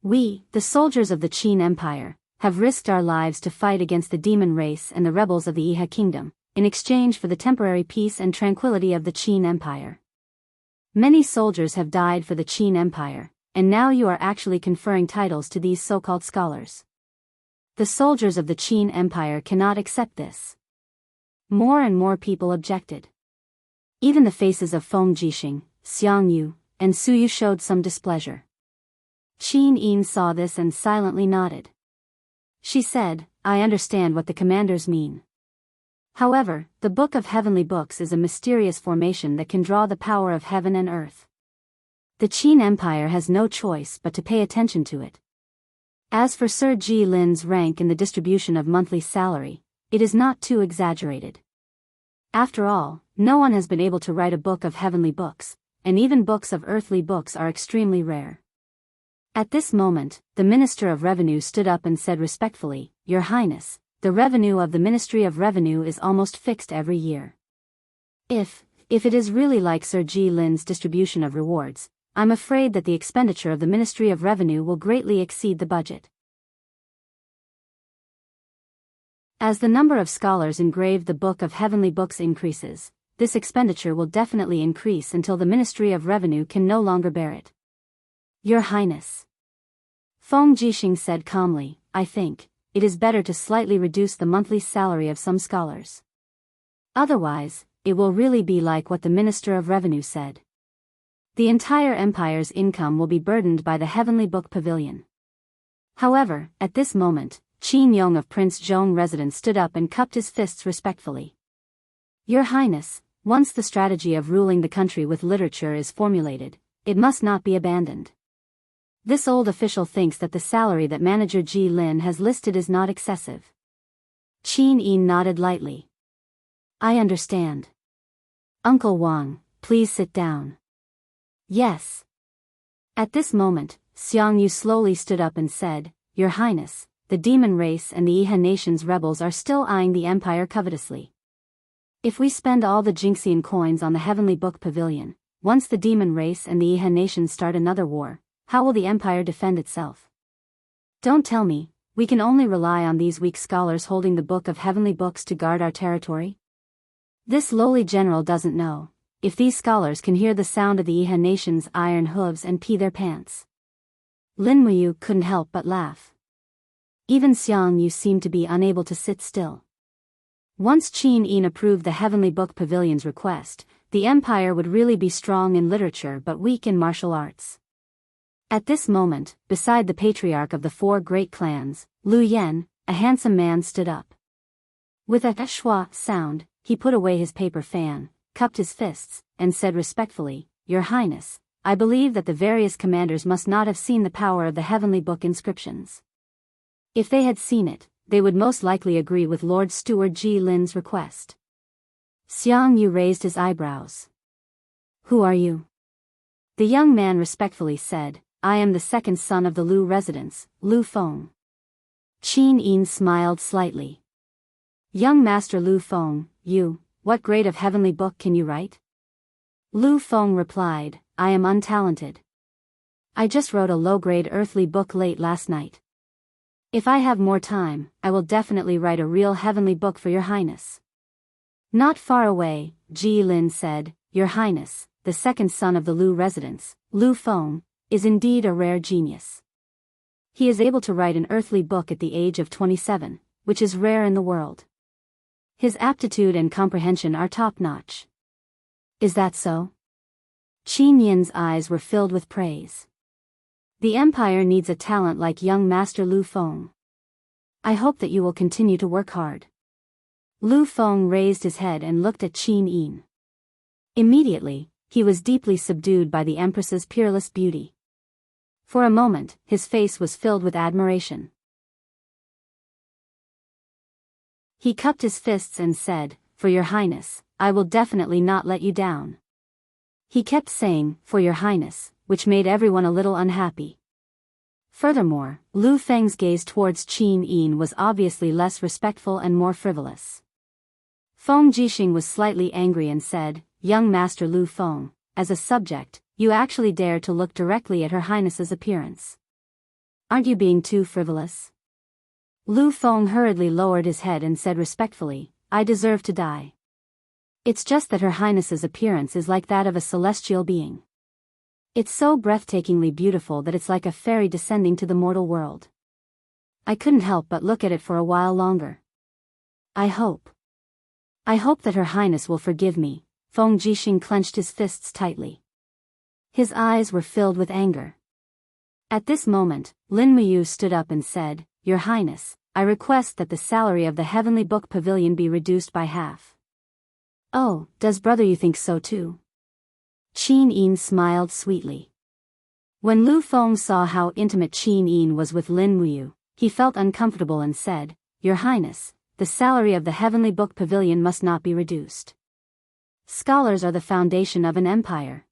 We, the soldiers of the Qin Empire, have risked our lives to fight against the demon race and the rebels of the Iha Kingdom, in exchange for the temporary peace and tranquility of the Qin Empire. Many soldiers have died for the Qin Empire, and now you are actually conferring titles to these so-called scholars. The soldiers of the Qin Empire cannot accept this." More and more people objected. Even the faces of Feng Jixing, Xiang Yu, and Su Yu showed some displeasure. Qin Yin saw this and silently nodded. She said, "I understand what the commanders mean. However, the Book of Heavenly Books is a mysterious formation that can draw the power of heaven and earth. The Qin Empire has no choice but to pay attention to it. As for Sir Ji Lin's rank in the distribution of monthly salary, it is not too exaggerated. After all, no one has been able to write a book of heavenly books, and even books of earthly books are extremely rare." At this moment, the Minister of Revenue stood up and said respectfully, "Your Highness, the revenue of the Ministry of Revenue is almost fixed every year. If it is really like Sir Ji Lin's distribution of rewards, I'm afraid that the expenditure of the Ministry of Revenue will greatly exceed the budget. As the number of scholars engraved the Book of Heavenly Books increases, this expenditure will definitely increase until the Ministry of Revenue can no longer bear it. Your Highness." Feng Jixing said calmly, "I think it is better to slightly reduce the monthly salary of some scholars. Otherwise, it will really be like what the Minister of Revenue said. The entire empire's income will be burdened by the Heavenly Book Pavilion." However, at this moment, Qin Yong of Prince Zhong residence stood up and cupped his fists respectfully. "Your Highness, once the strategy of ruling the country with literature is formulated, it must not be abandoned. This old official thinks that the salary that Manager Ji Lin has listed is not excessive. Qin Yin nodded lightly. I understand. Uncle Wang, please sit down. Yes. At this moment, Xiang Yu slowly stood up and said, Your Highness, the demon race and the Iha nation's rebels are still eyeing the empire covetously. If we spend all the Jinxian coins on the Heavenly Book Pavilion, once the demon race and the Iha nation start another war, how will the empire defend itself? Don't tell me, we can only rely on these weak scholars holding the Book of Heavenly Books to guard our territory? This lowly general doesn't know if these scholars can hear the sound of the Iha nation's iron hooves and pee their pants. Lin Muyu couldn't help but laugh. Even Xiang Yu seemed to be unable to sit still. Once Qin Yin approved the Heavenly Book Pavilion's request, the empire would really be strong in literature but weak in martial arts. At this moment, beside the patriarch of the four great clans, Lu Yen, a handsome man stood up. With a schwa sound, he put away his paper fan, cupped his fists, and said respectfully, Your Highness, I believe that the various commanders must not have seen the power of the Heavenly Book inscriptions. If they had seen it, they would most likely agree with Lord Steward Ji Lin's request. Xiang Yu raised his eyebrows. Who are you? The young man respectfully said, I am the second son of the Lu residents, Lu Feng. Qin Yin smiled slightly. Young Master Lu Feng, what grade of Heavenly Book can you write? Lu Feng replied, I am untalented. I just wrote a low-grade earthly book late last night. If I have more time, I will definitely write a real Heavenly Book for Your Highness. Not far away, Ji Lin said, Your Highness, the second son of the Lu residents, Lu Feng, is indeed a rare genius. He is able to write an earthly book at the age of 27, which is rare in the world. His aptitude and comprehension are top-notch. Is that so? Qin Yin's eyes were filled with praise. The empire needs a talent like young Master Lu Feng. I hope that you will continue to work hard. Lu Feng raised his head and looked at Qin Yin. Immediately, he was deeply subdued by the Empress's peerless beauty. For a moment, his face was filled with admiration. He cupped his fists and said, For Your Highness, I will definitely not let you down. He kept saying, For Your Highness, which made everyone a little unhappy. Furthermore, Lu Feng's gaze towards Qin Yin was obviously less respectful and more frivolous. Feng Jixing was slightly angry and said, Young Master Lu Feng, as a subject, you actually dare to look directly at Her Highness's appearance. Aren't you being too frivolous? Lu Feng hurriedly lowered his head and said respectfully, I deserve to die. It's just that Her Highness's appearance is like that of a celestial being. It's so breathtakingly beautiful that it's like a fairy descending to the mortal world. I couldn't help but look at it for a while longer. I hope that Her Highness will forgive me. Feng Jixing clenched his fists tightly. His eyes were filled with anger. At this moment, Lin Muyu stood up and said, Your Highness, I request that the salary of the Heavenly Book Pavilion be reduced by half. Oh, does brother you think so too? Qin Yin smiled sweetly. When Lu Feng saw how intimate Qin Yin was with Lin Muyu, he felt uncomfortable and said, Your Highness, the salary of the Heavenly Book Pavilion must not be reduced. Scholars are the foundation of an empire.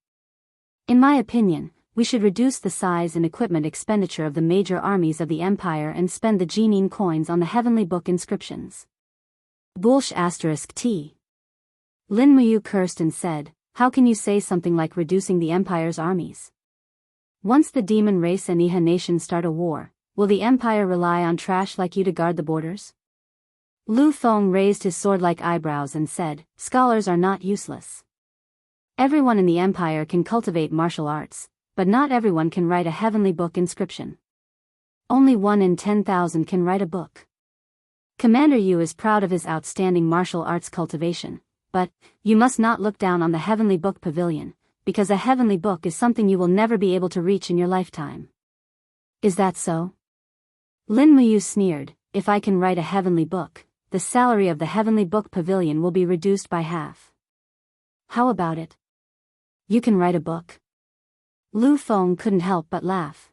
In my opinion, we should reduce the size and equipment expenditure of the major armies of the empire and spend the Jinin coins on the Heavenly Book inscriptions. Bullsh *T. Lin Muyu cursed and said, How can you say something like reducing the empire's armies? Once the demon race and Iha nation start a war, will the empire rely on trash like you to guard the borders? Lu Feng raised his sword-like eyebrows and said, Scholars are not useless. Everyone in the empire can cultivate martial arts, but not everyone can write a Heavenly Book inscription. Only 1 in 10,000 can write a book. Commander Yu is proud of his outstanding martial arts cultivation, but you must not look down on the Heavenly Book Pavilion, because a Heavenly Book is something you will never be able to reach in your lifetime. Is that so? Lin Muyu sneered, If I can write a Heavenly Book, the salary of the Heavenly Book Pavilion will be reduced by half. How about it? You can write a book? Lu Feng couldn't help but laugh.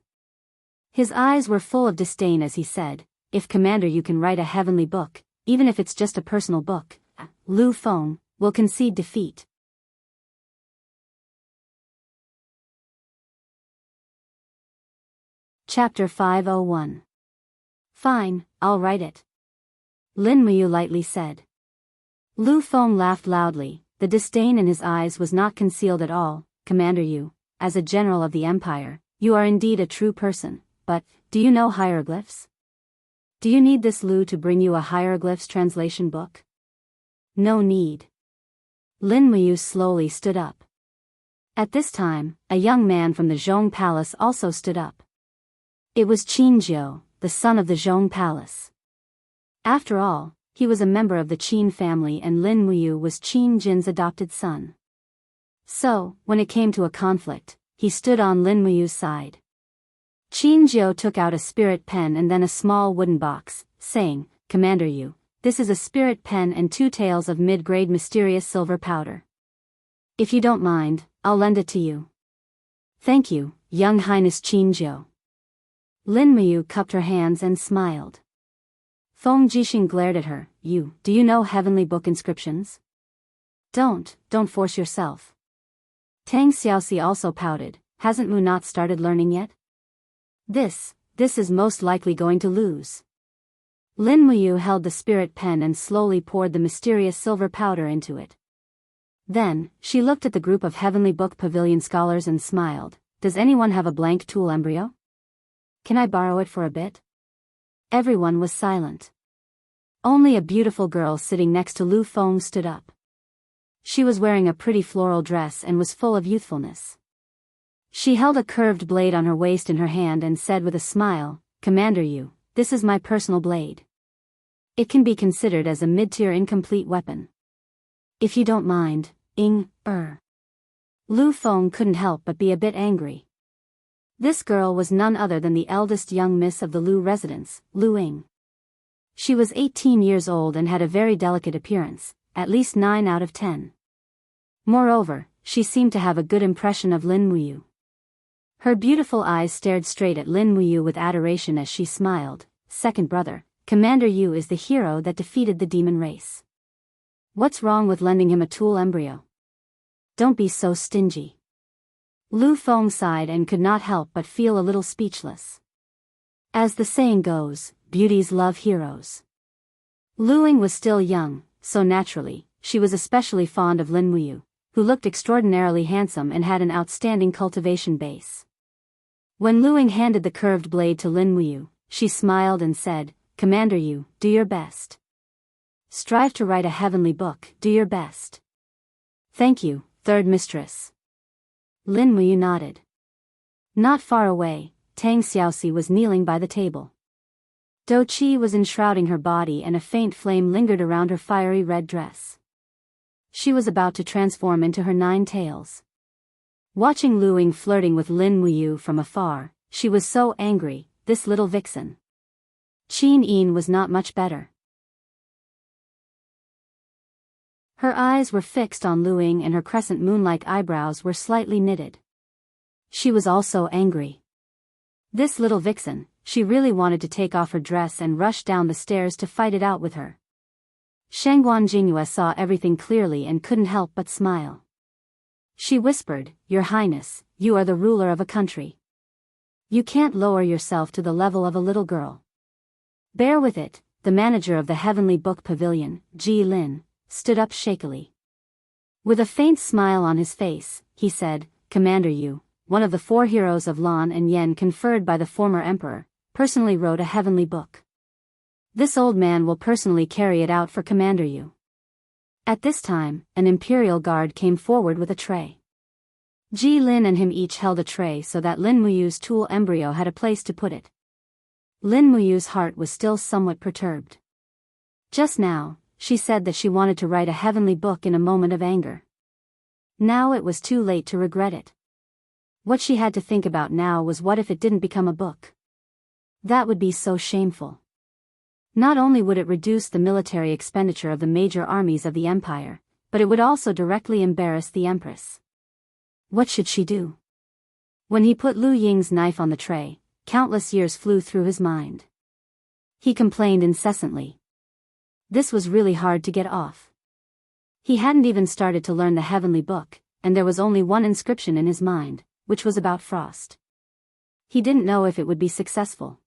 His eyes were full of disdain as he said, If Commander you can write a Heavenly Book, even if it's just a personal book, Lu Feng will concede defeat. Chapter 501. Fine, I'll write it. Lin Muyu lightly said. Lu Feng laughed loudly, the disdain in his eyes was not concealed at all. Commander Yu, as a general of the empire, you are indeed a true person, but, do you know hieroglyphs? Do you need this Lu to bring you a hieroglyphs translation book? No need. Lin Muyu slowly stood up. At this time, a young man from the Zhong Palace also stood up. It was Qin Jiu, the son of the Zhong Palace. After all, he was a member of the Qin family and Lin Muyu was Qin Jin's adopted son. So, when it came to a conflict, he stood on Lin Muyu's side. Qin Jiu took out a spirit pen and then a small wooden box, saying, Commander Yu, this is a spirit pen and 2 taels of mid-grade mysterious silver powder. If you don't mind, I'll lend it to you. Thank you, Young Highness Qin Jiu. Lin Muyu cupped her hands and smiled. Feng Jixing glared at her. Do you know heavenly book inscriptions? Don't force yourself. Tang Xiaoxi also pouted. Hasn't Mu not started learning yet? This is most likely going to lose. Lin Muyu held the spirit pen and slowly poured the mysterious silver powder into it. Then, she looked at the group of Heavenly Book Pavilion scholars and smiled. Does anyone have a blank tool embryo? Can I borrow it for a bit? Everyone was silent. Only a beautiful girl sitting next to Lu Feng stood up. She was wearing a pretty floral dress and was full of youthfulness. She held a curved blade on her waist in her hand and said with a smile, Commander Yu, this is my personal blade. It can be considered as a mid-tier incomplete weapon. If you don't mind, Lu Feng couldn't help but be a bit angry. This girl was none other than the eldest young miss of the Lu residence, Lu Ying. She was 18 years old and had a very delicate appearance, at least 9 out of 10. Moreover, she seemed to have a good impression of Lin Muyu. Her beautiful eyes stared straight at Lin Muyu with adoration as she smiled. Second brother, Commander Yu is the hero that defeated the demon race. What's wrong with lending him a tool embryo? Don't be so stingy. Lu Feng sighed and could not help but feel a little speechless. As the saying goes, beauties love heroes. Lu Ying was still young, so naturally, she was especially fond of Lin Muyu, who looked extraordinarily handsome and had an outstanding cultivation base. When Lu Ying handed the curved blade to Lin Muyu, she smiled and said, Commander Yu, do your best. Strive to write a heavenly book, do your best. Thank you, third mistress. Lin Muyu nodded. Not far away, Tang Xiaoxi was kneeling by the table. Do Qi was enshrouding her body and a faint flame lingered around her fiery red dress. She was about to transform into her 9 tails. Watching Lu Ying flirting with Lin Muyu from afar, she was so angry, this little vixen. Qin Yin was not much better. Her eyes were fixed on Lu Ying and her crescent moon-like eyebrows were slightly knitted. She was also angry. This little vixen, she really wanted to take off her dress and rush down the stairs to fight it out with her. Shangguan Jingyue saw everything clearly and couldn't help but smile. She whispered, Your Highness, you are the ruler of a country. You can't lower yourself to the level of a little girl. Bear with it. The manager of the Heavenly Book Pavilion, Ji Lin, stood up shakily. With a faint smile on his face, he said, Commander Yu, one of the 4 heroes of Lan and Yen conferred by the former emperor, personally wrote a heavenly book. This old man will personally carry it out for Commander Yu. At this time, an imperial guard came forward with a tray. Ji Lin and him each held a tray so that Lin Muyu's tool embryo had a place to put it. Lin Muyu's heart was still somewhat perturbed. Just now, she said that she wanted to write a heavenly book in a moment of anger. Now it was too late to regret it. What she had to think about now was what if it didn't become a book? That would be so shameful. Not only would it reduce the military expenditure of the major armies of the empire, but it would also directly embarrass the empress. What should she do? When he put Lu Ying's knife on the tray, countless years flew through his mind. He complained incessantly. This was really hard to get off. He hadn't even started to learn the heavenly book, and there was only one inscription in his mind, which was about frost. He didn't know if it would be successful.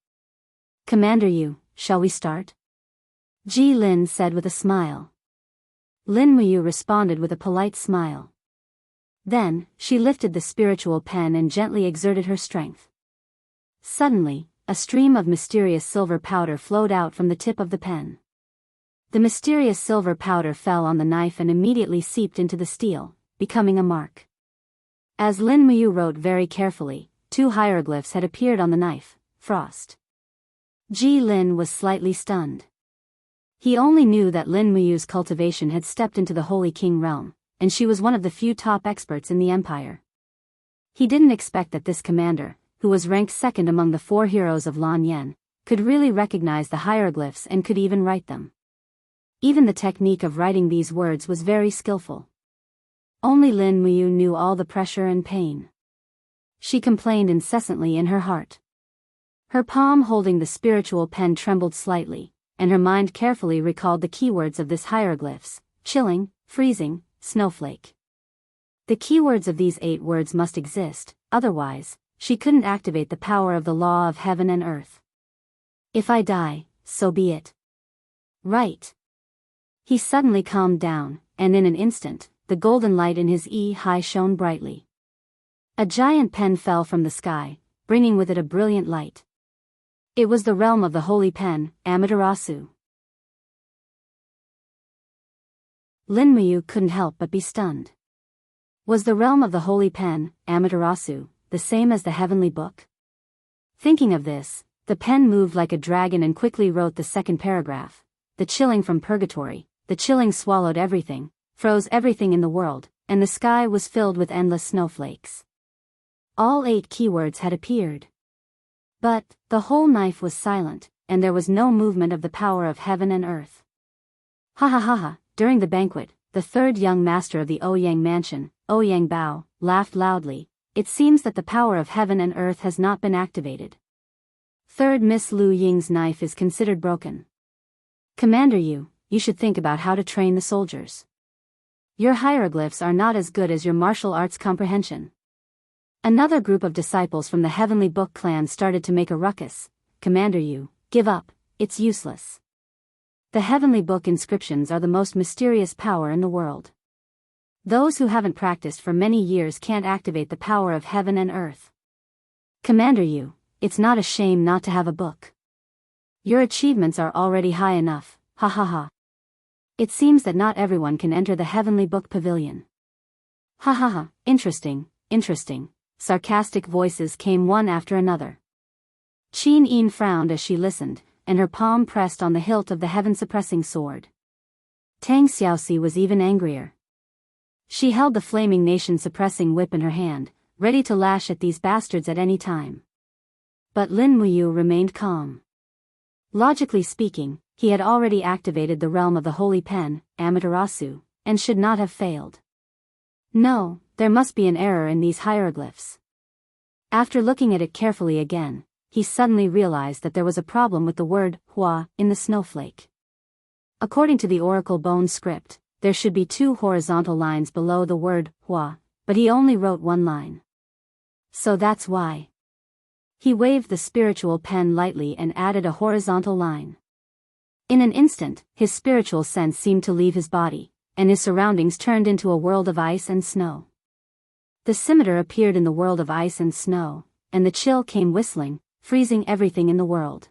Commander Yu, shall we start? Ji Lin said with a smile. Lin Muyu responded with a polite smile. Then, she lifted the spiritual pen and gently exerted her strength. Suddenly, a stream of mysterious silver powder flowed out from the tip of the pen. The mysterious silver powder fell on the knife and immediately seeped into the steel, becoming a mark. As Lin Muyu wrote very carefully, 2 hieroglyphs had appeared on the knife, frost. Ji Lin was slightly stunned. He only knew that Lin Muyu's cultivation had stepped into the Holy King realm, and she was one of the few top experts in the empire. He didn't expect that this commander, who was ranked second among the 4 heroes of Lan Yen, could really recognize the hieroglyphs and could even write them. Even the technique of writing these words was very skillful. Only Lin Muyu knew all the pressure and pain. She complained incessantly in her heart. Her palm holding the spiritual pen trembled slightly, and her mind carefully recalled the keywords of this hieroglyphs: chilling, freezing, snowflake. The keywords of these 8 words must exist, otherwise, she couldn't activate the power of the law of heaven and earth. If I die, so be it. Right. He suddenly calmed down, and in an instant, the golden light in his eye shone brightly. A giant pen fell from the sky, bringing with it a brilliant light. It was the realm of the holy pen, Amaterasu. Lin Muyu couldn't help but be stunned. Was the realm of the holy pen, Amaterasu, the same as the heavenly book? Thinking of this, the pen moved like a dragon and quickly wrote the second paragraph. The chilling from purgatory, the chilling swallowed everything, froze everything in the world, and the sky was filled with endless snowflakes. All 8 keywords had appeared. But, the whole knife was silent, and there was no movement of the power of heaven and earth. Ha ha ha ha. During the banquet, the 3rd young master of the Ouyang mansion, Ouyang Bao, laughed loudly. It seems that the power of heaven and earth has not been activated. 3rd Miss Lu Ying's knife is considered broken. Commander Yu, you should think about how to train the soldiers. Your hieroglyphs are not as good as your martial arts comprehension. Another group of disciples from the Heavenly Book clan started to make a ruckus. Commander Yu, give up, it's useless. The Heavenly Book inscriptions are the most mysterious power in the world. Those who haven't practiced for many years can't activate the power of heaven and earth. Commander Yu, it's not a shame not to have a book. Your achievements are already high enough, ha ha ha. It seems that not everyone can enter the Heavenly Book Pavilion. Ha ha ha, interesting, interesting. Sarcastic voices came one after another. Qin Yin frowned as she listened, and her palm pressed on the hilt of the heaven-suppressing sword. Tang Xiaoxi was even angrier. She held the flaming nation-suppressing whip in her hand, ready to lash at these bastards at any time. But Lin Muyu remained calm. Logically speaking, he had already activated the realm of the holy pen, Amaterasu, and should not have failed. No, there must be an error in these hieroglyphs. After looking at it carefully again, he suddenly realized that there was a problem with the word hua in the snowflake. According to the Oracle Bone script, there should be 2 horizontal lines below the word hua, but he only wrote 1 line. So that's why. He waved the spiritual pen lightly and added a horizontal line. In an instant, his spiritual sense seemed to leave his body, and his surroundings turned into a world of ice and snow. The scimitar appeared in the world of ice and snow, and the chill came whistling, freezing everything in the world.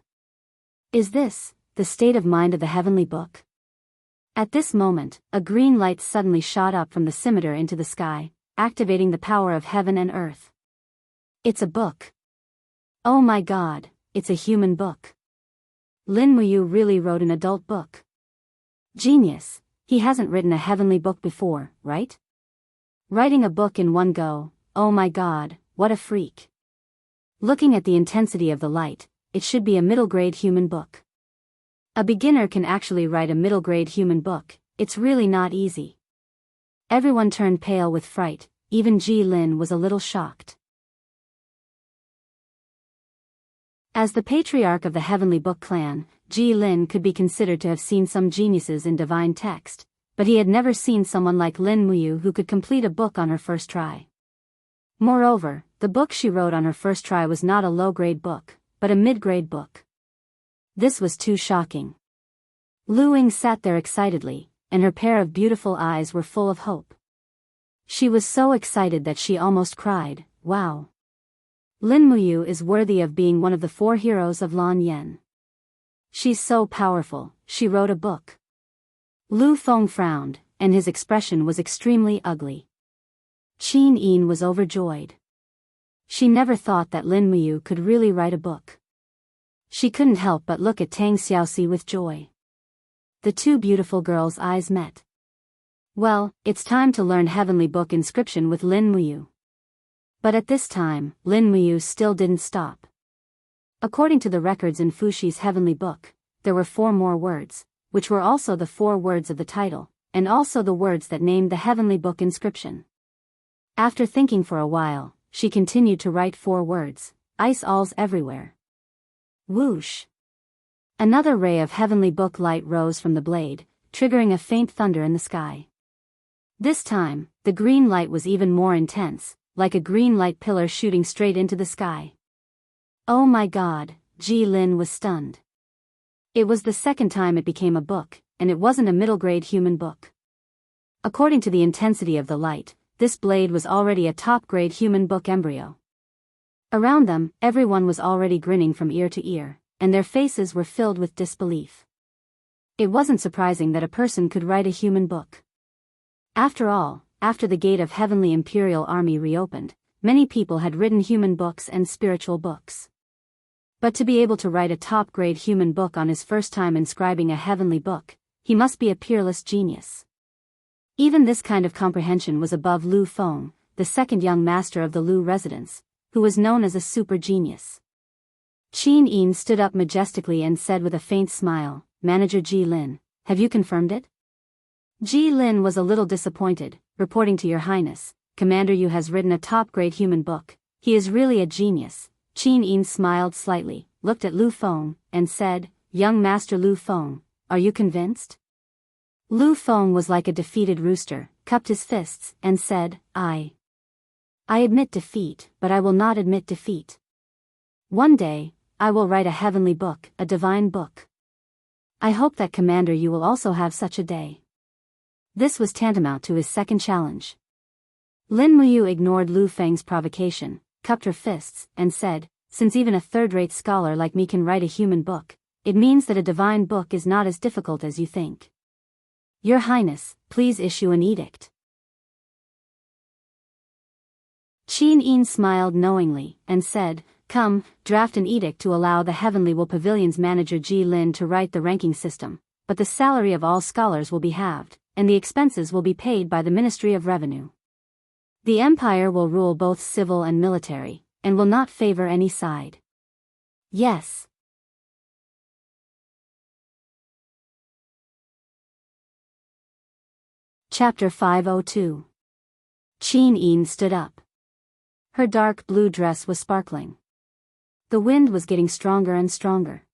Is this the state of mind of the heavenly book? At this moment, a green light suddenly shot up from the scimitar into the sky, activating the power of heaven and earth. It's a book. Oh my god, it's a human book. Lin Muyu really wrote an adult book. Genius, he hasn't written a heavenly book before, right? Writing a book in one go, oh my god, what a freak. Looking at the intensity of the light, it should be a middle-grade human book. A beginner can actually write a middle-grade human book, it's really not easy. Everyone turned pale with fright, even Ji Lin was a little shocked. As the patriarch of the Heavenly Book clan, Ji Lin could be considered to have seen some geniuses in divine text, but he had never seen someone like Lin Muyu who could complete a book on her first try. Moreover, the book she wrote on her first try was not a low-grade book, but a mid-grade book. This was too shocking. Lu Ying sat there excitedly, and her pair of beautiful eyes were full of hope. She was so excited that she almost cried. Wow! Lin Muyu is worthy of being one of the 4 heroes of Lan Yen. She's so powerful, she wrote a book. Lu Feng frowned, and his expression was extremely ugly. Qin Yin was overjoyed. She never thought that Lin Muyu could really write a book. She couldn't help but look at Tang Xiaoxi with joy. The two beautiful girls' eyes met. Well, it's time to learn Heavenly Book inscription with Lin Muyu. But at this time, Lin Muyu still didn't stop. According to the records in Fushi's Heavenly Book, there were 4 more words, which were also the 4 words of the title, and also the words that named the Heavenly Book inscription. After thinking for a while, she continued to write 4 words, ice alls everywhere. Whoosh! Another ray of Heavenly Book light rose from the blade, triggering a faint thunder in the sky. This time, the green light was even more intense, like a green light pillar shooting straight into the sky. Oh my God, Ji Lin was stunned. It was the second time it became a book, and it wasn't a middle-grade human book. According to the intensity of the light, this blade was already a top-grade human book embryo. Around them, everyone was already grinning from ear to ear, and their faces were filled with disbelief. It wasn't surprising that a person could write a human book. After all, after the gate of Heavenly Imperial Army reopened, many people had written human books and spiritual books. But to be able to write a top-grade human book on his first time inscribing a heavenly book, he must be a peerless genius. Even this kind of comprehension was above Lu Feng, the second young master of the Lu residence, who was known as a super genius. Qin Yin stood up majestically and said with a faint smile, "Manager Ji Lin, have you confirmed it?" Ji Lin was a little disappointed, reporting to Your Highness, Commander Yu has written a top-grade human book, he is really a genius. Qin Yin smiled slightly, looked at Lu Feng, and said, Young Master Lu Feng, are you convinced? Lu Feng was like a defeated rooster, cupped his fists, and said, I admit defeat, but I will not admit defeat. One day, I will write a heavenly book, a divine book. I hope that Commander Yu will also have such a day. This was tantamount to his second challenge. Lin Muyu ignored Lu Feng's provocation, cupped her fists, and said, Since even a third-rate scholar like me can write a human book, it means that a divine book is not as difficult as you think. Your Highness, please issue an edict. Qin Yin smiled knowingly, and said, Come, draft an edict to allow the Heavenly Will Pavilion's manager Ji Lin to write the ranking system, but the salary of all scholars will be halved, and the expenses will be paid by the Ministry of Revenue. The Empire will rule both civil and military, and will not favor any side. Yes. Chapter 502. Qin Yin stood up. Her dark blue dress was sparkling. The wind was getting stronger and stronger.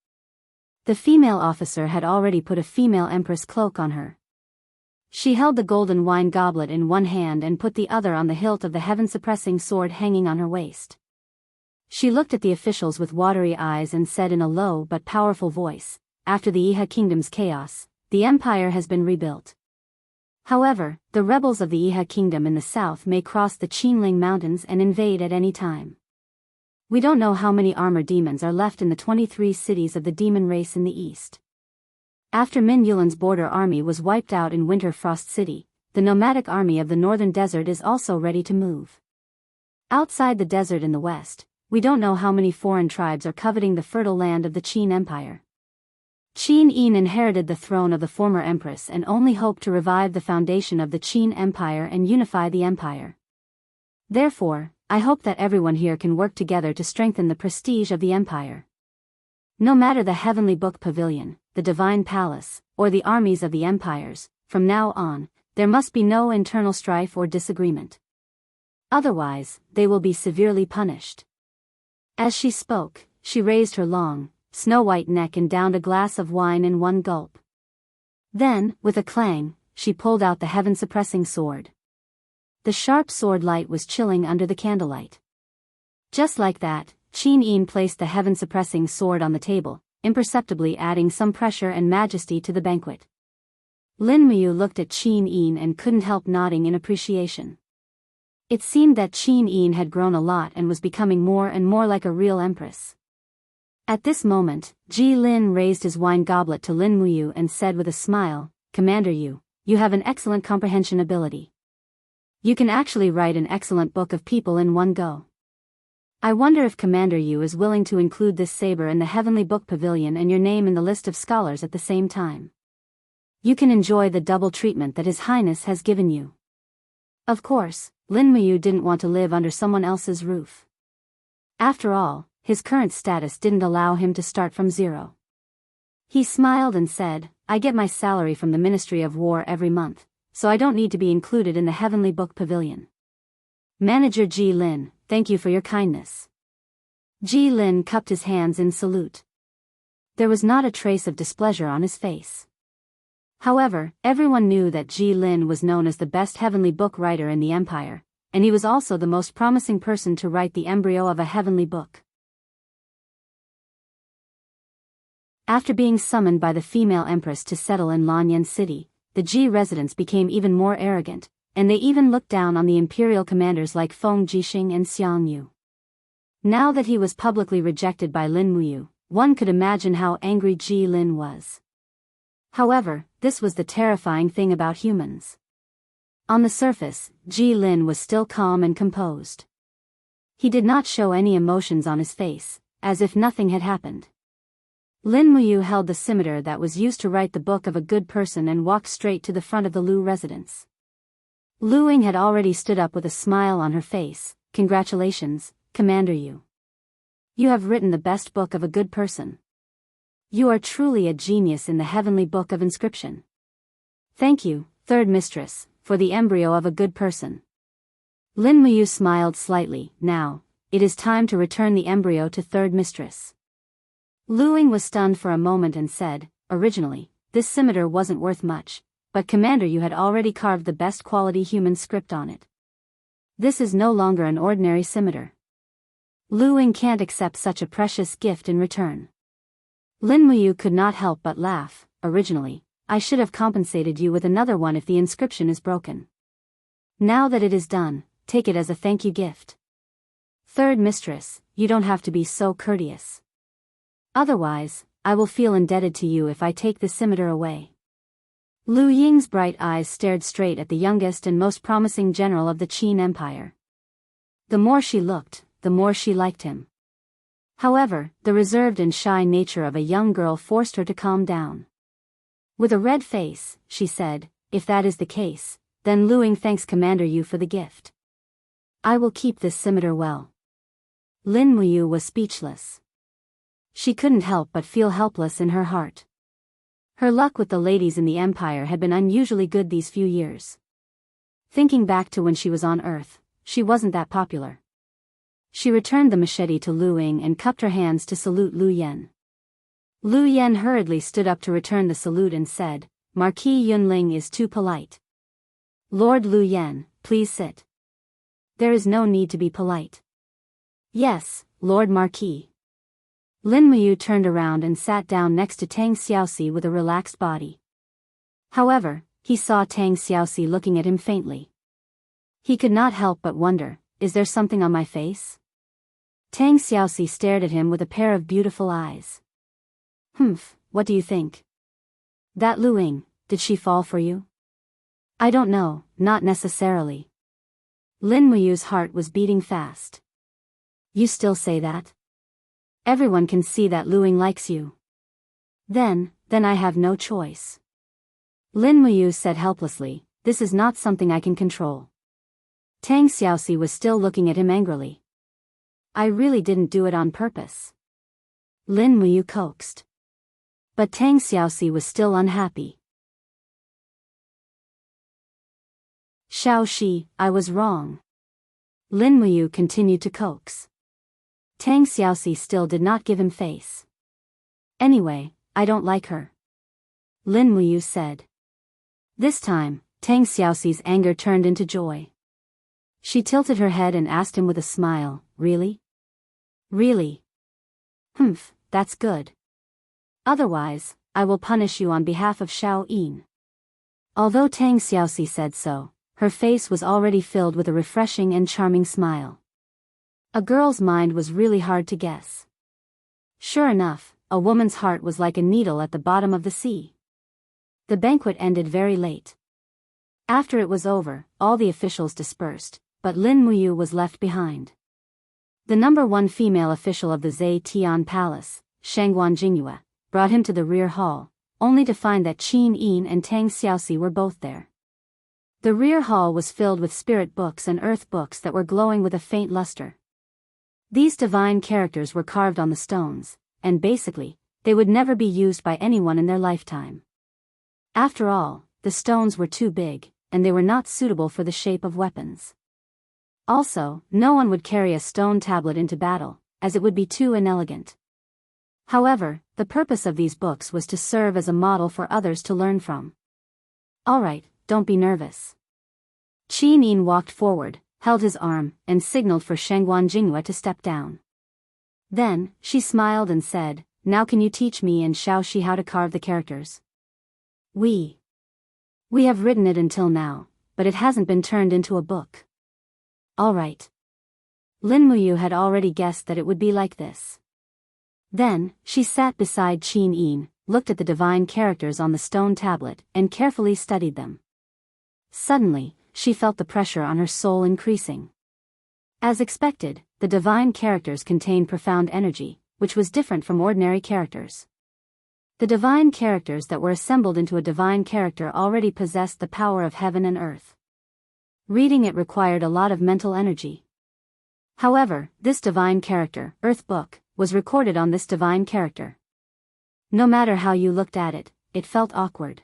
The female officer had already put a female empress cloak on her. She held the golden wine goblet in one hand and put the other on the hilt of the heaven-suppressing sword hanging on her waist. She looked at the officials with watery eyes and said in a low but powerful voice, After the Iha Kingdom's chaos, the empire has been rebuilt. However, the rebels of the Iha Kingdom in the south may cross the Qinling Mountains and invade at any time. We don't know how many armored demons are left in the 23 cities of the demon race in the east. After Min Yulin's border army was wiped out in Winter Frost City, the nomadic army of the northern desert is also ready to move. Outside the desert in the west, we don't know how many foreign tribes are coveting the fertile land of the Qin Empire. Qin Yin inherited the throne of the former empress and only hoped to revive the foundation of the Qin Empire and unify the empire. Therefore, I hope that everyone here can work together to strengthen the prestige of the empire. No matter the Heavenly Book Pavilion, the Divine Palace, or the armies of the empires, from now on, there must be no internal strife or disagreement. Otherwise, they will be severely punished. As she spoke, she raised her long, snow-white neck and downed a glass of wine in one gulp. Then, with a clang, she pulled out the heaven-suppressing sword. The sharp sword light was chilling under the candlelight. Just like that, Qin placed the heaven-suppressing sword on the table, imperceptibly adding some pressure and majesty to the banquet. Lin Muyu looked at Qin and couldn't help nodding in appreciation. It seemed that Qin had grown a lot and was becoming more and more like a real empress. At this moment, Ji Lin raised his wine goblet to Lin Muyu and said with a smile, "Commander Yu, you have an excellent comprehension ability. You can actually write an excellent book of people in one go. I wonder if Commander Yu is willing to include this saber in the Heavenly Book Pavilion and your name in the list of scholars at the same time. You can enjoy the double treatment that His Highness has given you." Of course, Lin Muyu didn't want to live under someone else's roof. After all, his current status didn't allow him to start from zero. He smiled and said, "I get my salary from the Ministry of War every month, so I don't need to be included in the Heavenly Book Pavilion." Manager Ji Lin, thank you for your kindness. Ji Lin cupped his hands in salute. There was not a trace of displeasure on his face. However, everyone knew that Ji Lin was known as the best heavenly book writer in the empire, and he was also the most promising person to write the embryo of a heavenly book. After being summoned by the female empress to settle in Lanyan City, the Ji residents became even more arrogant, and they even looked down on the imperial commanders like Feng Jixing and Xiang Yu. Now that he was publicly rejected by Lin Muyu, one could imagine how angry Ji Lin was. However, this was the terrifying thing about humans. On the surface, Ji Lin was still calm and composed. He did not show any emotions on his face, as if nothing had happened. Lin Muyu held the scimitar that was used to write the book of a good person and walked straight to the front of the Lu residence. Lu Ying had already stood up with a smile on her face. "Congratulations, Commander Yu. You have written the best book of a good person. You are truly a genius in the heavenly book of inscription. Thank you, third mistress, for the embryo of a good person." Lin Muyu smiled slightly. "Now, it is time to return the embryo to third mistress." Lu Ying was stunned for a moment and said, "Originally, this scimitar wasn't worth much, but Commander, you had already carved the best quality human script on it. This is no longer an ordinary scimitar. Lu Ying can't accept such a precious gift in return." Lin Muyu could not help but laugh. "Originally, I should have compensated you with another one if the inscription is broken. Now that it is done, take it as a thank you gift. Third mistress, you don't have to be so courteous. Otherwise, I will feel indebted to you if I take the scimitar away." Lu Ying's bright eyes stared straight at the youngest and most promising general of the Qin Empire. The more she looked, the more she liked him. However, the reserved and shy nature of a young girl forced her to calm down. With a red face, she said, "If that is the case, then Lu Ying thanks Commander Yu for the gift. I will keep this scimitar well." Lin Muyu was speechless. She couldn't help but feel helpless in her heart. Her luck with the ladies in the Empire had been unusually good these few years. Thinking back to when she was on Earth, she wasn't that popular. She returned the machete to Lu Ying and cupped her hands to salute Lu Yen. Lu Yen hurriedly stood up to return the salute and said, "Marquis Yunling is too polite. Lord Lu Yen, please sit." "There is no need to be polite." "Yes, Lord Marquis." Lin Muyu turned around and sat down next to Tang Xiaoxi with a relaxed body. However, he saw Tang Xiaoxi looking at him faintly. He could not help but wonder, is there something on my face? Tang Xiaoxi stared at him with a pair of beautiful eyes. "Humph, what do you think? That Lu Ying, did she fall for you?" "I don't know, not necessarily." Lin Muyu's heart was beating fast. "You still say that? Everyone can see that Lu Ying likes you." Then I have no choice." Lin Muyu said helplessly, "This is not something I can control." Tang Xiaoxi was still looking at him angrily. "I really didn't do it on purpose," Lin Muyu coaxed. But Tang Xiaoxi was still unhappy. "Xiaoxi, I was wrong," Lin Muyu continued to coax. Tang Xiaoxi still did not give him face. Anyway, I don't like her, Lin Muyu said. This time, Tang Xiaoxi's anger turned into joy. She tilted her head and asked him with a smile, really? Really? Humph, that's good. Otherwise, I will punish you on behalf of Xiao Yin. Although Tang Xiaoxi said so, her face was already filled with a refreshing and charming smile. A girl's mind was really hard to guess. Sure enough, a woman's heart was like a needle at the bottom of the sea. The banquet ended very late. After it was over, all the officials dispersed, but Lin Muyu was left behind. The number one female official of the Zhe Tian Palace, Shangguan Jingyue, brought him to the rear hall, only to find that Qin Yin and Tang Xiaoxi were both there. The rear hall was filled with spirit books and earth books that were glowing with a faint luster. These divine characters were carved on the stones, and basically, they would never be used by anyone in their lifetime. After all, the stones were too big, and they were not suitable for the shape of weapons. Also, no one would carry a stone tablet into battle, as it would be too inelegant. However, the purpose of these books was to serve as a model for others to learn from. Alright, don't be nervous. Qin Yin walked forward, held his arm, and signaled for Shangguan Jingyue to step down. Then, she smiled and said, now can you teach me and Xiaoxi how to carve the characters? We have written it until now, but it hasn't been turned into a book. Alright. Lin Muyu had already guessed that it would be like this. Then, she sat beside Qin Yin, looked at the divine characters on the stone tablet, and carefully studied them. Suddenly, she felt the pressure on her soul increasing. As expected, the divine characters contained profound energy, which was different from ordinary characters. The divine characters that were assembled into a divine character already possessed the power of heaven and earth. Reading it required a lot of mental energy. However, this divine character, Earth Book, was recorded on this divine character. No matter how you looked at it, it felt awkward.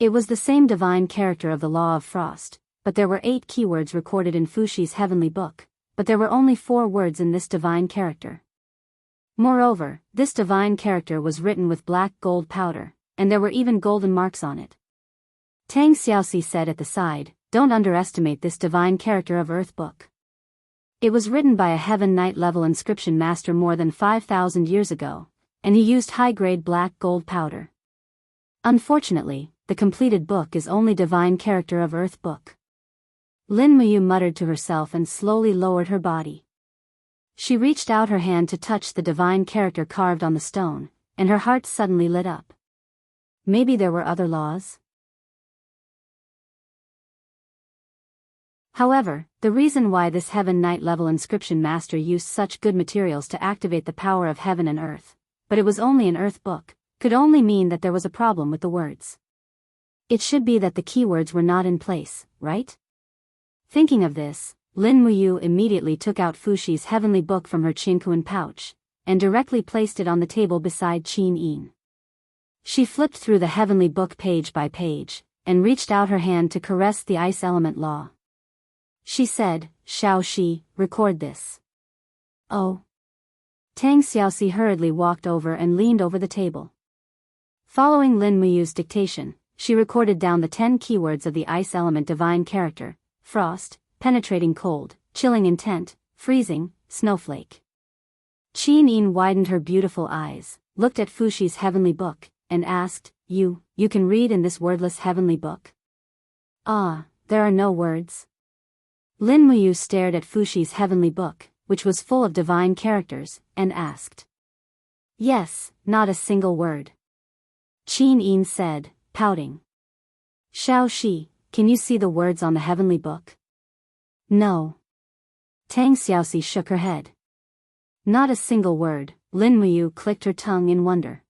It was the same divine character of the Law of Frost, but there were 8 keywords recorded in Fushi's heavenly book, but there were only 4 words in this divine character. Moreover, this divine character was written with black gold powder, and there were even golden marks on it. Tang Xiaoxi said at the side, don't underestimate this divine character of Earth Book. It was written by a Heaven Knight level inscription master more than 5,000 years ago, and he used high-grade black gold powder. Unfortunately, the completed book is only divine character of Earth Book. Lin Muyu muttered to herself and slowly lowered her body. She reached out her hand to touch the divine character carved on the stone, and her heart suddenly lit up. Maybe there were other laws? However, the reason why this Heaven Knight level inscription master used such good materials to activate the power of heaven and earth, but it was only an Earth Book, could only mean that there was a problem with the words. It should be that the keywords were not in place, right? Thinking of this, Lin Muyu immediately took out Fushi's heavenly book from her chinkuan pouch, and directly placed it on the table beside Qin Yin. She flipped through the heavenly book page by page, and reached out her hand to caress the ice element law. She said, Xiaoxi, record this. Oh. Tang Xiaoxi hurriedly walked over and leaned over the table. Following Lin Muyu's dictation, she recorded down the 10 keywords of the ice element divine character: frost, penetrating cold, chilling intent, freezing, snowflake. Qin Yin widened her beautiful eyes, looked at Fushi's heavenly book, and asked, You can read in this wordless heavenly book? Ah, there are no words. Lin Muyu stared at Fushi's heavenly book, which was full of divine characters, and asked. Yes, not a single word. Qin Yin said, pouting. Xiaoxi, can you see the words on the heavenly book? No. Tang Xiaoxi shook her head. Not a single word. Lin Muyu clicked her tongue in wonder.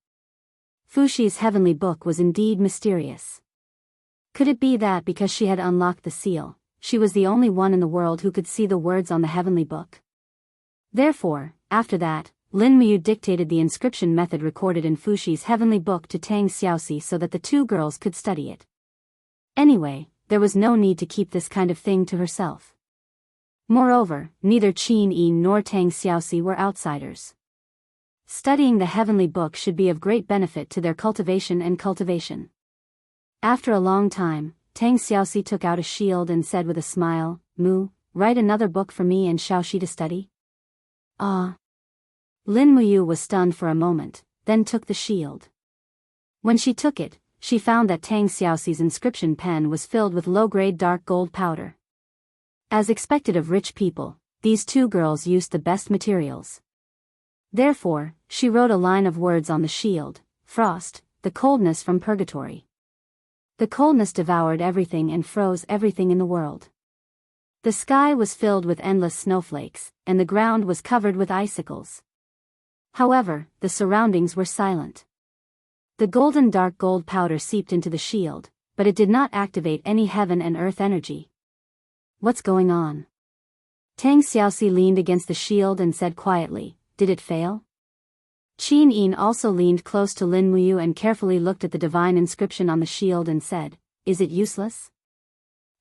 Fushi's heavenly book was indeed mysterious. Could it be that because she had unlocked the seal, she was the only one in the world who could see the words on the heavenly book? Therefore, after that, Lin Muyu dictated the inscription method recorded in Fushi's heavenly book to Tang Xiaoxi so that the two girls could study it. Anyway, there was no need to keep this kind of thing to herself. Moreover, neither Qin Yi nor Tang Xiaoxi were outsiders. Studying the heavenly book should be of great benefit to their cultivation and cultivation. After a long time, Tang Xiaoxi took out a shield and said with a smile, "Mu, write another book for me and Xiaoxi to study?" Ah. Lin Muyu was stunned for a moment, then took the shield. When she took it, she found that Tang Xiaoxi's inscription pen was filled with low-grade dark gold powder. As expected of rich people, these two girls used the best materials. Therefore, she wrote a line of words on the shield: "Frost, the coldness from purgatory." The coldness devoured everything and froze everything in the world. The sky was filled with endless snowflakes, and the ground was covered with icicles. However, the surroundings were silent. The golden dark gold powder seeped into the shield, but it did not activate any heaven and earth energy. What's going on? Tang Xiaoxi leaned against the shield and said quietly, "Did it fail?" Qin Yin also leaned close to Lin Muyu and carefully looked at the divine inscription on the shield and said, "Is it useless?"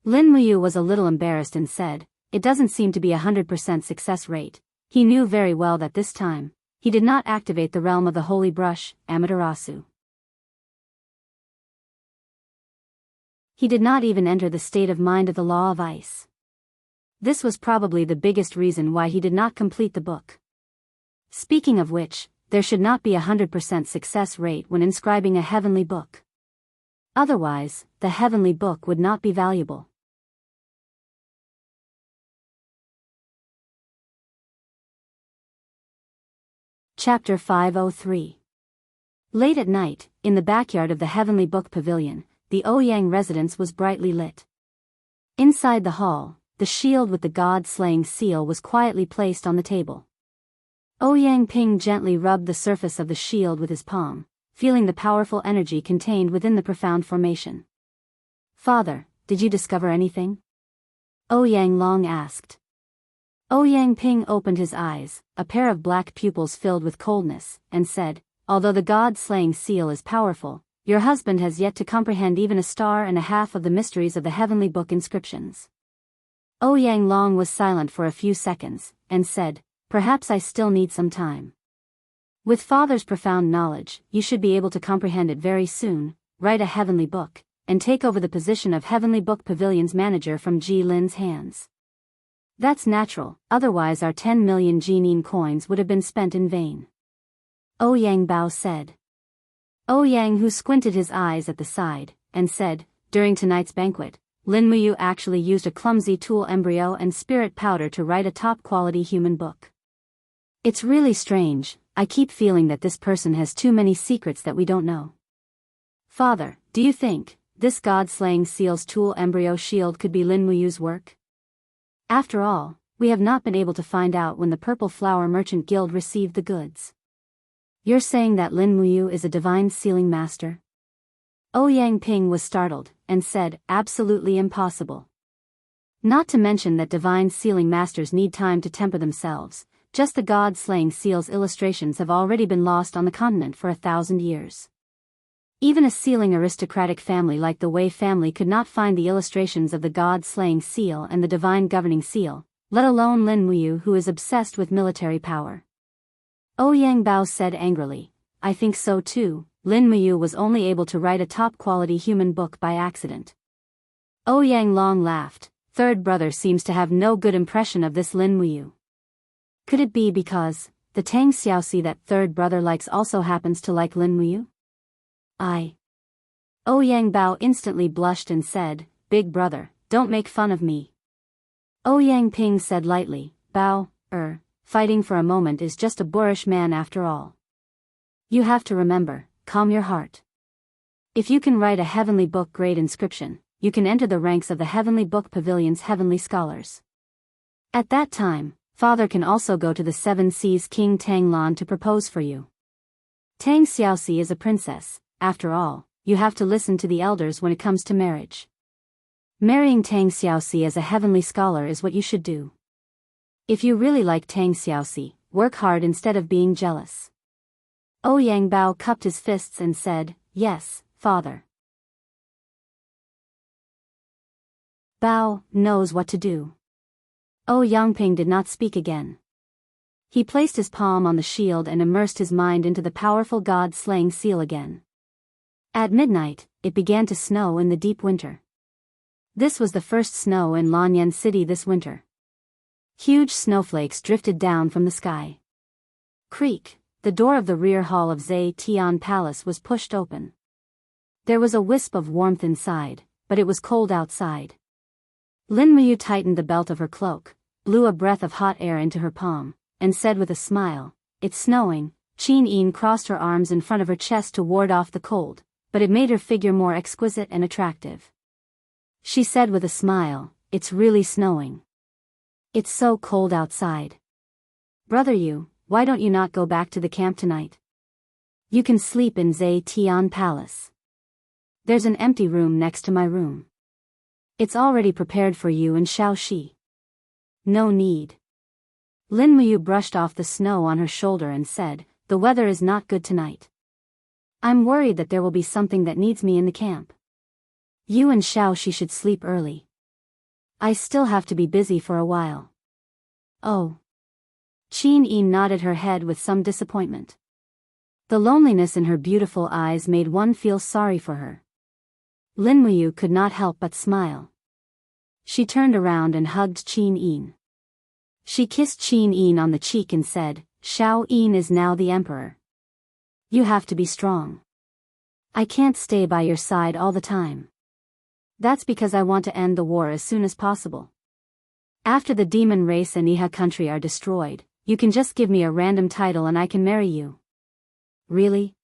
Lin Muyu was a little embarrassed and said, "It doesn't seem to be 100% success rate." He knew very well that this time, he did not activate the realm of the holy brush, Amaterasu. He did not even enter the state of mind of the law of ice. This was probably the biggest reason why he did not complete the book. Speaking of which, there should not be 100% success rate when inscribing a heavenly book. Otherwise, the heavenly book would not be valuable. Chapter 503. Late at night, in the backyard of the Heavenly Book Pavilion, the Ouyang residence was brightly lit. Inside the hall, the shield with the god-slaying seal was quietly placed on the table. Ouyang Ping gently rubbed the surface of the shield with his palm, feeling the powerful energy contained within the profound formation. "Father, did you discover anything?" Ouyang Long asked. Ouyang Ping opened his eyes, a pair of black pupils filled with coldness, and said, "Although the god-slaying seal is powerful, your husband has yet to comprehend even a star and a half of the mysteries of the heavenly book inscriptions." Ouyang Long was silent for a few seconds, and said, "Perhaps I still need some time. With Father's profound knowledge, you should be able to comprehend it very soon. Write a heavenly book, and take over the position of Heavenly Book Pavilion's manager from Ji Lin's hands. That's natural, otherwise our 10 million Jinin coins would have been spent in vain." Ouyang Bao said. Ouyang who squinted his eyes at the side, and said, "During tonight's banquet, Lin Muyu actually used a clumsy tool embryo and spirit powder to write a top-quality human book. It's really strange, I keep feeling that this person has too many secrets that we don't know. Father, do you think this god-slaying seal's tool embryo shield could be Lin Muyu's work? After all, we have not been able to find out when the Purple Flower Merchant Guild received the goods. You're saying that Lin Muyu is a divine sealing master?" Ouyang Ping was startled, and said, "Absolutely impossible. Not to mention that divine sealing masters need time to temper themselves, just the god-slaying seal's illustrations have already been lost on the continent for 1,000 years. Even a sealing aristocratic family like the Wei family could not find the illustrations of the god-slaying seal and the divine governing seal, let alone Lin Muyu who is obsessed with military power." Ouyang Bao said angrily, "I think so too. Lin Muyu was only able to write a top-quality human book by accident." Ouyang Long laughed. "Third brother seems to have no good impression of this Lin Muyu. Could it be because the Tang Xiaoxi that third brother likes also happens to like Lin Muyu?" Ouyang Bao instantly blushed and said, "Big brother, don't make fun of me." Ouyang Ping said lightly, "Bao, fighting for a moment is just a boorish man after all. You have to remember, calm your heart. If you can write a heavenly book grade inscription, you can enter the ranks of the Heavenly Book Pavilion's heavenly scholars. At that time, Father can also go to the Seven Seas King Tang Lan to propose for you. Tang Xiaoxi is a princess, after all, you have to listen to the elders when it comes to marriage. Marrying Tang Xiaoxi as a heavenly scholar is what you should do. If you really like Tang Xiaoxi, work hard instead of being jealous." Ouyang Bao cupped his fists and said, "Yes, Father." Bao knows what to do. Yangping did not speak again. He placed his palm on the shield and immersed his mind into the powerful god-slaying seal again. At midnight, it began to snow in the deep winter. This was the first snow in Lanyan City this winter. Huge snowflakes drifted down from the sky. Creak, the door of the rear hall of Zhe Tian Palace was pushed open. There was a wisp of warmth inside, but it was cold outside. Lin Muyu tightened the belt of her cloak, blew a breath of hot air into her palm, and said with a smile, "It's snowing." Qin Yin crossed her arms in front of her chest to ward off the cold, but it made her figure more exquisite and attractive. She said with a smile, "It's really snowing. It's so cold outside. Brother Yu, why don't you not go back to the camp tonight? You can sleep in Zhe Tian Palace. There's an empty room next to my room. It's already prepared for you and Shaoxi. No need." Lin Muyu brushed off the snow on her shoulder and said, "The weather is not good tonight. I'm worried that there will be something that needs me in the camp. You and Shaoxi should sleep early. I still have to be busy for a while." "Oh." Qin Yin nodded her head with some disappointment. The loneliness in her beautiful eyes made one feel sorry for her. Lin Muyu could not help but smile. She turned around and hugged Qin Yin. She kissed Qin Yin on the cheek and said, "Shao Yin is now the emperor. You have to be strong. I can't stay by your side all the time. That's because I want to end the war as soon as possible. After the demon race and Iha country are destroyed, you can just give me a random title and I can marry you." "Really?"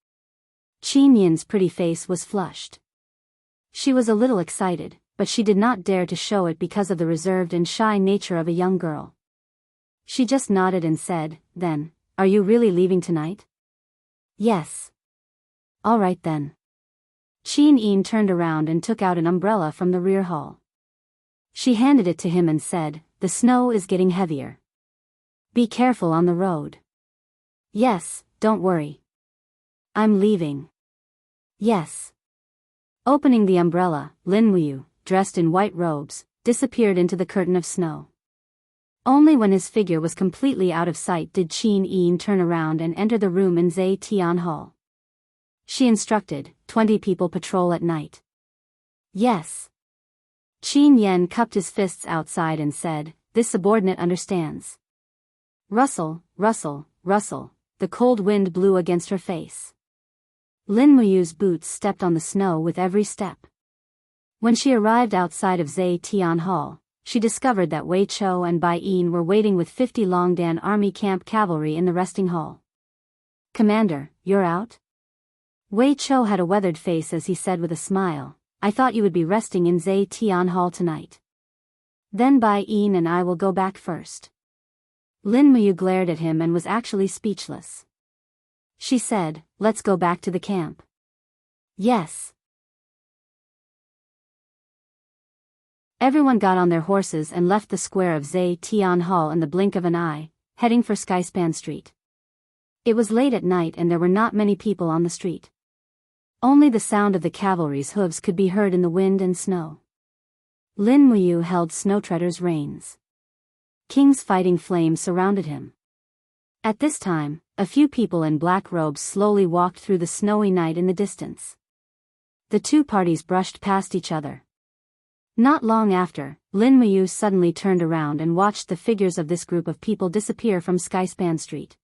Qin Yin's pretty face was flushed. She was a little excited, but she did not dare to show it because of the reserved and shy nature of a young girl. She just nodded and said, "Then, are you really leaving tonight?" "Yes." "All right then." Qin Yin turned around and took out an umbrella from the rear hall. She handed it to him and said, "The snow is getting heavier. Be careful on the road." "Yes, don't worry. I'm leaving." "Yes." Opening the umbrella, Lin Muyu, dressed in white robes, disappeared into the curtain of snow. Only when his figure was completely out of sight did Qin Yin turn around and enter the room in Zhe Tian Hall. She instructed, 20 people patrol at night." "Yes." Qin Yen cupped his fists outside and said, "This subordinate understands." Rustle, rustle, rustle, the cold wind blew against her face. Lin Muyu's boots stepped on the snow with every step. When she arrived outside of Zhe Tian Hall, she discovered that Wei Chou and Bai Yin were waiting with 50 Longdan Army camp cavalry in the resting hall. "Commander, you're out?" Wei Chou had a weathered face as he said with a smile, "I thought you would be resting in Zhe Tian Hall tonight. Then Bai Yin and I will go back first." Lin Muyu glared at him and was actually speechless. She said, "Let's go back to the camp." "Yes." Everyone got on their horses and left the square of Zhe Tian Hall in the blink of an eye, heading for Skyspan Street. It was late at night and there were not many people on the street. Only the sound of the cavalry's hooves could be heard in the wind and snow. Lin Muyu held Snowtreader's reins. King's fighting flames surrounded him. At this time, a few people in black robes slowly walked through the snowy night in the distance. The two parties brushed past each other. Not long after, Lin Muyu suddenly turned around and watched the figures of this group of people disappear from Skyspan Street.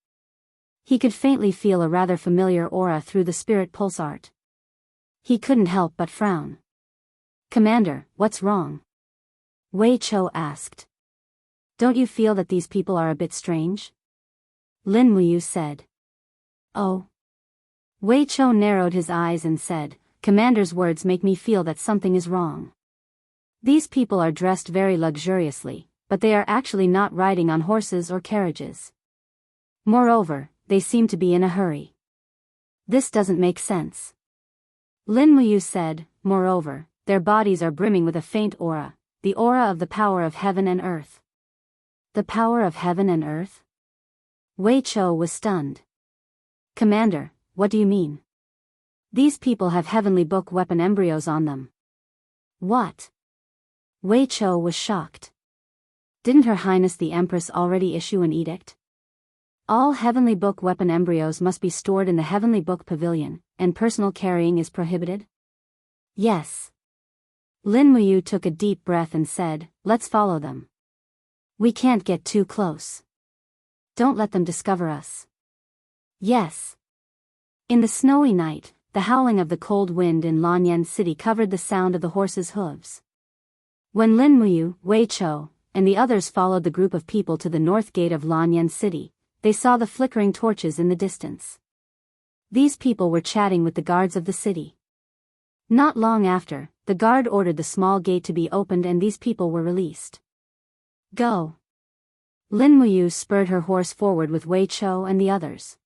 He could faintly feel a rather familiar aura through the spirit pulse art. He couldn't help but frown. "Commander, what's wrong?" Wei Chou asked. "Don't you feel that these people are a bit strange?" Lin Muyu said. "Oh." Wei Chou narrowed his eyes and said, "Commander's words make me feel that something is wrong. These people are dressed very luxuriously, but they are actually not riding on horses or carriages. Moreover, they seem to be in a hurry. This doesn't make sense." Lin Muyu said, "Moreover, their bodies are brimming with a faint aura, the aura of the power of heaven and earth." "The power of heaven and earth?" Wei Chou was stunned. "Commander, what do you mean? These people have heavenly book weapon embryos on them." "What?" Wei Chou was shocked. Didn't Her Highness the Empress already issue an edict? All Heavenly Book weapon embryos must be stored in the Heavenly Book Pavilion, and personal carrying is prohibited? Yes. Lin Muyu took a deep breath and said, let's follow them. We can't get too close. Don't let them discover us. Yes. In the snowy night, the howling of the cold wind in Lanyan City covered the sound of the horses' hooves. When Lin Muyu, Wei Chou, and the others followed the group of people to the north gate of Lanyan City, they saw the flickering torches in the distance. These people were chatting with the guards of the city. Not long after, the guard ordered the small gate to be opened and these people were released. Go! Lin Muyu spurred her horse forward with Wei Chou and the others.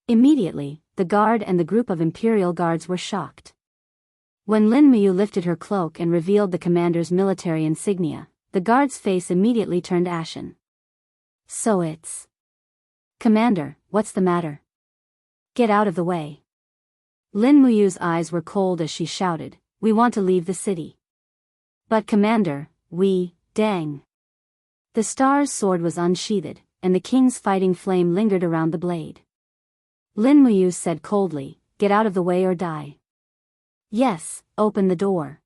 Immediately, the guard and the group of imperial guards were shocked. When Lin Muyu lifted her cloak and revealed the commander's military insignia, the guard's face immediately turned ashen. So it's... Commander, what's the matter? Get out of the way. Lin Muyu's eyes were cold as she shouted, we want to leave the city. But Commander, dang. The star's sword was unsheathed, and the king's fighting flame lingered around the blade. Lin Muyu said coldly, get out of the way or die. Yes, open the door.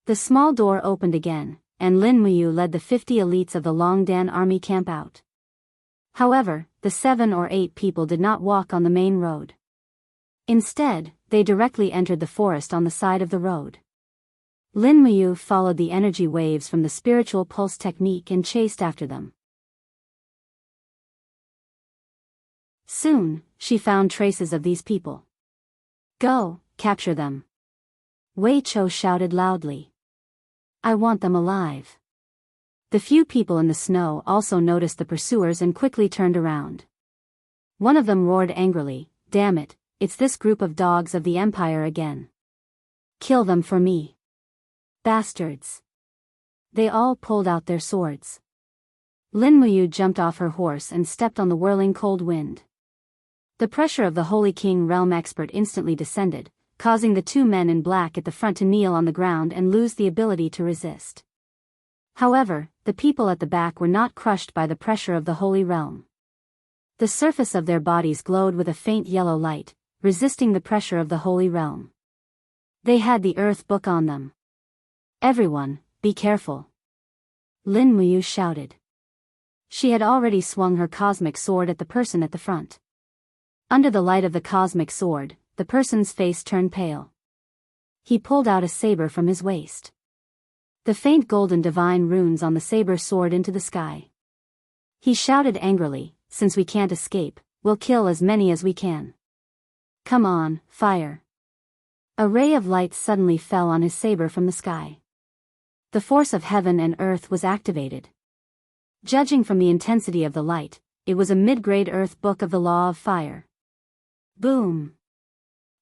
The small door opened again, and Lin Muyu led the 50 elites of the Longdan army camp out. However, the 7 or 8 people did not walk on the main road. Instead, they directly entered the forest on the side of the road. Lin Muyu followed the energy waves from the spiritual pulse technique and chased after them. Soon, she found traces of these people. Go, capture them. Wei Chou shouted loudly. I want them alive. The few people in the snow also noticed the pursuers and quickly turned around. One of them roared angrily, damn it, it's this group of dogs of the Empire again. Kill them for me. Bastards. They all pulled out their swords. Lin Muyu jumped off her horse and stepped on the whirling cold wind. The pressure of the Holy King Realm Expert instantly descended, causing the 2 men in black at the front to kneel on the ground and lose the ability to resist. However, the people at the back were not crushed by the pressure of the Holy Realm. The surface of their bodies glowed with a faint yellow light, resisting the pressure of the Holy Realm. They had the Earth Book on them. Everyone, be careful. Lin Muyu shouted. She had already swung her cosmic sword at the person at the front. Under the light of the cosmic sword, the person's face turned pale. He pulled out a saber from his waist. The faint golden divine runes on the saber soared into the sky. He shouted angrily, since we can't escape, we'll kill as many as we can. Come on, fire. A ray of light suddenly fell on his saber from the sky. The force of heaven and earth was activated. Judging from the intensity of the light, it was a mid-grade Earth Book of the Law of Fire. Boom!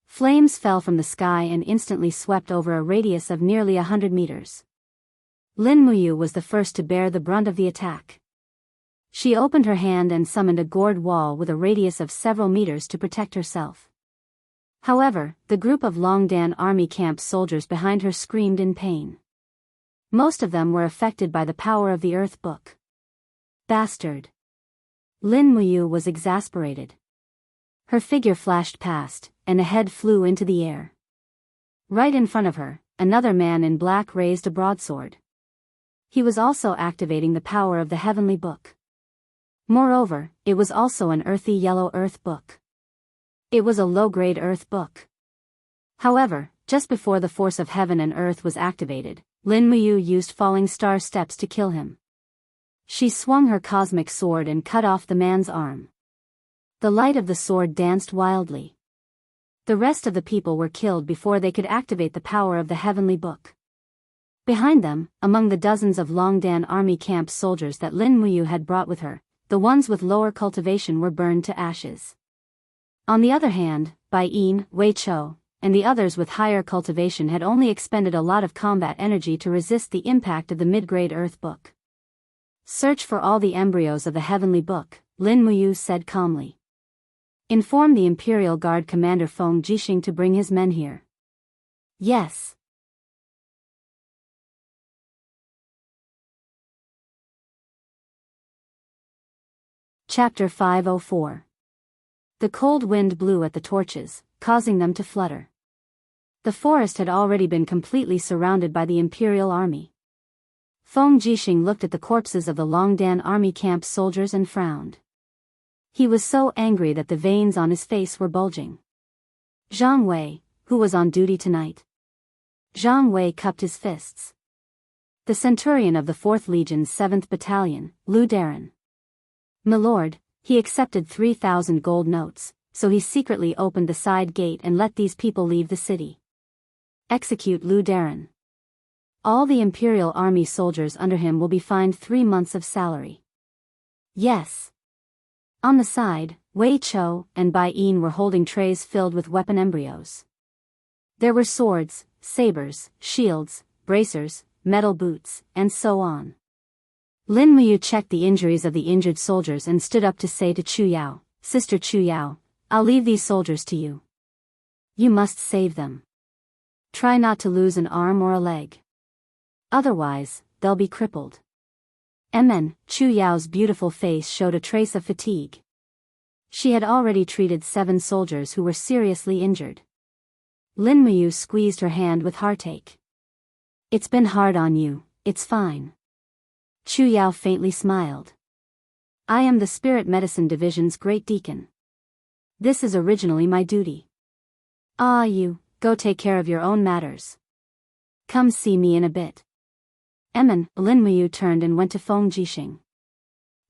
Flames fell from the sky and instantly swept over a radius of nearly 100 meters. Lin Muyu was the first to bear the brunt of the attack. She opened her hand and summoned a gourd wall with a radius of several meters to protect herself. However, the group of Longdan army camp soldiers behind her screamed in pain. Most of them were affected by the power of the Earth Book. Bastard! Lin Muyu was exasperated. Her figure flashed past, and a head flew into the air. Right in front of her, another man in black raised a broadsword. He was also activating the power of the Heavenly Book. Moreover, it was also an earthy yellow Earth Book. It was a low-grade Earth Book. However, just before the force of heaven and earth was activated, Lin Muyu used falling star steps to kill him. She swung her cosmic sword and cut off the man's arm. The light of the sword danced wildly. The rest of the people were killed before they could activate the power of the Heavenly Book. Behind them, among the dozens of Longdan army camp soldiers that Lin Muyu had brought with her, the ones with lower cultivation were burned to ashes. On the other hand, Bai Yin, Wei Chou, and the others with higher cultivation had only expended a lot of combat energy to resist the impact of the mid-grade Earth Book. Search for all the embryos of the Heavenly Book, Lin Muyu said calmly. Inform the Imperial Guard Commander Feng Jixing to bring his men here. Yes. Chapter 504. The cold wind blew at the torches, causing them to flutter. The forest had already been completely surrounded by the Imperial army. Feng Jixing looked at the corpses of the Longdan army camp soldiers and frowned. He was so angry that the veins on his face were bulging. Zhang Wei, who was on duty tonight? Zhang Wei cupped his fists. The centurion of the 4th Legion's 7th Battalion, Lu Darren. Milord, he accepted 3,000 gold notes, so he secretly opened the side gate and let these people leave the city. Execute Lu Darren. All the Imperial Army soldiers under him will be fined 3 months of salary. Yes. On the side, Wei Chou and Bai Yin were holding trays filled with weapon embryos. There were swords, sabers, shields, bracers, metal boots, and so on. Lin Muyu checked the injuries of the injured soldiers and stood up to say to Chu Yao, Sister Chu Yao, I'll leave these soldiers to you. You must save them. Try not to lose an arm or a leg. Otherwise, they'll be crippled. Chu Yao's beautiful face showed a trace of fatigue. She had already treated 7 soldiers who were seriously injured. Lin Muyu squeezed her hand with heartache. It's been hard on you, it's fine. Chu Yao faintly smiled. I am the Spirit Medicine Division's Great Deacon. This is originally my duty. You, go take care of your own matters. Come see me in a bit. Lin Muyu turned and went to Feng Jixing.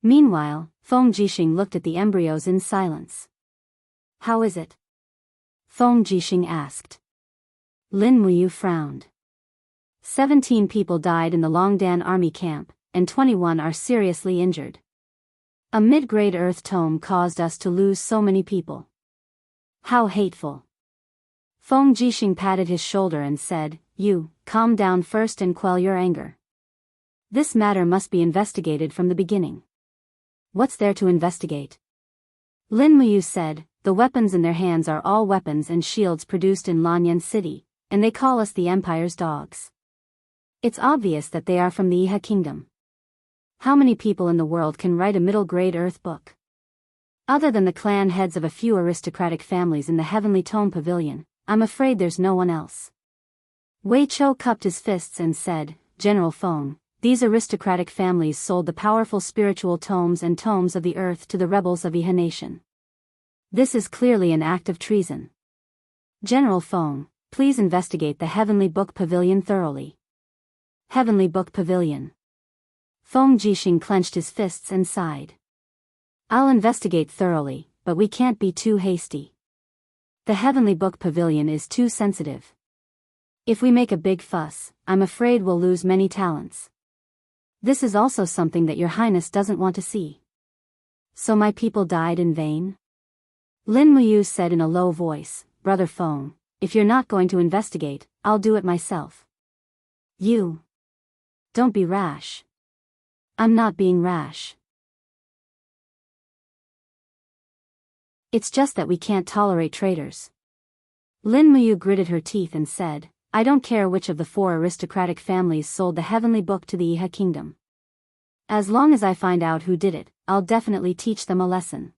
Meanwhile, Feng Jixing looked at the embryos in silence. How is it? Feng Jixing asked. Lin Muyu frowned. 17 people died in the Longdan army camp, and 21 are seriously injured. A mid-grade earth tome caused us to lose so many people. How hateful. Feng Jixing patted his shoulder and said, You, calm down first and quell your anger. This matter must be investigated from the beginning. What's there to investigate? Lin Muyu said, the weapons in their hands are all weapons and shields produced in Lanyan City, and they call us the Empire's dogs. It's obvious that they are from the Iha Kingdom. How many people in the world can write a middle-grade earth book? Other than the clan heads of a few aristocratic families in the Heavenly Tome Pavilion, I'm afraid there's no one else. Wei Chou cupped his fists and said, General Feng, these aristocratic families sold the powerful spiritual tomes and tomes of the earth to the rebels of Iha Nation. This is clearly an act of treason. General Feng, please investigate the Heavenly Book Pavilion thoroughly. Heavenly Book Pavilion. Feng Jixing clenched his fists and sighed. I'll investigate thoroughly, but we can't be too hasty. The Heavenly Book Pavilion is too sensitive. If we make a big fuss, I'm afraid we'll lose many talents. This is also something that Your Highness doesn't want to see. So my people died in vain? Lin Muyu said in a low voice, Brother Feng, if you're not going to investigate, I'll do it myself. You. Don't be rash. I'm not being rash. It's just that we can't tolerate traitors. Lin Muyu gritted her teeth and said, I don't care which of the 4 aristocratic families sold the Heavenly Book to the Iha Kingdom. As long as I find out who did it, I'll definitely teach them a lesson.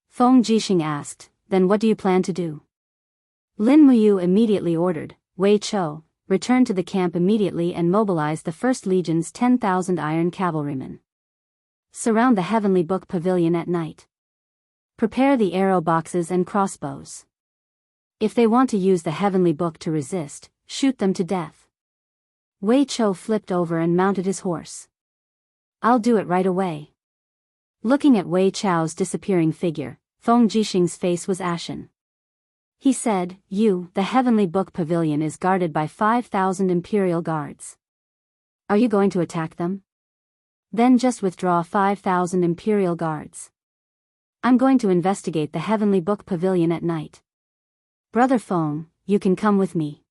Feng Jixing asked, then what do you plan to do? Lin Muyu immediately ordered, Wei Chou, return to the camp immediately and mobilize the 1st Legion's 10,000 iron cavalrymen. Surround the Heavenly Book Pavilion at night. Prepare the arrow boxes and crossbows. If they want to use the Heavenly Book to resist, shoot them to death. Wei Chou flipped over and mounted his horse. I'll do it right away. Looking at Wei Chou's disappearing figure, Feng Jixing's face was ashen. He said, the Heavenly Book Pavilion is guarded by 5,000 Imperial guards. Are you going to attack them? Then just withdraw 5,000 Imperial guards. I'm going to investigate the Heavenly Book Pavilion at night. Brother Feng, you can come with me.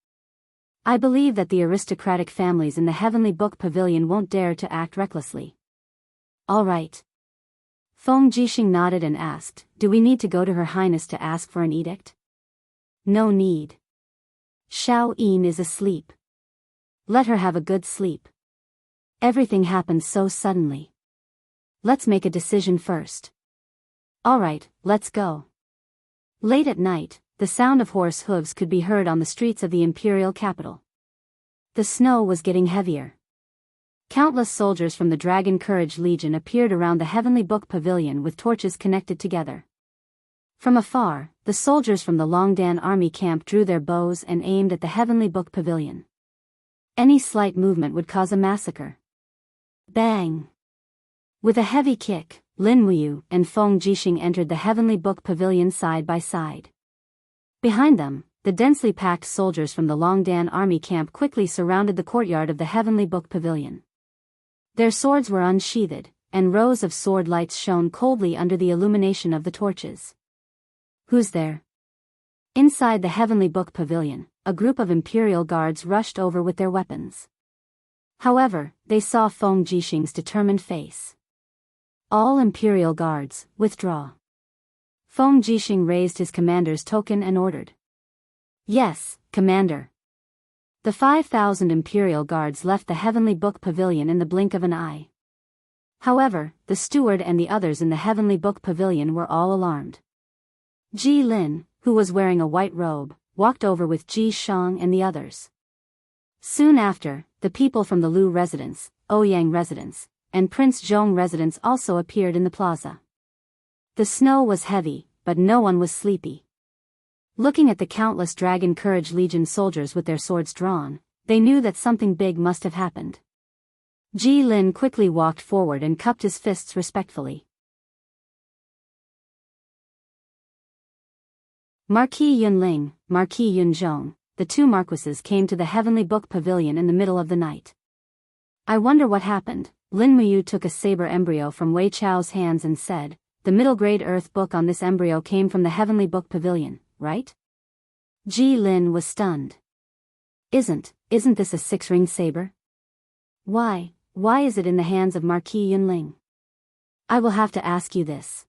I believe that the aristocratic families in the Heavenly Book Pavilion won't dare to act recklessly. All right. Feng Jixing nodded and asked, do we need to go to Her Highness to ask for an edict? No need. Xiao Yin is asleep. Let her have a good sleep. Everything happened so suddenly. Let's make a decision first. Alright, let's go. Late at night, the sound of horse hooves could be heard on the streets of the imperial capital. The snow was getting heavier. Countless soldiers from the Dragon Courage Legion appeared around the Heavenly Book Pavilion with torches connected together. From afar, the soldiers from the Longdan army camp drew their bows and aimed at the Heavenly Book Pavilion. Any slight movement would cause a massacre. Bang! With a heavy kick, Lin Muyu and Feng Jixing entered the Heavenly Book Pavilion side by side. Behind them, the densely packed soldiers from the Longdan army camp quickly surrounded the courtyard of the Heavenly Book Pavilion. Their swords were unsheathed, and rows of sword lights shone coldly under the illumination of the torches. Who's there? Inside the Heavenly Book Pavilion, a group of Imperial guards rushed over with their weapons. However, they saw Feng Jixing's determined face. All Imperial guards, withdraw. Feng Jixing raised his commander's token and ordered. Yes, Commander. The 5,000 Imperial guards left the Heavenly Book Pavilion in the blink of an eye. However, the steward and the others in the Heavenly Book Pavilion were all alarmed. Ji Lin, who was wearing a white robe, walked over with Ji Shang and the others. Soon after, the people from the Lu residence, Ouyang residence, and Prince Zhong residence also appeared in the plaza. The snow was heavy, but no one was sleepy. Looking at the countless Dragon Courage Legion soldiers with their swords drawn, they knew that something big must have happened. Ji Lin quickly walked forward and cupped his fists respectfully. Marquis Yunling, Marquis Yunzhong, the two marquises came to the Heavenly Book Pavilion in the middle of the night. I wonder what happened. Lin Muyu took a saber embryo from Wei Chao's hands and said, the middle-grade earth book on this embryo came from the Heavenly Book Pavilion, right? Ji Lin was stunned. Isn't this a six-ring saber? Why is it in the hands of Marquis Yunling? I will have to ask you this.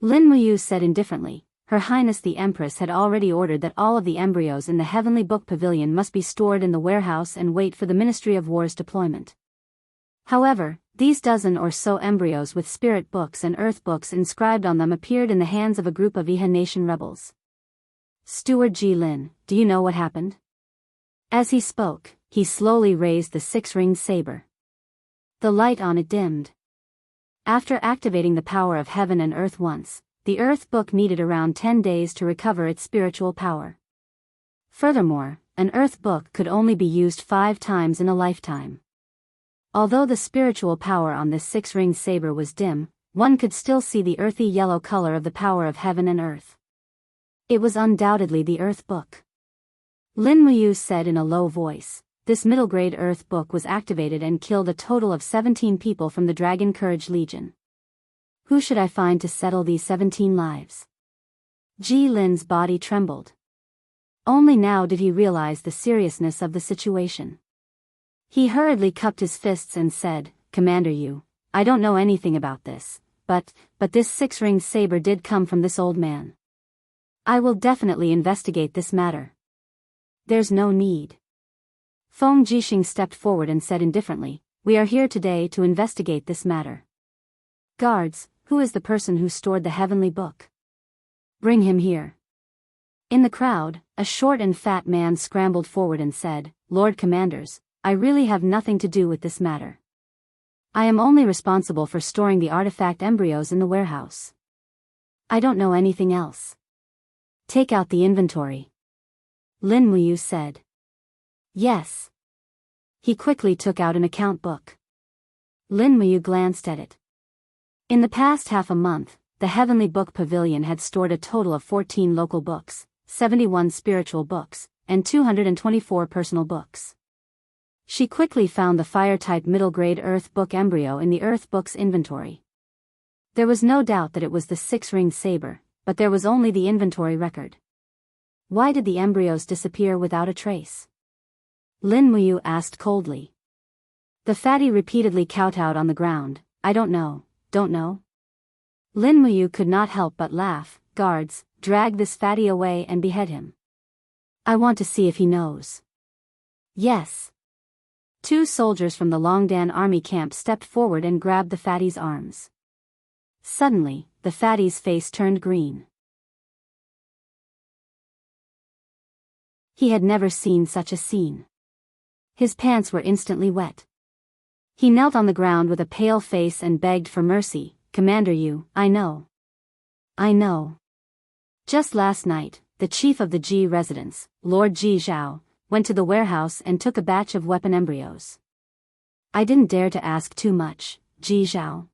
Lin Muyu said indifferently, Her Highness the Empress had already ordered that all of the embryos in the Heavenly Book Pavilion must be stored in the warehouse and wait for the Ministry of War's deployment. However, these dozen or so embryos with spirit books and earth books inscribed on them appeared in the hands of a group of Iha Nation rebels. Steward Ji Lin, do you know what happened? As he spoke, he slowly raised the six-ringed saber. The light on it dimmed. After activating the power of heaven and earth once, the earth book needed around 10 days to recover its spiritual power. Furthermore, an earth book could only be used 5 times in a lifetime. Although the spiritual power on this six-ringed saber was dim, one could still see the earthy yellow color of the power of heaven and earth. It was undoubtedly the earth book. Lin Muyu said in a low voice, this middle-grade earth book was activated and killed a total of 17 people from the Dragon Courage Legion. Who should I find to settle these 17 lives? Ji Lin's body trembled. Only now did he realize the seriousness of the situation. He hurriedly cupped his fists and said, Commander Yu, I don't know anything about this, but this six-ringed saber did come from this old man. I will definitely investigate this matter. There's no need. Feng Jixing stepped forward and said indifferently, we are here today to investigate this matter. Guards, who is the person who stored the Heavenly Book? Bring him here. In the crowd, a short and fat man scrambled forward and said, Lord Commanders, I really have nothing to do with this matter. I am only responsible for storing the artifact embryos in the warehouse. I don't know anything else. Take out the inventory. Lin Muyu said. Yes. He quickly took out an account book. Lin Muyu glanced at it. In the past half a month, the Heavenly Book Pavilion had stored a total of 14 local books, 71 spiritual books, and 224 personal books. She quickly found the fire-type middle-grade Earth Book embryo in the Earth Book's inventory. There was no doubt that it was the six-ringed saber, but there was only the inventory record. Why did the embryos disappear without a trace? Lin Muyu asked coldly. The fatty repeatedly kowtowed on the ground, I don't know. Don't know? Lin Muyu could not help but laugh. Guards, drag this fatty away and behead him. I want to see if he knows. Yes. 2 soldiers from the Longdan army camp stepped forward and grabbed the fatty's arms. Suddenly, the fatty's face turned green. He had never seen such a scene. His pants were instantly wet. He knelt on the ground with a pale face and begged for mercy. "Commander Yu, I know. I know. Just last night, the chief of the Ji residence, Lord Ji Zhao, went to the warehouse and took a batch of weapon embryos. I didn't dare to ask too much, Ji Zhao."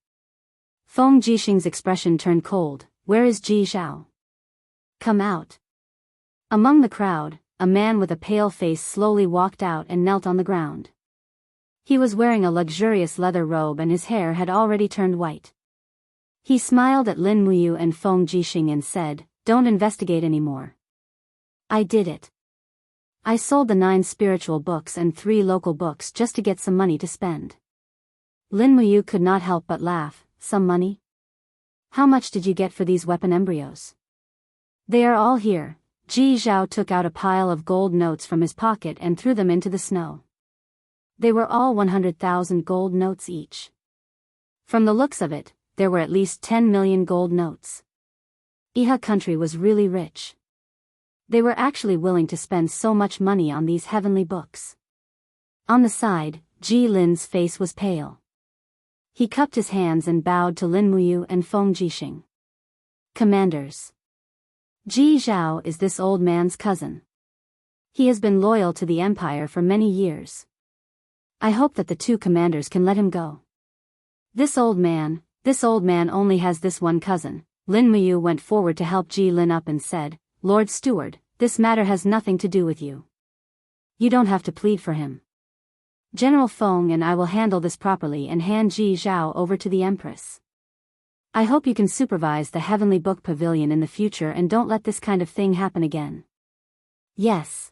Feng Jixing's expression turned cold. "Where is Ji Zhao? Come out." Among the crowd, a man with a pale face slowly walked out and knelt on the ground. He was wearing a luxurious leather robe and his hair had already turned white. He smiled at Lin Muyu and Feng Jixing and said, "Don't investigate anymore. I did it. I sold the 9 spiritual books and 3 local books just to get some money to spend." Lin Muyu could not help but laugh. "Some money? How much did you get for these weapon embryos?" "They are all here." Ji Zhao took out a pile of gold notes from his pocket and threw them into the snow. They were all 100,000 gold notes each. From the looks of it, there were at least 10 million gold notes. Iha country was really rich. They were actually willing to spend so much money on these heavenly books. On the side, Ji Lin's face was pale. He cupped his hands and bowed to Lin Muyu and Feng Jixing. "Commanders. Ji Zhao is this old man's cousin. He has been loyal to the empire for many years. I hope that the 2 commanders can let him go. This old man only has this one cousin." Lin Muyu went forward to help Ji Lin up and said, "Lord Steward, this matter has nothing to do with you. You don't have to plead for him. General Feng and I will handle this properly and hand Ji Zhao over to the Empress. I hope you can supervise the Heavenly Book Pavilion in the future and don't let this kind of thing happen again." "Yes.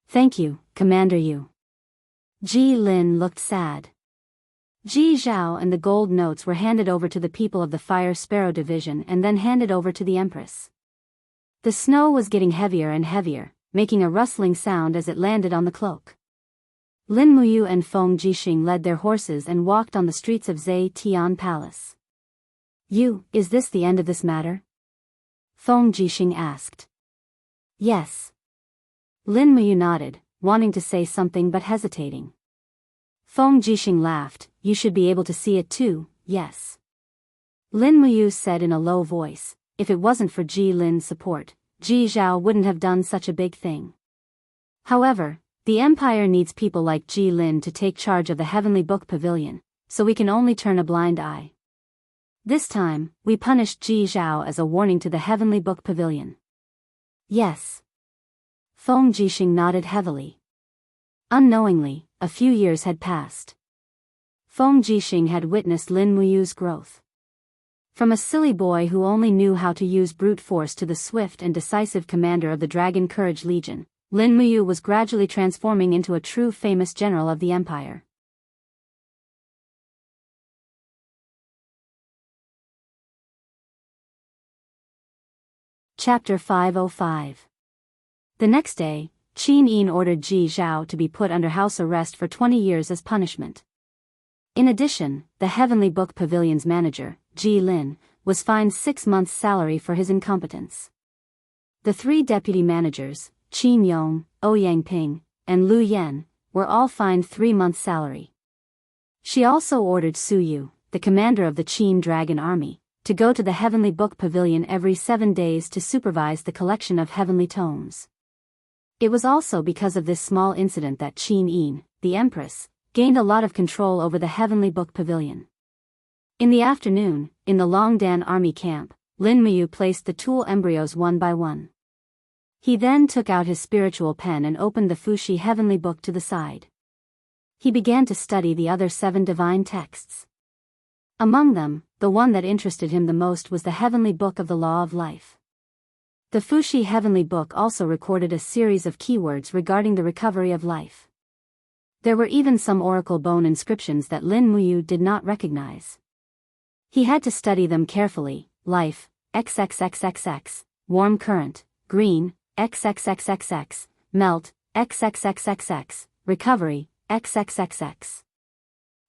Thank you, Commander Yu." Ji Lin looked sad. Ji Zhao and the gold notes were handed over to the people of the Fire Sparrow Division and then handed over to the Empress. The snow was getting heavier and heavier, making a rustling sound as it landed on the cloak. Lin Muyu and Feng Jixing led their horses and walked on the streets of Zhe Tian Palace. Is this the end of this matter?" Feng Jixing asked. "Yes." Lin Muyu nodded, wanting to say something but hesitating. Feng Jixing laughed. "You should be able to see it too, yes." Lin Muyu said in a low voice, "If it wasn't for Ji Lin's support, Ji Zhao wouldn't have done such a big thing. However, the Empire needs people like Ji Lin to take charge of the Heavenly Book Pavilion, so we can only turn a blind eye. This time, we punished Ji Zhao as a warning to the Heavenly Book Pavilion." "Yes." Feng Jixing nodded heavily. Unknowingly, a few years had passed. Feng Jixing had witnessed Lin Muyu's growth. From a silly boy who only knew how to use brute force to the swift and decisive commander of the Dragon Courage Legion, Lin Muyu was gradually transforming into a true famous general of the Empire. Chapter 505. The next day, Qin Yin ordered Ji Zhao to be put under house arrest for 20 years as punishment. In addition, the Heavenly Book Pavilion's manager, Ji Lin, was fined 6 months' salary for his incompetence. The 3 deputy managers, Qin Yong, Ouyang Ping, and Lu Yan, were all fined 3 months' salary. She also ordered Su Yu, the commander of the Qin Dragon Army, to go to the Heavenly Book Pavilion every 7 days to supervise the collection of heavenly tomes. It was also because of this small incident that Qin Yin, the Empress, gained a lot of control over the Heavenly Book Pavilion. In the afternoon, in the Longdan army camp, Lin Muyu placed the tool embryos one by one. He then took out his spiritual pen and opened the Fuxi Heavenly Book to the side. He began to study the other 7 divine texts. Among them, the one that interested him the most was the Heavenly Book of the Law of Life. The Fuxi Heavenly Book also recorded a series of keywords regarding the recovery of life. There were even some oracle bone inscriptions that Lin Muyu did not recognize. He had to study them carefully: life, XXXXX, warm current, green, XXXXX, melt, XXXXX, recovery, XXXX.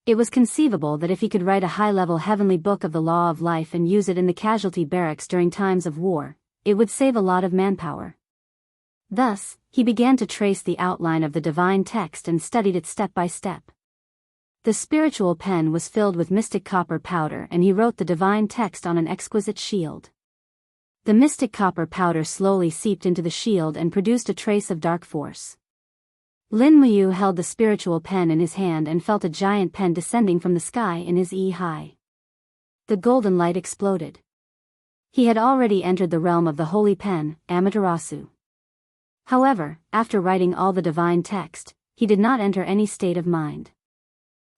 It was conceivable that if he could write a high-level heavenly book of the law of life and use it in the casualty barracks during times of war, it would save a lot of manpower. Thus, he began to trace the outline of the divine text and studied it step by step. The spiritual pen was filled with mystic copper powder and he wrote the divine text on an exquisite shield. The mystic copper powder slowly seeped into the shield and produced a trace of dark force. Lin Muyu held the spiritual pen in his hand and felt a giant pen descending from the sky in his eye. The golden light exploded. He had already entered the realm of the holy pen, Amaterasu. However, after writing all the divine text, he did not enter any state of mind.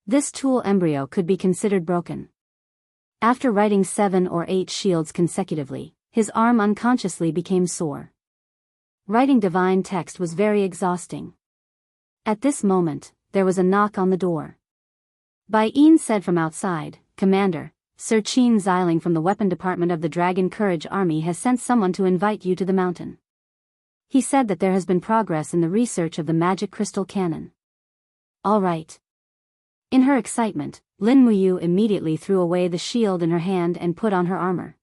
This tool embryo could be considered broken. After writing 7 or 8 shields consecutively, his arm unconsciously became sore. Writing divine text was very exhausting. At this moment, there was a knock on the door. Bai Yin said from outside, "Commander, Sir Qin Xiling from the weapon department of the Dragon Courage Army has sent someone to invite you to the mountain. He said that there has been progress in the research of the magic crystal cannon." "All right." In her excitement, Lin Muyu immediately threw away the shield in her hand and put on her armor.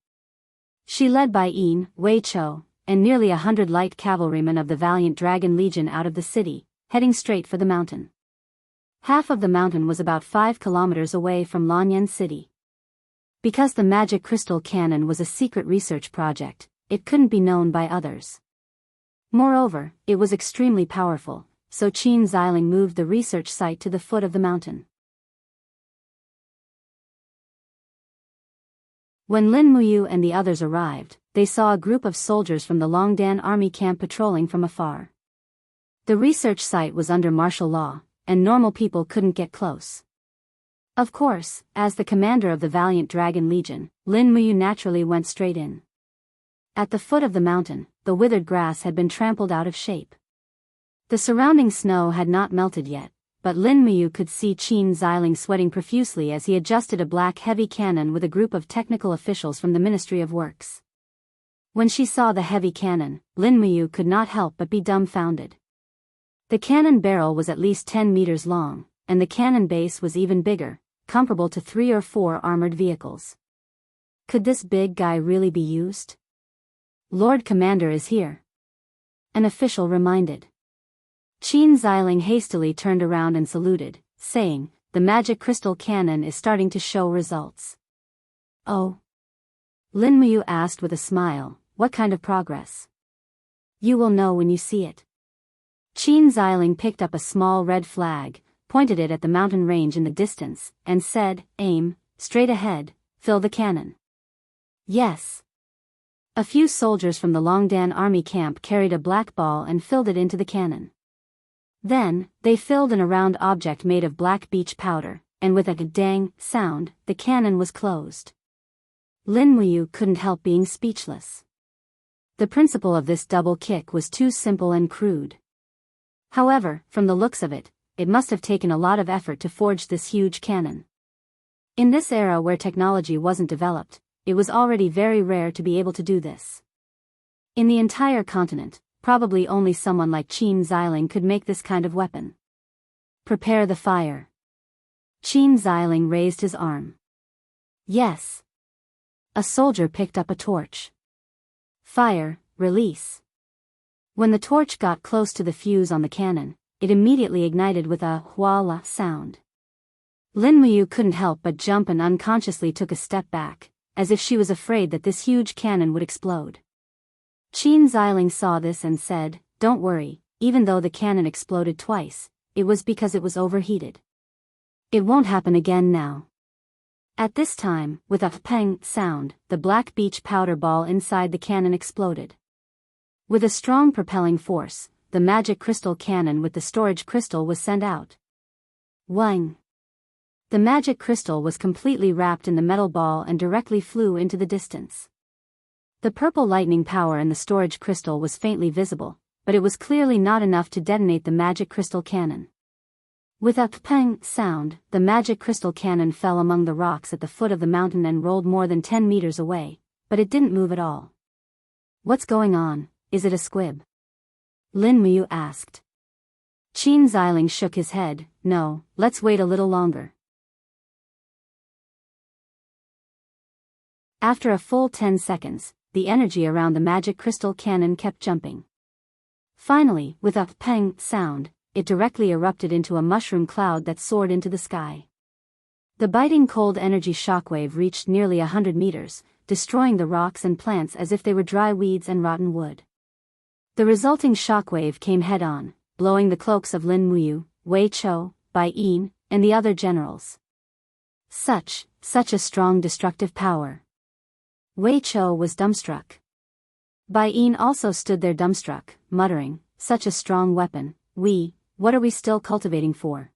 She led Bai Yin, Wei Chou, and nearly 100 light cavalrymen of the valiant Dragon Legion out of the city, heading straight for the mountain. Half of the mountain was about 5 kilometers away from Lanyan City. Because the magic crystal cannon was a secret research project, it couldn't be known by others. Moreover, it was extremely powerful, so Qin Xiling moved the research site to the foot of the mountain. When Lin Muyu and the others arrived, they saw a group of soldiers from the Longdan army camp patrolling from afar. The research site was under martial law, and normal people couldn't get close. Of course, as the commander of the valiant Dragon Legion, Lin Muyu naturally went straight in. At the foot of the mountain, the withered grass had been trampled out of shape. The surrounding snow had not melted yet, but Lin Muyu could see Qin Xiling sweating profusely as he adjusted a black heavy cannon with a group of technical officials from the Ministry of Works. When she saw the heavy cannon, Lin Muyu could not help but be dumbfounded. The cannon barrel was at least 10 meters long, and the cannon base was even bigger, comparable to 3 or 4 armored vehicles. Could this big guy really be used? "Lord Commander is here," an official reminded. Qin Xiling hastily turned around and saluted, saying, "The magic crystal cannon is starting to show results." "Oh?" Lin Muyu asked with a smile, "What kind of progress?" "You will know when you see it." Qin Xiling picked up a small red flag, pointed it at the mountain range in the distance, and said, "Aim, straight ahead, fill the cannon." "Yes." A few soldiers from the Longdan army camp carried a black ball and filled it into the cannon. Then, they filled in a round object made of black beech powder, and with a dang sound, the cannon was closed. Lin Muyu couldn't help being speechless. The principle of this double kick was too simple and crude. However, from the looks of it, it must have taken a lot of effort to forge this huge cannon. In this era where technology wasn't developed, it was already very rare to be able to do this. In the entire continent, probably only someone like Qin Xiling could make this kind of weapon. "Prepare the fire." Qin Xiling raised his arm. "Yes." A soldier picked up a torch. "Fire, release." When the torch got close to the fuse on the cannon, it immediately ignited with a "hwala" sound. Lin Muyu couldn't help but jump and unconsciously took a step back, as if she was afraid that this huge cannon would explode. Qin Xiling saw this and said, "Don't worry, even though the cannon exploded twice, it was because it was overheated. It won't happen again now." At this time, with a pang sound, the black beech powder ball inside the cannon exploded. With a strong propelling force, the magic crystal cannon with the storage crystal was sent out. Wang! The magic crystal was completely wrapped in the metal ball and directly flew into the distance. The purple lightning power in the storage crystal was faintly visible, but it was clearly not enough to detonate the magic crystal cannon. With a pang sound, the magic crystal cannon fell among the rocks at the foot of the mountain and rolled more than 10 meters away, but it didn't move at all. "What's going on? Is it a squib?" Lin Muyu asked. Qin Xiling shook his head, "No, let's wait a little longer." After a full 10 seconds, the energy around the magic crystal cannon kept jumping. Finally, with a pang sound, it directly erupted into a mushroom cloud that soared into the sky. The biting cold energy shockwave reached nearly 100 meters, destroying the rocks and plants as if they were dry weeds and rotten wood. The resulting shockwave came head-on, blowing the cloaks of Lin Muyu, Wei Chou, Bai Yin, and the other generals. Such a strong destructive power. Wei Chou was dumbstruck. Bai Yin also stood there dumbstruck, muttering, such a strong weapon, what are we still cultivating for?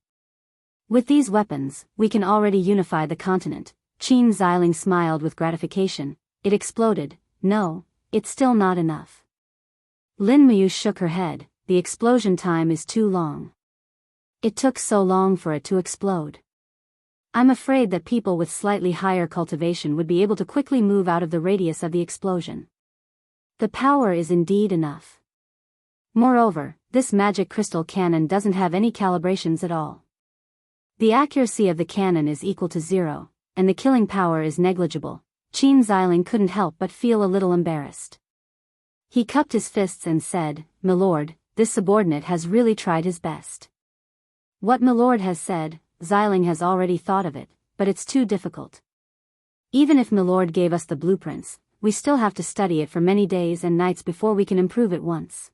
With these weapons, we can already unify the continent. Qin Xiling smiled with gratification. It exploded. No, it's still not enough. Lin Muyu shook her head. The explosion time is too long. It took so long for it to explode. I'm afraid that people with slightly higher cultivation would be able to quickly move out of the radius of the explosion. The power is indeed enough. Moreover, this magic crystal cannon doesn't have any calibrations at all. The accuracy of the cannon is equal to 0, and the killing power is negligible. Qin Xiling couldn't help but feel a little embarrassed. He cupped his fists and said, "Milord, this subordinate has really tried his best. What Milord has said, Xiling has already thought of it, but it's too difficult. Even if Milord gave us the blueprints, we still have to study it for many days and nights before we can improve it once.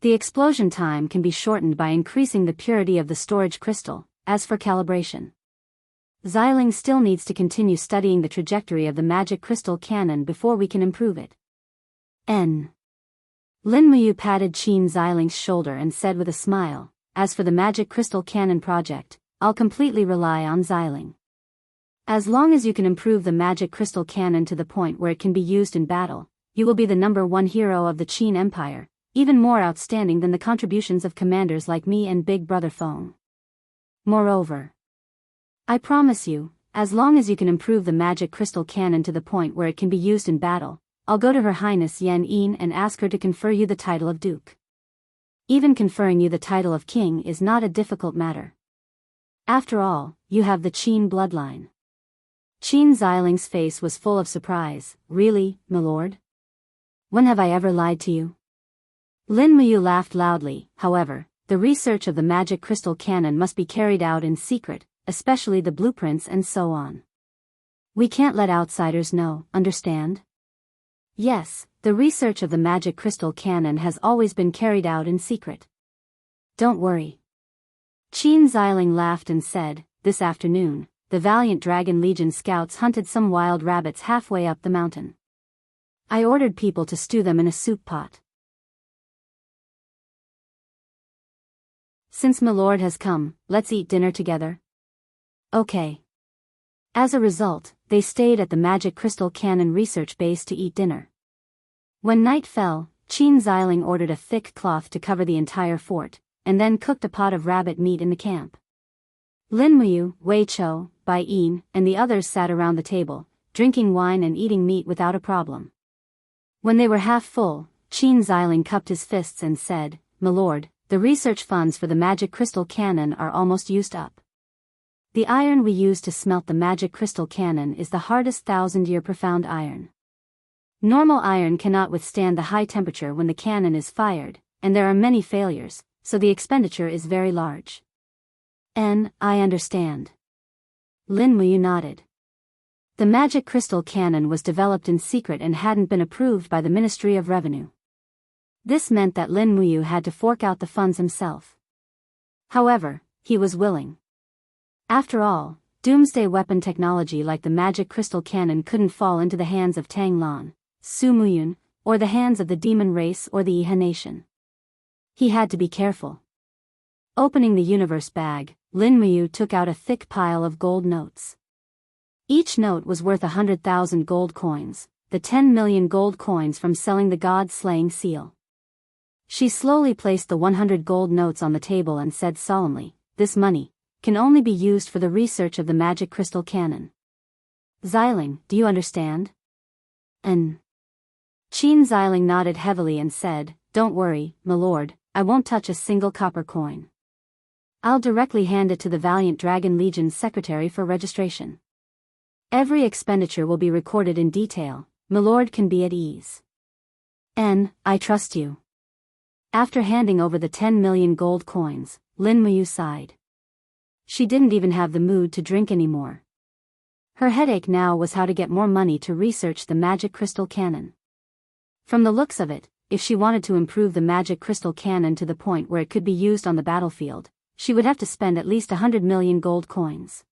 The explosion time can be shortened by increasing the purity of the storage crystal. As for calibration, Xiling still needs to continue studying the trajectory of the magic crystal cannon before we can improve it." Lin Muyu patted Qin Xiling's shoulder and said with a smile, "As for the magic crystal cannon project, I'll completely rely on Xiling. As long as you can improve the magic crystal cannon to the point where it can be used in battle, you will be the #1 hero of the Qin Empire, even more outstanding than the contributions of commanders like me and Big Brother Feng. Moreover, I promise you, as long as you can improve the magic crystal cannon to the point where it can be used in battle, I'll go to Her Highness Yan Yin and ask her to confer you the title of Duke. Even conferring you the title of King is not a difficult matter. After all, you have the Qin bloodline." Qin Xiling's face was full of surprise. "Really, milord? When have I ever lied to you?" Lin Muyu laughed loudly. "However, the research of the magic crystal cannon must be carried out in secret, especially the blueprints and so on. We can't let outsiders know, understand?" "Yes, the research of the magic crystal cannon has always been carried out in secret. Don't worry." Qin Xiling laughed and said, "This afternoon, the valiant Dragon Legion scouts hunted some wild rabbits halfway up the mountain. I ordered people to stew them in a soup pot. Since Milord has come, let's eat dinner together." "Okay." As a result, they stayed at the magic crystal cannon research base to eat dinner. When night fell, Qin Xiling ordered a thick cloth to cover the entire fort, and then cooked a pot of rabbit meat in the camp. Lin Muyu, Wei Chou, Bai Yin, and the others sat around the table, drinking wine and eating meat without a problem. When they were half full, Qin Xiling cupped his fists and said, "Milord, the research funds for the magic crystal cannon are almost used up. The iron we use to smelt the magic crystal cannon is the hardest 1,000-year profound iron. Normal iron cannot withstand the high temperature when the cannon is fired, and there are many failures, so the expenditure is very large." I understand." Lin Muyu nodded. The magic crystal cannon was developed in secret and hadn't been approved by the Ministry of Revenue. This meant that Lin Muyu had to fork out the funds himself. However, he was willing. After all, doomsday weapon technology like the magic crystal cannon couldn't fall into the hands of Tang Lan, Su Muyun, or the hands of the demon race or the Iha nation. He had to be careful. Opening the universe bag, Lin Muyu took out a thick pile of gold notes. Each note was worth 100,000 gold coins, the 10 million gold coins from selling the god-slaying seal. She slowly placed the 100 gold notes on the table and said solemnly, "This money can only be used for the research of the magic crystal cannon. Xiling, do you understand?" Qin Xiling nodded heavily and said, "Don't worry, milord, I won't touch a single copper coin. I'll directly hand it to the valiant Dragon Legion's secretary for registration." Every expenditure will be recorded in detail, Milord can be at ease. I trust you. After handing over the 10 million gold coins, Lin Muyu sighed. She didn't even have the mood to drink anymore. Her headache now was how to get more money to research the magic crystal cannon. From the looks of it, if she wanted to improve the magic crystal cannon to the point where it could be used on the battlefield, she would have to spend at least 100 million gold coins.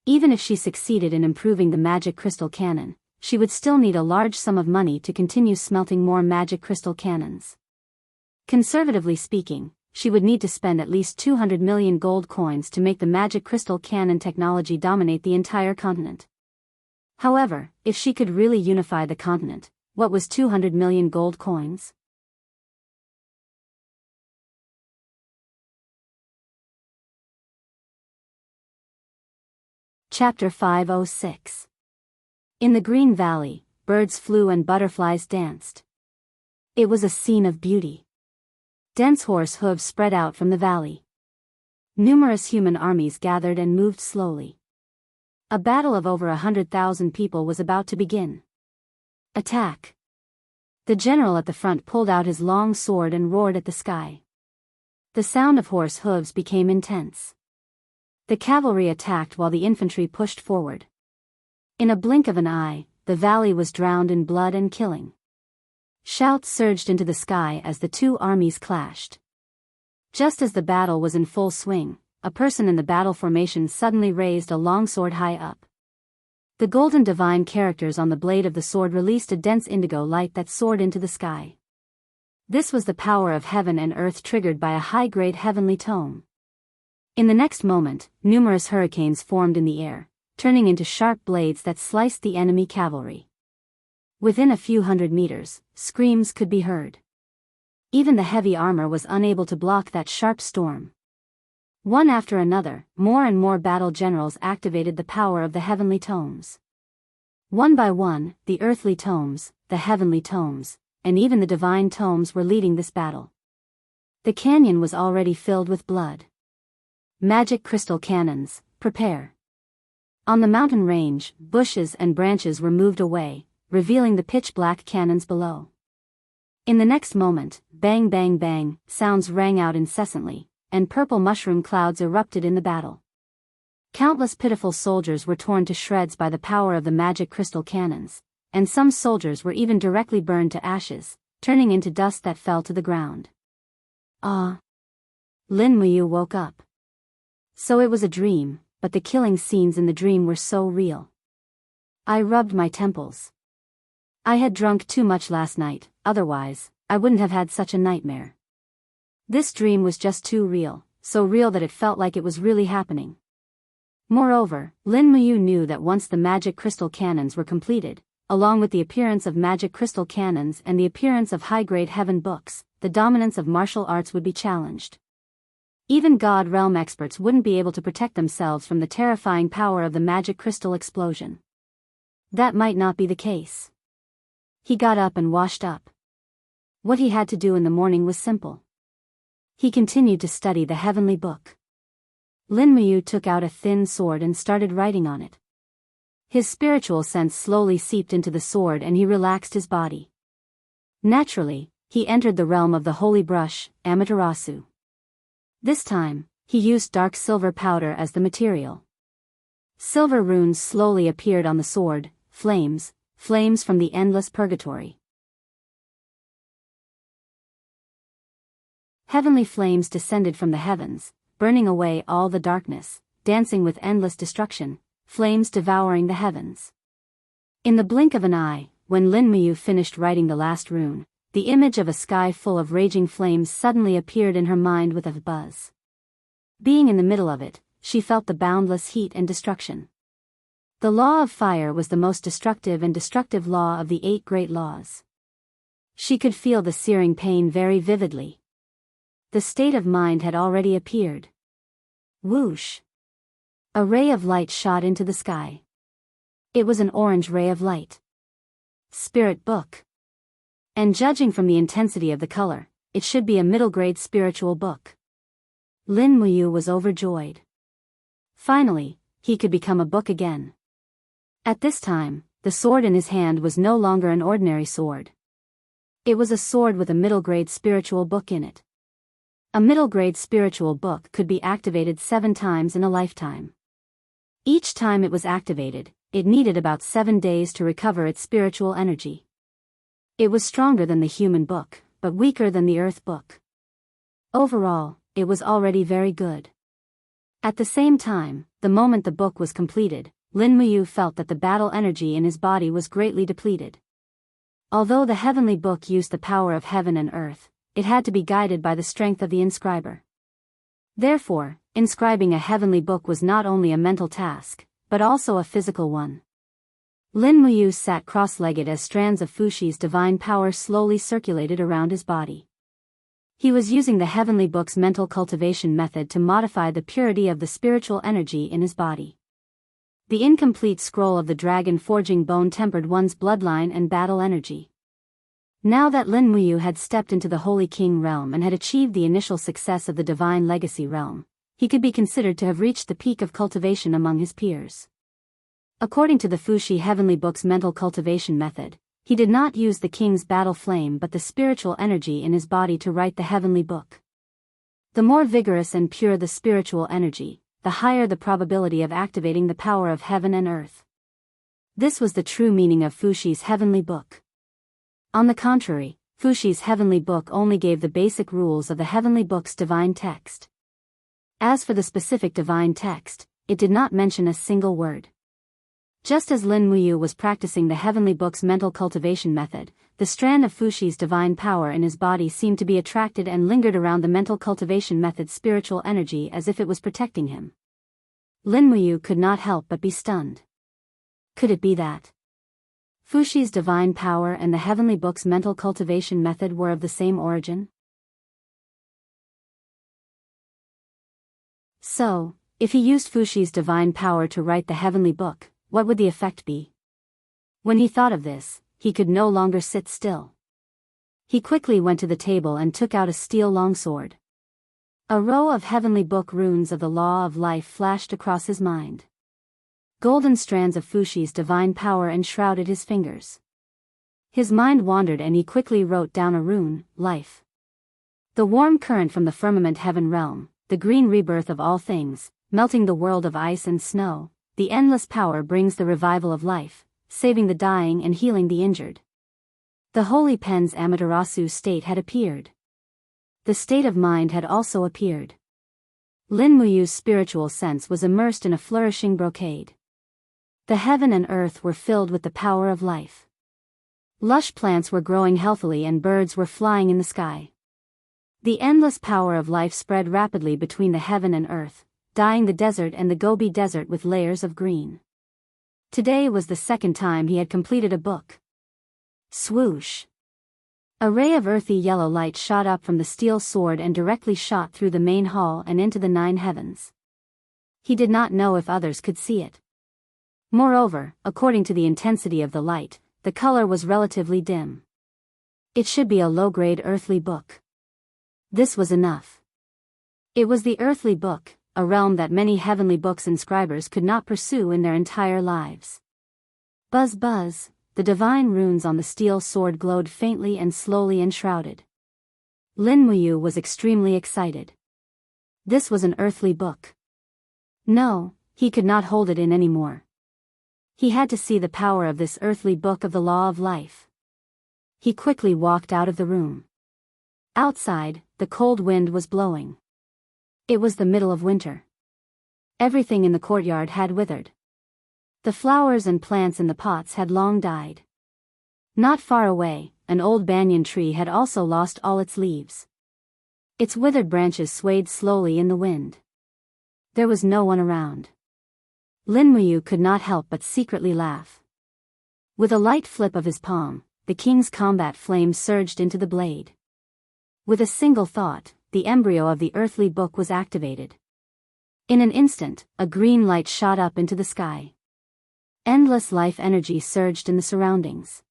Even if she succeeded in improving the magic crystal cannon, she would still need a large sum of money to continue smelting more magic crystal cannons. Conservatively speaking, she would need to spend at least 200 million gold coins to make the magic crystal cannon technology dominate the entire continent. However, if she could really unify the continent, what was 200 million gold coins? Chapter 506. In the Green Valley, birds flew and butterflies danced. It was a scene of beauty. Dense horse hooves spread out from the valley. Numerous human armies gathered and moved slowly. A battle of over 100,000 people was about to begin. Attack! The general at the front pulled out his long sword and roared at the sky. The sound of horse hooves became intense. The cavalry attacked while the infantry pushed forward. In a blink of an eye, the valley was drowned in blood and killing. Shouts surged into the sky as the two armies clashed. Just as the battle was in full swing, a person in the battle formation suddenly raised a longsword high up. The golden divine characters on the blade of the sword released a dense indigo light that soared into the sky. This was the power of heaven and earth triggered by a high-grade heavenly tome. In the next moment, numerous hurricanes formed in the air, turning into sharp blades that sliced the enemy cavalry. Within a few hundred meters, screams could be heard. Even the heavy armor was unable to block that sharp storm. One after another, more and more battle generals activated the power of the heavenly tomes. One by one, the earthly tomes, the heavenly tomes, and even the divine tomes were leading this battle. The canyon was already filled with blood. Magic crystal cannons, prepare. On the mountain range, bushes and branches were moved away, revealing the pitch-black cannons below. In the next moment, bang bang bang, sounds rang out incessantly, and purple mushroom clouds erupted in the battle. Countless pitiful soldiers were torn to shreds by the power of the magic crystal cannons, and some soldiers were even directly burned to ashes, turning into dust that fell to the ground. Ah! Lin Muyu woke up. So it was a dream, but the killing scenes in the dream were so real. I rubbed my temples. I had drunk too much last night, otherwise, I wouldn't have had such a nightmare. This dream was just too real, so real that it felt like it was really happening. Moreover, Lin Muyu knew that once the magic crystal cannons were completed, along with the appearance of magic crystal cannons and the appearance of high-grade heaven books, the dominance of martial arts would be challenged. Even God Realm experts wouldn't be able to protect themselves from the terrifying power of the magic crystal explosion. That might not be the case. He got up and washed up. What he had to do in the morning was simple. He continued to study the heavenly book. Lin Muyu took out a thin sword and started writing on it. His spiritual sense slowly seeped into the sword and he relaxed his body. Naturally, he entered the realm of the holy brush, Amaterasu. This time, he used dark silver powder as the material. Silver runes slowly appeared on the sword, flames from the endless purgatory. Heavenly flames descended from the heavens, burning away all the darkness, dancing with endless destruction, flames devouring the heavens. In the blink of an eye, when Lin Muyu finished writing the last rune, the image of a sky full of raging flames suddenly appeared in her mind with a buzz. Being in the middle of it, she felt the boundless heat and destruction. The law of fire was the most destructive and destructive law of the 8 great laws. She could feel the searing pain very vividly. The state of mind had already appeared. Whoosh! A ray of light shot into the sky. It was an orange ray of light. Spirit book. And judging from the intensity of the color, it should be a middle-grade spiritual book. Lin Muyu was overjoyed. Finally, he could become a book again. At this time, the sword in his hand was no longer an ordinary sword. It was a sword with a middle-grade spiritual book in it. A middle-grade spiritual book could be activated 7 times in a lifetime. Each time it was activated, it needed about 7 days to recover its spiritual energy. It was stronger than the human book, but weaker than the earth book. Overall, it was already very good. At the same time, the moment the book was completed, Lin Muyu felt that the battle energy in his body was greatly depleted. Although the heavenly book used the power of heaven and earth, it had to be guided by the strength of the inscriber. Therefore, inscribing a heavenly book was not only a mental task, but also a physical one. Lin Muyu sat cross-legged as strands of Fushi's divine power slowly circulated around his body. He was using the heavenly book's mental cultivation method to modify the purity of the spiritual energy in his body. The incomplete scroll of the dragon forging bone tempered one's bloodline and battle energy. Now that Lin Muyu had stepped into the Holy King realm and had achieved the initial success of the Divine Legacy realm, he could be considered to have reached the peak of cultivation among his peers. According to the Fushi Heavenly Book's mental cultivation method, he did not use the king's battle flame but the spiritual energy in his body to write the heavenly book. The more vigorous and pure the spiritual energy, the higher the probability of activating the power of heaven and earth. This was the true meaning of Fushi's heavenly book. On the contrary, Fushi's heavenly book only gave the basic rules of the heavenly book's divine text. As for the specific divine text, it did not mention a single word. Just as Lin Muyu was practicing the heavenly book's mental cultivation method, the strand of Fushi's divine power in his body seemed to be attracted and lingered around the mental cultivation method's spiritual energy as if it was protecting him. Lin Muyu could not help but be stunned. Could it be that Fushi's divine power and the heavenly book's mental cultivation method were of the same origin? So, if he used Fushi's divine power to write the heavenly book, what would the effect be? When he thought of this, he could no longer sit still. He quickly went to the table and took out a steel longsword. A row of heavenly book runes of the law of life flashed across his mind. Golden strands of Fushi's divine power enshrouded his fingers. His mind wandered and he quickly wrote down a rune, life. The warm current from the firmament heaven realm, the green rebirth of all things, melting the world of ice and snow, the endless power brings the revival of life, saving the dying and healing the injured. The holy pen's Amaterasu state had appeared. The state of mind had also appeared. Lin Muyu's spiritual sense was immersed in a flourishing brocade. The heaven and earth were filled with the power of life. Lush plants were growing healthily and birds were flying in the sky. The endless power of life spread rapidly between the heaven and earth, dyeing the desert and the Gobi Desert with layers of green. Today was the second time he had completed a book. Swoosh! A ray of earthy yellow light shot up from the steel sword and directly shot through the main hall and into the 9 heavens. He did not know if others could see it. Moreover, according to the intensity of the light, the color was relatively dim. It should be a low-grade earthly book. This was enough. It was the earthly book, a realm that many heavenly books inscribers could not pursue in their entire lives. Buzz buzz, the divine runes on the steel sword glowed faintly and slowly enshrouded. Lin Muyu was extremely excited. This was an earthly book. No, he could not hold it in anymore. He had to see the power of this earthly book of the law of life. He quickly walked out of the room. Outside, the cold wind was blowing. It was the middle of winter. Everything in the courtyard had withered. The flowers and plants in the pots had long died. Not far away, an old banyan tree had also lost all its leaves. Its withered branches swayed slowly in the wind. There was no one around. Lin Muyu could not help but secretly laugh. With a light flip of his palm, the king's combat flame surged into the blade. With a single thought, the embryo of the earthly book was activated. In an instant, a green light shot up into the sky. Endless life energy surged in the surroundings.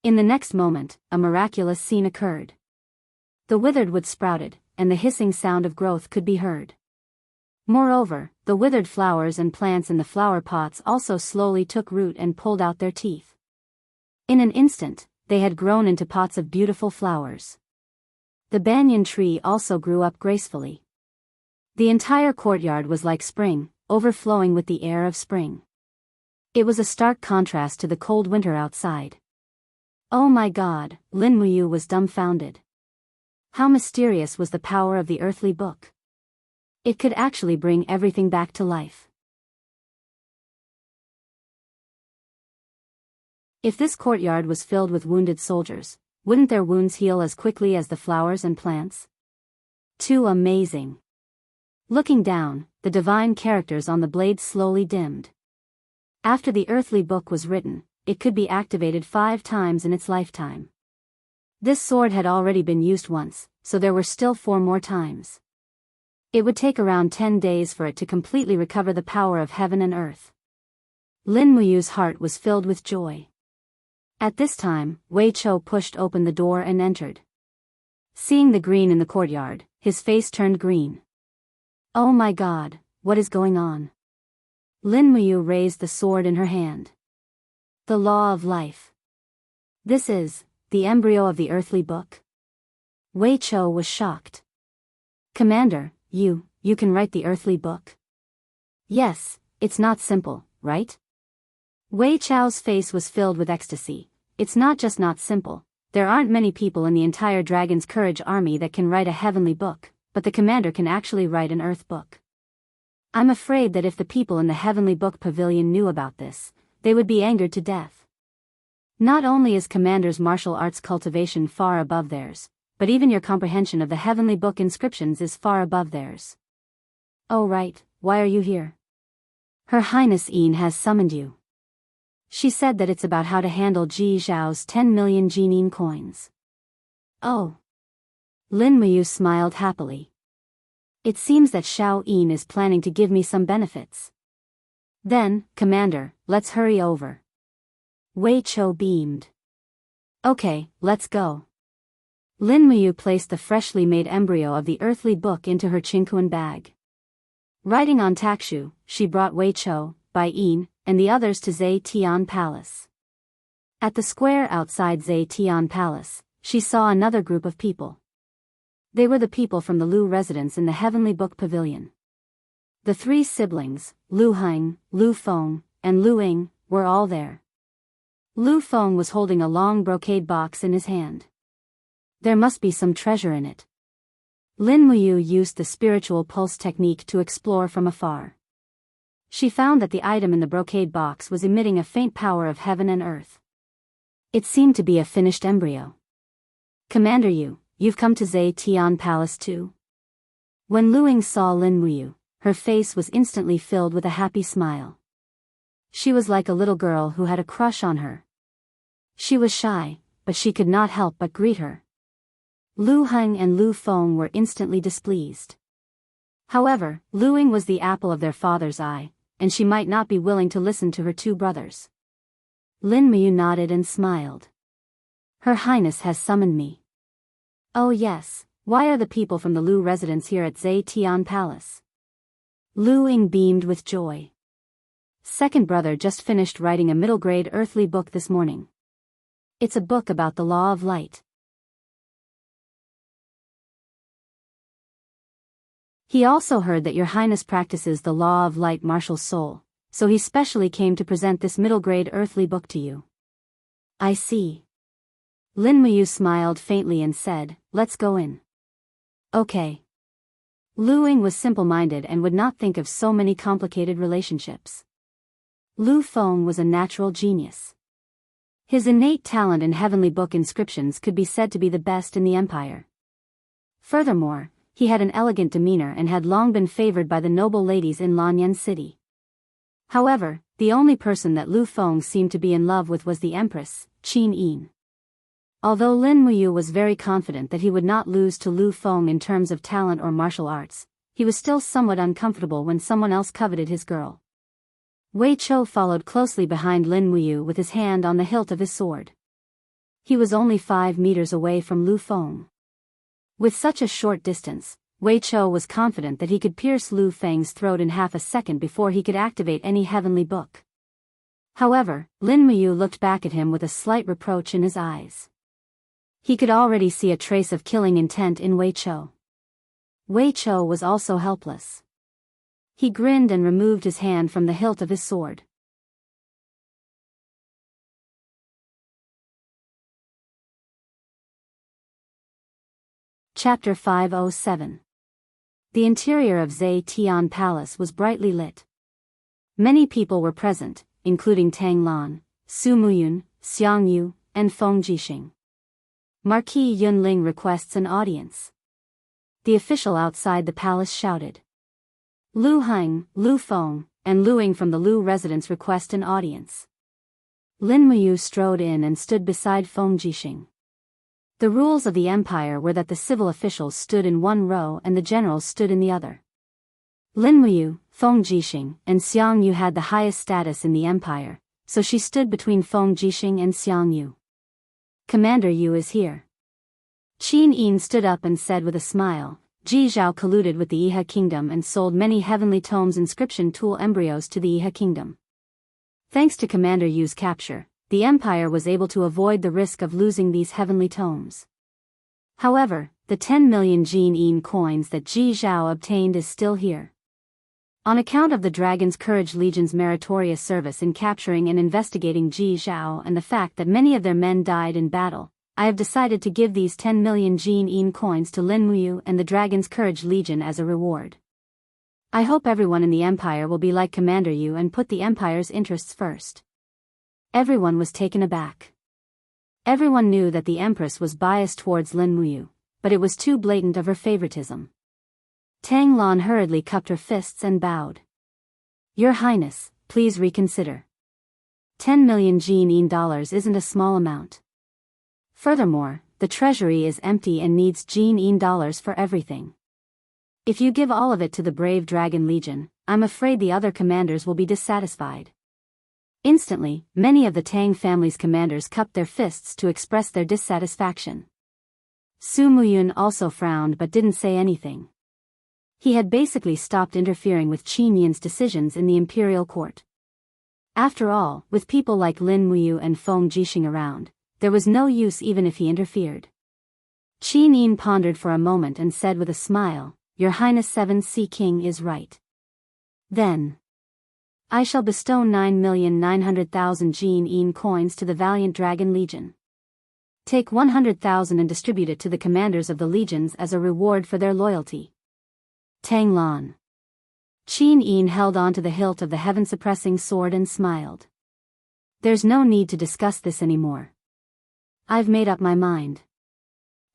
In the next moment, a miraculous scene occurred. The withered wood sprouted, and the hissing sound of growth could be heard. Moreover, the withered flowers and plants in the flower pots also slowly took root and pulled out their teeth. In an instant, they had grown into pots of beautiful flowers. The banyan tree also grew up gracefully. The entire courtyard was like spring, overflowing with the air of spring. It was a stark contrast to the cold winter outside. Oh my God, Lin Muyu was dumbfounded. How mysterious was the power of the earthly book. It could actually bring everything back to life. If this courtyard was filled with wounded soldiers, wouldn't their wounds heal as quickly as the flowers and plants? Too amazing. Looking down, the divine characters on the blade slowly dimmed. After the earthly book was written, it could be activated 5 times in its lifetime. This sword had already been used once, so there were still 4 more times. It would take around 10 days for it to completely recover the power of heaven and earth. Lin Muyu's heart was filled with joy. At this time, Wei Chou pushed open the door and entered. Seeing the green in the courtyard, his face turned green. Oh my God, what is going on? Lin Muyu raised the sword in her hand. The law of life. This is the embryo of the earthly book? Wei Chou was shocked. Commander, you can write the earthly book? Yes, it's not simple, right? Wei Chou's face was filled with ecstasy. It's not just not simple. There aren't many people in the entire Dragon's Courage army that can write a heavenly book, but the commander can actually write an earth book. I'm afraid that if the people in the heavenly book pavilion knew about this, they would be angered to death. Not only is commander's martial arts cultivation far above theirs, but even your comprehension of the heavenly book inscriptions is far above theirs. Oh right, why are you here? Her Highness Yin has summoned you. She said that it's about how to handle Ji Zhao's 10 million Jinin coins. Oh. Lin Muyu smiled happily. It seems that Xiao Yin is planning to give me some benefits. Then, Commander, let's hurry over. Wei Chou beamed. Okay, let's go. Lin Muyu placed the freshly made embryo of the earthly book into her Qingquan bag. Riding on Takshu, she brought Wei Chou, Bai Yin, and the others to Zhe Tian Palace. At the square outside Zhe Tian Palace, she saw another group of people. They were the people from the Lu residence in the Heavenly Book Pavilion. The 3 siblings, Lu Heng, Lu Feng, and Lu Ying, were all there. Lu Feng was holding a long brocade box in his hand. There must be some treasure in it. Lin Muyu used the spiritual pulse technique to explore from afar. She found that the item in the brocade box was emitting a faint power of heaven and earth. It seemed to be a finished embryo. Commander you've come to Zhe Tian Palace too? When Lu Ying saw Lin Muyu, her face was instantly filled with a happy smile. She was like a little girl who had a crush on her. She was shy, but she could not help but greet her. Lu Heng and Lu Feng were instantly displeased. However, Lu Ying was the apple of their father's eye, and she might not be willing to listen to her 2 brothers. Lin Muyu nodded and smiled. Her Highness has summoned me. Oh yes, why are the people from the Lu residence here at Zhe Tian Palace? Lu Ying beamed with joy. Second brother just finished writing a middle-grade earthly book this morning. It's a book about the law of light. He also heard that your Highness practices the law of light martial soul, so he specially came to present this middle-grade earthly book to you. I see. Lin Muyu smiled faintly and said, let's go in. Okay. Lu Ying was simple-minded and would not think of so many complicated relationships. Lu Feng was a natural genius. His innate talent in heavenly book inscriptions could be said to be the best in the empire. Furthermore, he had an elegant demeanor and had long been favored by the noble ladies in Lanyan City. However, the only person that Lu Feng seemed to be in love with was the Empress, Qin Yin. Although Lin Muyu was very confident that he would not lose to Lu Feng in terms of talent or martial arts, he was still somewhat uncomfortable when someone else coveted his girl. Wei Chou followed closely behind Lin Muyu with his hand on the hilt of his sword. He was only 5 meters away from Lu Feng. With such a short distance, Wei Chou was confident that he could pierce Lu Feng's throat in half a second before he could activate any heavenly book. However, Lin Muyu looked back at him with a slight reproach in his eyes. He could already see a trace of killing intent in Wei Chou. Wei Chou was also helpless. He grinned and removed his hand from the hilt of his sword. Chapter 507. The interior of Zhe Tian Palace was brightly lit. Many people were present, including Tang Lan, Su Muyun, Xiang Yu, and Feng Jixing. Marquis Yunling requests an audience. The official outside the palace shouted. Lu Heng, Lu Feng, and Lu Ying from the Lu residence request an audience. Lin Muyu strode in and stood beside Feng Jixing. The rules of the empire were that the civil officials stood in one row and the generals stood in the other. Lin Muyu, Feng Jixing, and Xiang Yu had the highest status in the empire, so she stood between Feng Jixing and Xiang Yu. Commander Yu is here. Qin Yin stood up and said with a smile, Ji Zhao colluded with the Iha kingdom and sold many heavenly tomes inscription tool embryos to the Iha kingdom. Thanks to Commander Yu's capture, the empire was able to avoid the risk of losing these heavenly tomes. However, the 10 million Jin Yin coins that Ji Zhao obtained is still here. On account of the Dragon's Courage Legion's meritorious service in capturing and investigating Ji Zhao and the fact that many of their men died in battle, I have decided to give these 10 million Jin Yin coins to Lin Muyu and the Dragon's Courage Legion as a reward. I hope everyone in the empire will be like Commander Yu and put the empire's interests first. Everyone was taken aback. Everyone knew that the Empress was biased towards Lin Muyu, but it was too blatant of her favoritism. Tang Lan hurriedly cupped her fists and bowed. Your Highness, please reconsider. 10 million Jin Yin dollars isn't a small amount. Furthermore, the treasury is empty and needs Jin Yin dollars for everything. If you give all of it to the brave Dragon Legion, I'm afraid the other commanders will be dissatisfied. Instantly, many of the Tang family's commanders cupped their fists to express their dissatisfaction. Su Muyun also frowned but didn't say anything. He had basically stopped interfering with Qin Yin's decisions in the imperial court. After all, with people like Lin Muyu and Feng Jixing around, there was no use even if he interfered. Qin Yin pondered for a moment and said with a smile, Your Highness 7C King is right. Then I shall bestow 9,900,000 Jin Yin coins to the valiant Dragon Legion. Take 100,000 and distribute it to the commanders of the legions as a reward for their loyalty. Tang Lan. Qin Yin held on to the hilt of the heaven-suppressing sword and smiled. There's no need to discuss this anymore. I've made up my mind.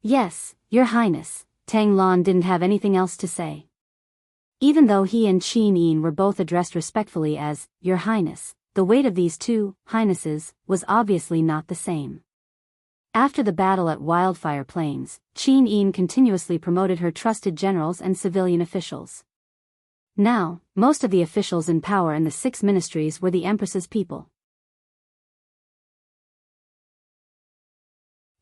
Yes, Your Highness. Tang Lan didn't have anything else to say. Even though he and Qin Yin were both addressed respectfully as Your Highness, the weight of these two highnesses was obviously not the same. After the battle at Wildfire Plains, Qin Yin continuously promoted her trusted generals and civilian officials. Now, most of the officials in power in the 6 ministries were the Empress's people.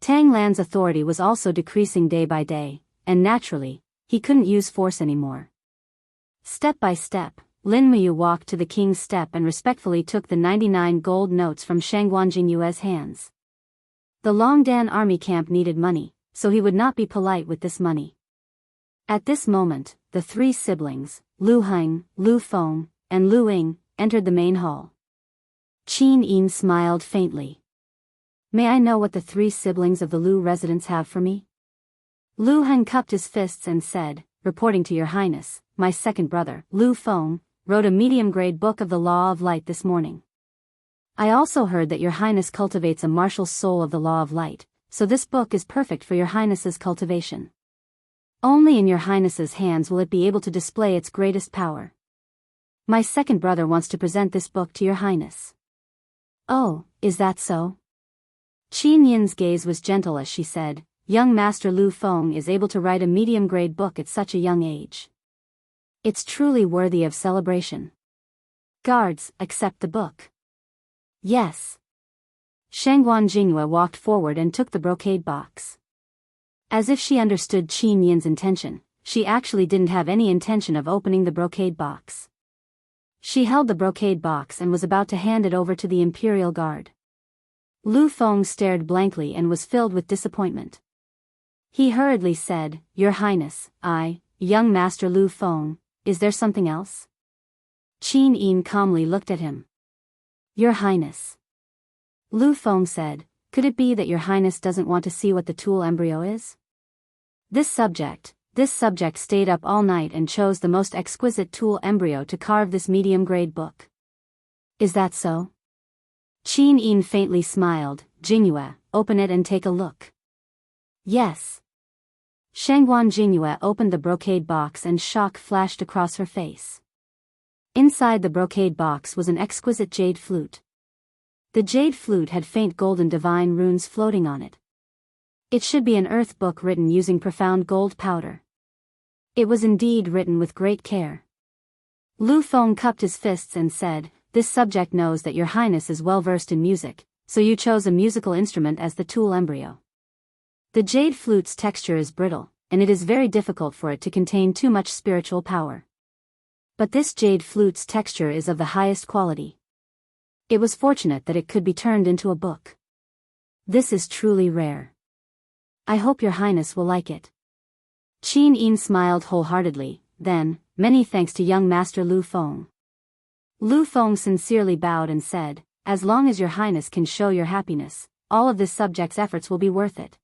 Tang Lan's authority was also decreasing day by day, and naturally, he couldn't use force anymore. Step by step, Lin Muyu walked to the king's step and respectfully took the 99 gold notes from Shangguan Jingyue's hands. The Longdan army camp needed money, so he would not be polite with this money. At this moment, the 3 siblings, Lu Heng, Lu Feng, and Lu Ying, entered the main hall. Qin Yin smiled faintly. May I know what the 3 siblings of the Lu residents have for me? Lu Heng cupped his fists and said, Reporting to Your Highness, my second brother, Lu Feng, wrote a medium-grade book of the Law of Light this morning. I also heard that Your Highness cultivates a martial soul of the Law of Light, so this book is perfect for Your Highness's cultivation. Only in Your Highness's hands will it be able to display its greatest power. My second brother wants to present this book to Your Highness. Oh, is that so? Qin Yin's gaze was gentle as she said, Young Master Lu Feng is able to write a medium-grade book at such a young age. It's truly worthy of celebration. Guards, accept the book. Yes. Shangguan Jingyue walked forward and took the brocade box. As if she understood Qin Yin's intention, she actually didn't have any intention of opening the brocade box. She held the brocade box and was about to hand it over to the Imperial Guard. Lu Feng stared blankly and was filled with disappointment. He hurriedly said, "Your Highness, young Master Lu Feng, is there something else?" Qin Yin calmly looked at him. "Your Highness." Lu Feng said, "Could it be that Your Highness doesn't want to see what the tool embryo is?" This subject stayed up all night and chose the most exquisite tool embryo to carve this medium-grade book. "Is that so?" Qin Yin faintly smiled. "Jingyue, open it and take a look." "Yes." Shangguan Jingyue opened the brocade box and shock flashed across her face. Inside the brocade box was an exquisite jade flute. The jade flute had faint golden divine runes floating on it. It should be an earth book written using profound gold powder. It was indeed written with great care. Lu Feng cupped his fists and said, "This subject knows that Your Highness is well versed in music, so you chose a musical instrument as the tool embryo. The jade flute's texture is brittle, and it is very difficult for it to contain too much spiritual power. But this jade flute's texture is of the highest quality. It was fortunate that it could be turned into a book. This is truly rare. I hope Your Highness will like it." Qin Yin smiled wholeheartedly, then, "Many thanks to young Master Lu Feng." Lu Feng sincerely bowed and said, "As long as Your Highness can show your happiness, all of this subject's efforts will be worth it.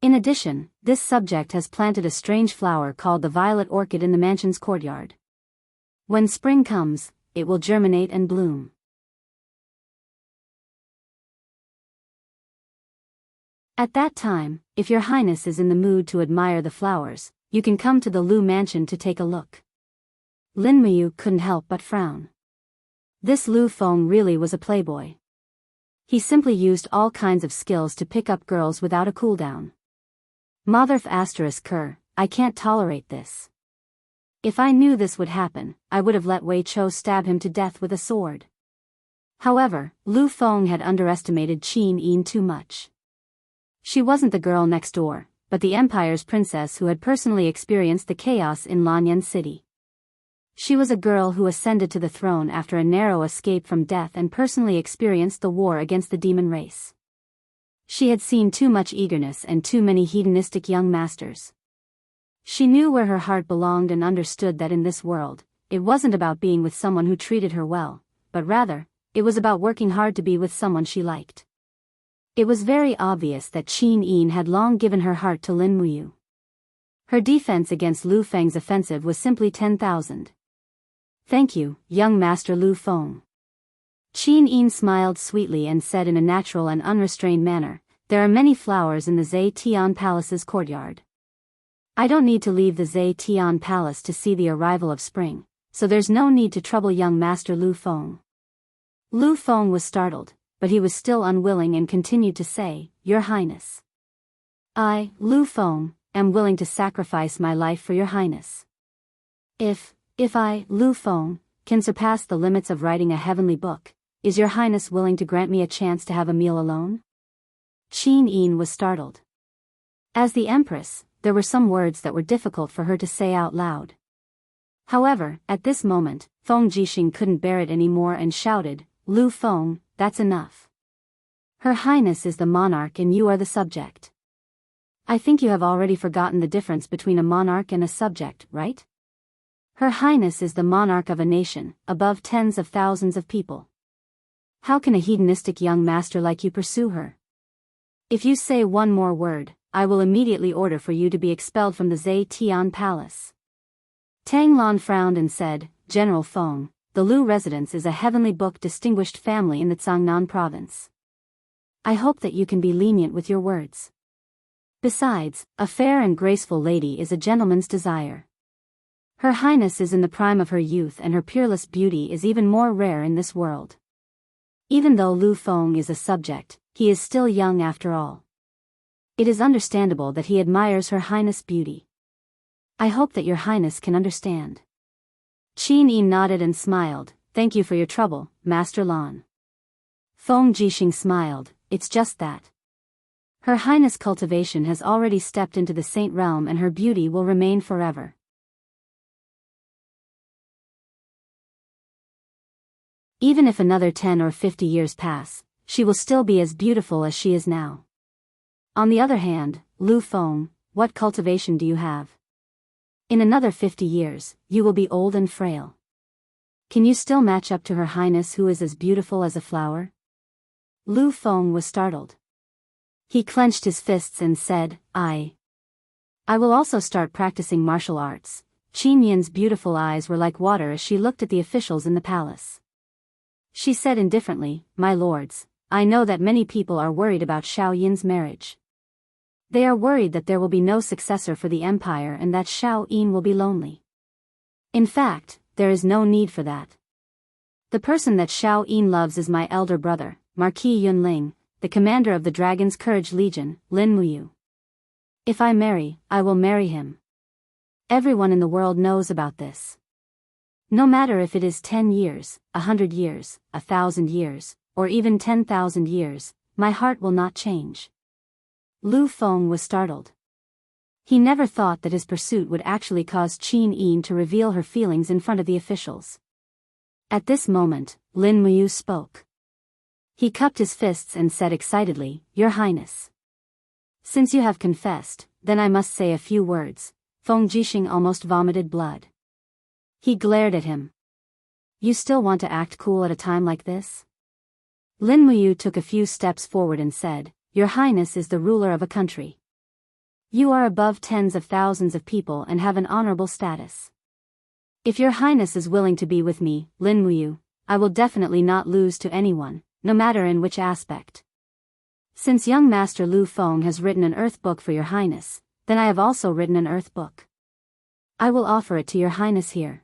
In addition, this subject has planted a strange flower called the violet orchid in the mansion's courtyard. When spring comes, it will germinate and bloom." At that time, if Your Highness is in the mood to admire the flowers, you can come to the Lu mansion to take a look. Lin Muyu couldn't help but frown. This Lu Feng really was a playboy. He simply used all kinds of skills to pick up girls without a cooldown. Motherf *, I can't tolerate this. If I knew this would happen, I would have let Wei Chou stab him to death with a sword. However, Lu Feng had underestimated Qin Yin too much. She wasn't the girl next door, but the Empire's princess who had personally experienced the chaos in Lanyan City. She was a girl who ascended to the throne after a narrow escape from death and personally experienced the war against the demon race. She had seen too much eagerness and too many hedonistic young masters. She knew where her heart belonged and understood that in this world, it wasn't about being with someone who treated her well, but rather, it was about working hard to be with someone she liked. It was very obvious that Qin Yin had long given her heart to Lin Muyu. Her defense against Lu Feng's offensive was simply 10,000. "Thank you, young Master Lu Feng." Qin Yin smiled sweetly and said in a natural and unrestrained manner, "There are many flowers in the Zhe Tian Palace's courtyard. I don't need to leave the Zhe Tian Palace to see the arrival of spring, so there's no need to trouble young Master Lu Feng." Lu Feng was startled, but he was still unwilling and continued to say, "Your Highness. I, Lu Feng, am willing to sacrifice my life for Your Highness. If I, Lu Feng, can surpass the limits of writing a heavenly book, is Your Highness willing to grant me a chance to have a meal alone?" Qin Yin was startled. As the Empress, there were some words that were difficult for her to say out loud. However, at this moment, Feng Jixing couldn't bear it anymore and shouted, "Lu Feng, that's enough. Her Highness is the monarch and you are the subject. I think you have already forgotten the difference between a monarch and a subject, right? Her Highness is the monarch of a nation, above tens of thousands of people. How can a hedonistic young master like you pursue her? If you say one more word, I will immediately order for you to be expelled from the Zhe Tian Palace." Tang Lan frowned and said, "General Feng, the Lu residence is a heavenly book distinguished family in the Cangnan province. I hope that you can be lenient with your words. Besides, a fair and graceful lady is a gentleman's desire. Her Highness is in the prime of her youth and her peerless beauty is even more rare in this world. Even though Lu Feng is a subject, he is still young after all. It is understandable that he admires Her Highness' beauty. I hope that Your Highness can understand." Qin Yin nodded and smiled, "Thank you for your trouble, Master Lan." Feng Jixing smiled, "It's just that. Her Highness cultivation has already stepped into the saint realm and her beauty will remain forever. Even if another 10 or 50 years pass, she will still be as beautiful as she is now. On the other hand, Lu Feng, what cultivation do you have? In another 50 years, you will be old and frail. Can you still match up to Her Highness who is as beautiful as a flower? Lu Feng was startled. He clenched his fists and said, I will also start practicing martial arts. Qin Yin's beautiful eyes were like water as she looked at the officials in the palace. She said indifferently, My lords, I know that many people are worried about Xiao Yin's marriage. They are worried that there will be no successor for the empire and that Xiao Yin will be lonely. In fact, there is no need for that. The person that Xiao Yin loves is my elder brother, Marquis Yunling, the commander of the Dragon's Courage Legion, Lin Muyu. If I marry, I will marry him. Everyone in the world knows about this. No matter if it is 10 years, 100 years, 1,000 years, or even 10,000 years, my heart will not change. Lu Feng was startled. He never thought that his pursuit would actually cause Qin Yin to reveal her feelings in front of the officials. At this moment, Lin Muyu spoke. He cupped his fists and said excitedly, Your Highness. Since you have confessed, then I must say a few words. Feng Jixing almost vomited blood. He glared at him. You still want to act cool at a time like this? Lin Muyu took a few steps forward and said, Your Highness is the ruler of a country. You are above tens of thousands of people and have an honorable status. If Your Highness is willing to be with me, Lin Muyu, I will definitely not lose to anyone, no matter in which aspect. Since young Master Lu Feng has written an earth book for Your Highness, then I have also written an earth book. I will offer it to Your Highness here.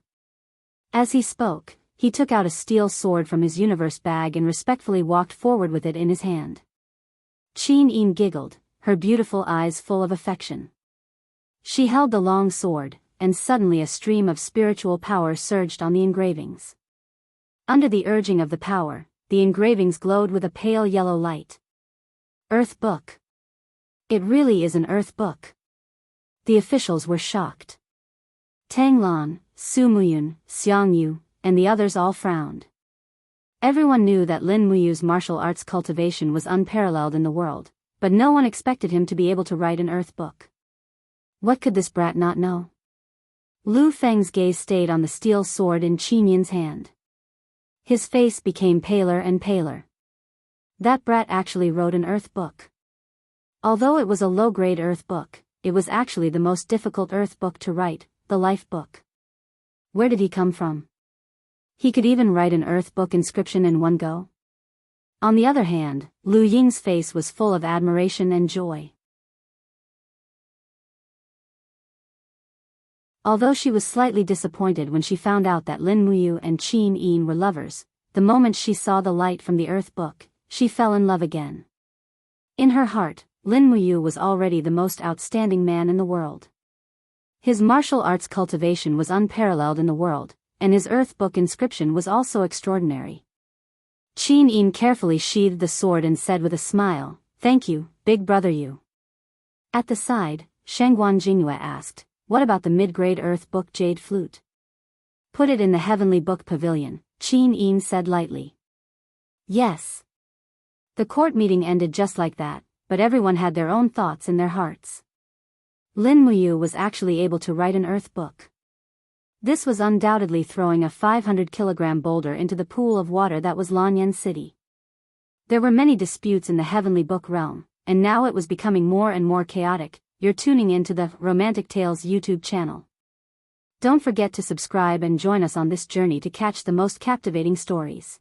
As he spoke, he took out a steel sword from his universe bag and respectfully walked forward with it in his hand. Qin Yin giggled, her beautiful eyes full of affection. She held the long sword, and suddenly a stream of spiritual power surged on the engravings. Under the urging of the power, the engravings glowed with a pale yellow light. Earth Book. It really is an Earth Book. The officials were shocked. Tang Lan, Su Muyun, Xiang Yu, and the others all frowned. Everyone knew that Lin Muyu's martial arts cultivation was unparalleled in the world, but no one expected him to be able to write an earth book. What could this brat not know? Lu Feng's gaze stayed on the steel sword in Qin Yin's hand. His face became paler and paler. That brat actually wrote an earth book. Although it was a low-grade earth book, it was actually the most difficult earth book to write, the life book. Where did he come from? He could even write an earth book inscription in one go? On the other hand, Lu Ying's face was full of admiration and joy. Although she was slightly disappointed when she found out that Lin Muyu and Qin Yin were lovers, the moment she saw the light from the earth book, she fell in love again. In her heart, Lin Muyu was already the most outstanding man in the world. His martial arts cultivation was unparalleled in the world, and his earth book inscription was also extraordinary. Qin Yin carefully sheathed the sword and said with a smile, Thank you, big brother Yu. At the side, Shangguan Jingyue asked, What about the mid-grade earth book jade flute? Put it in the heavenly book pavilion, Qin Yin said lightly. Yes. The court meeting ended just like that, but everyone had their own thoughts in their hearts. Lin Muyu was actually able to write an earth book. This was undoubtedly throwing a 500-kilogram boulder into the pool of water that was Lanyan City. There were many disputes in the heavenly book realm, and now it was becoming more and more chaotic. You're tuning into the Romantic Tales YouTube channel. Don't forget to subscribe and join us on this journey to catch the most captivating stories.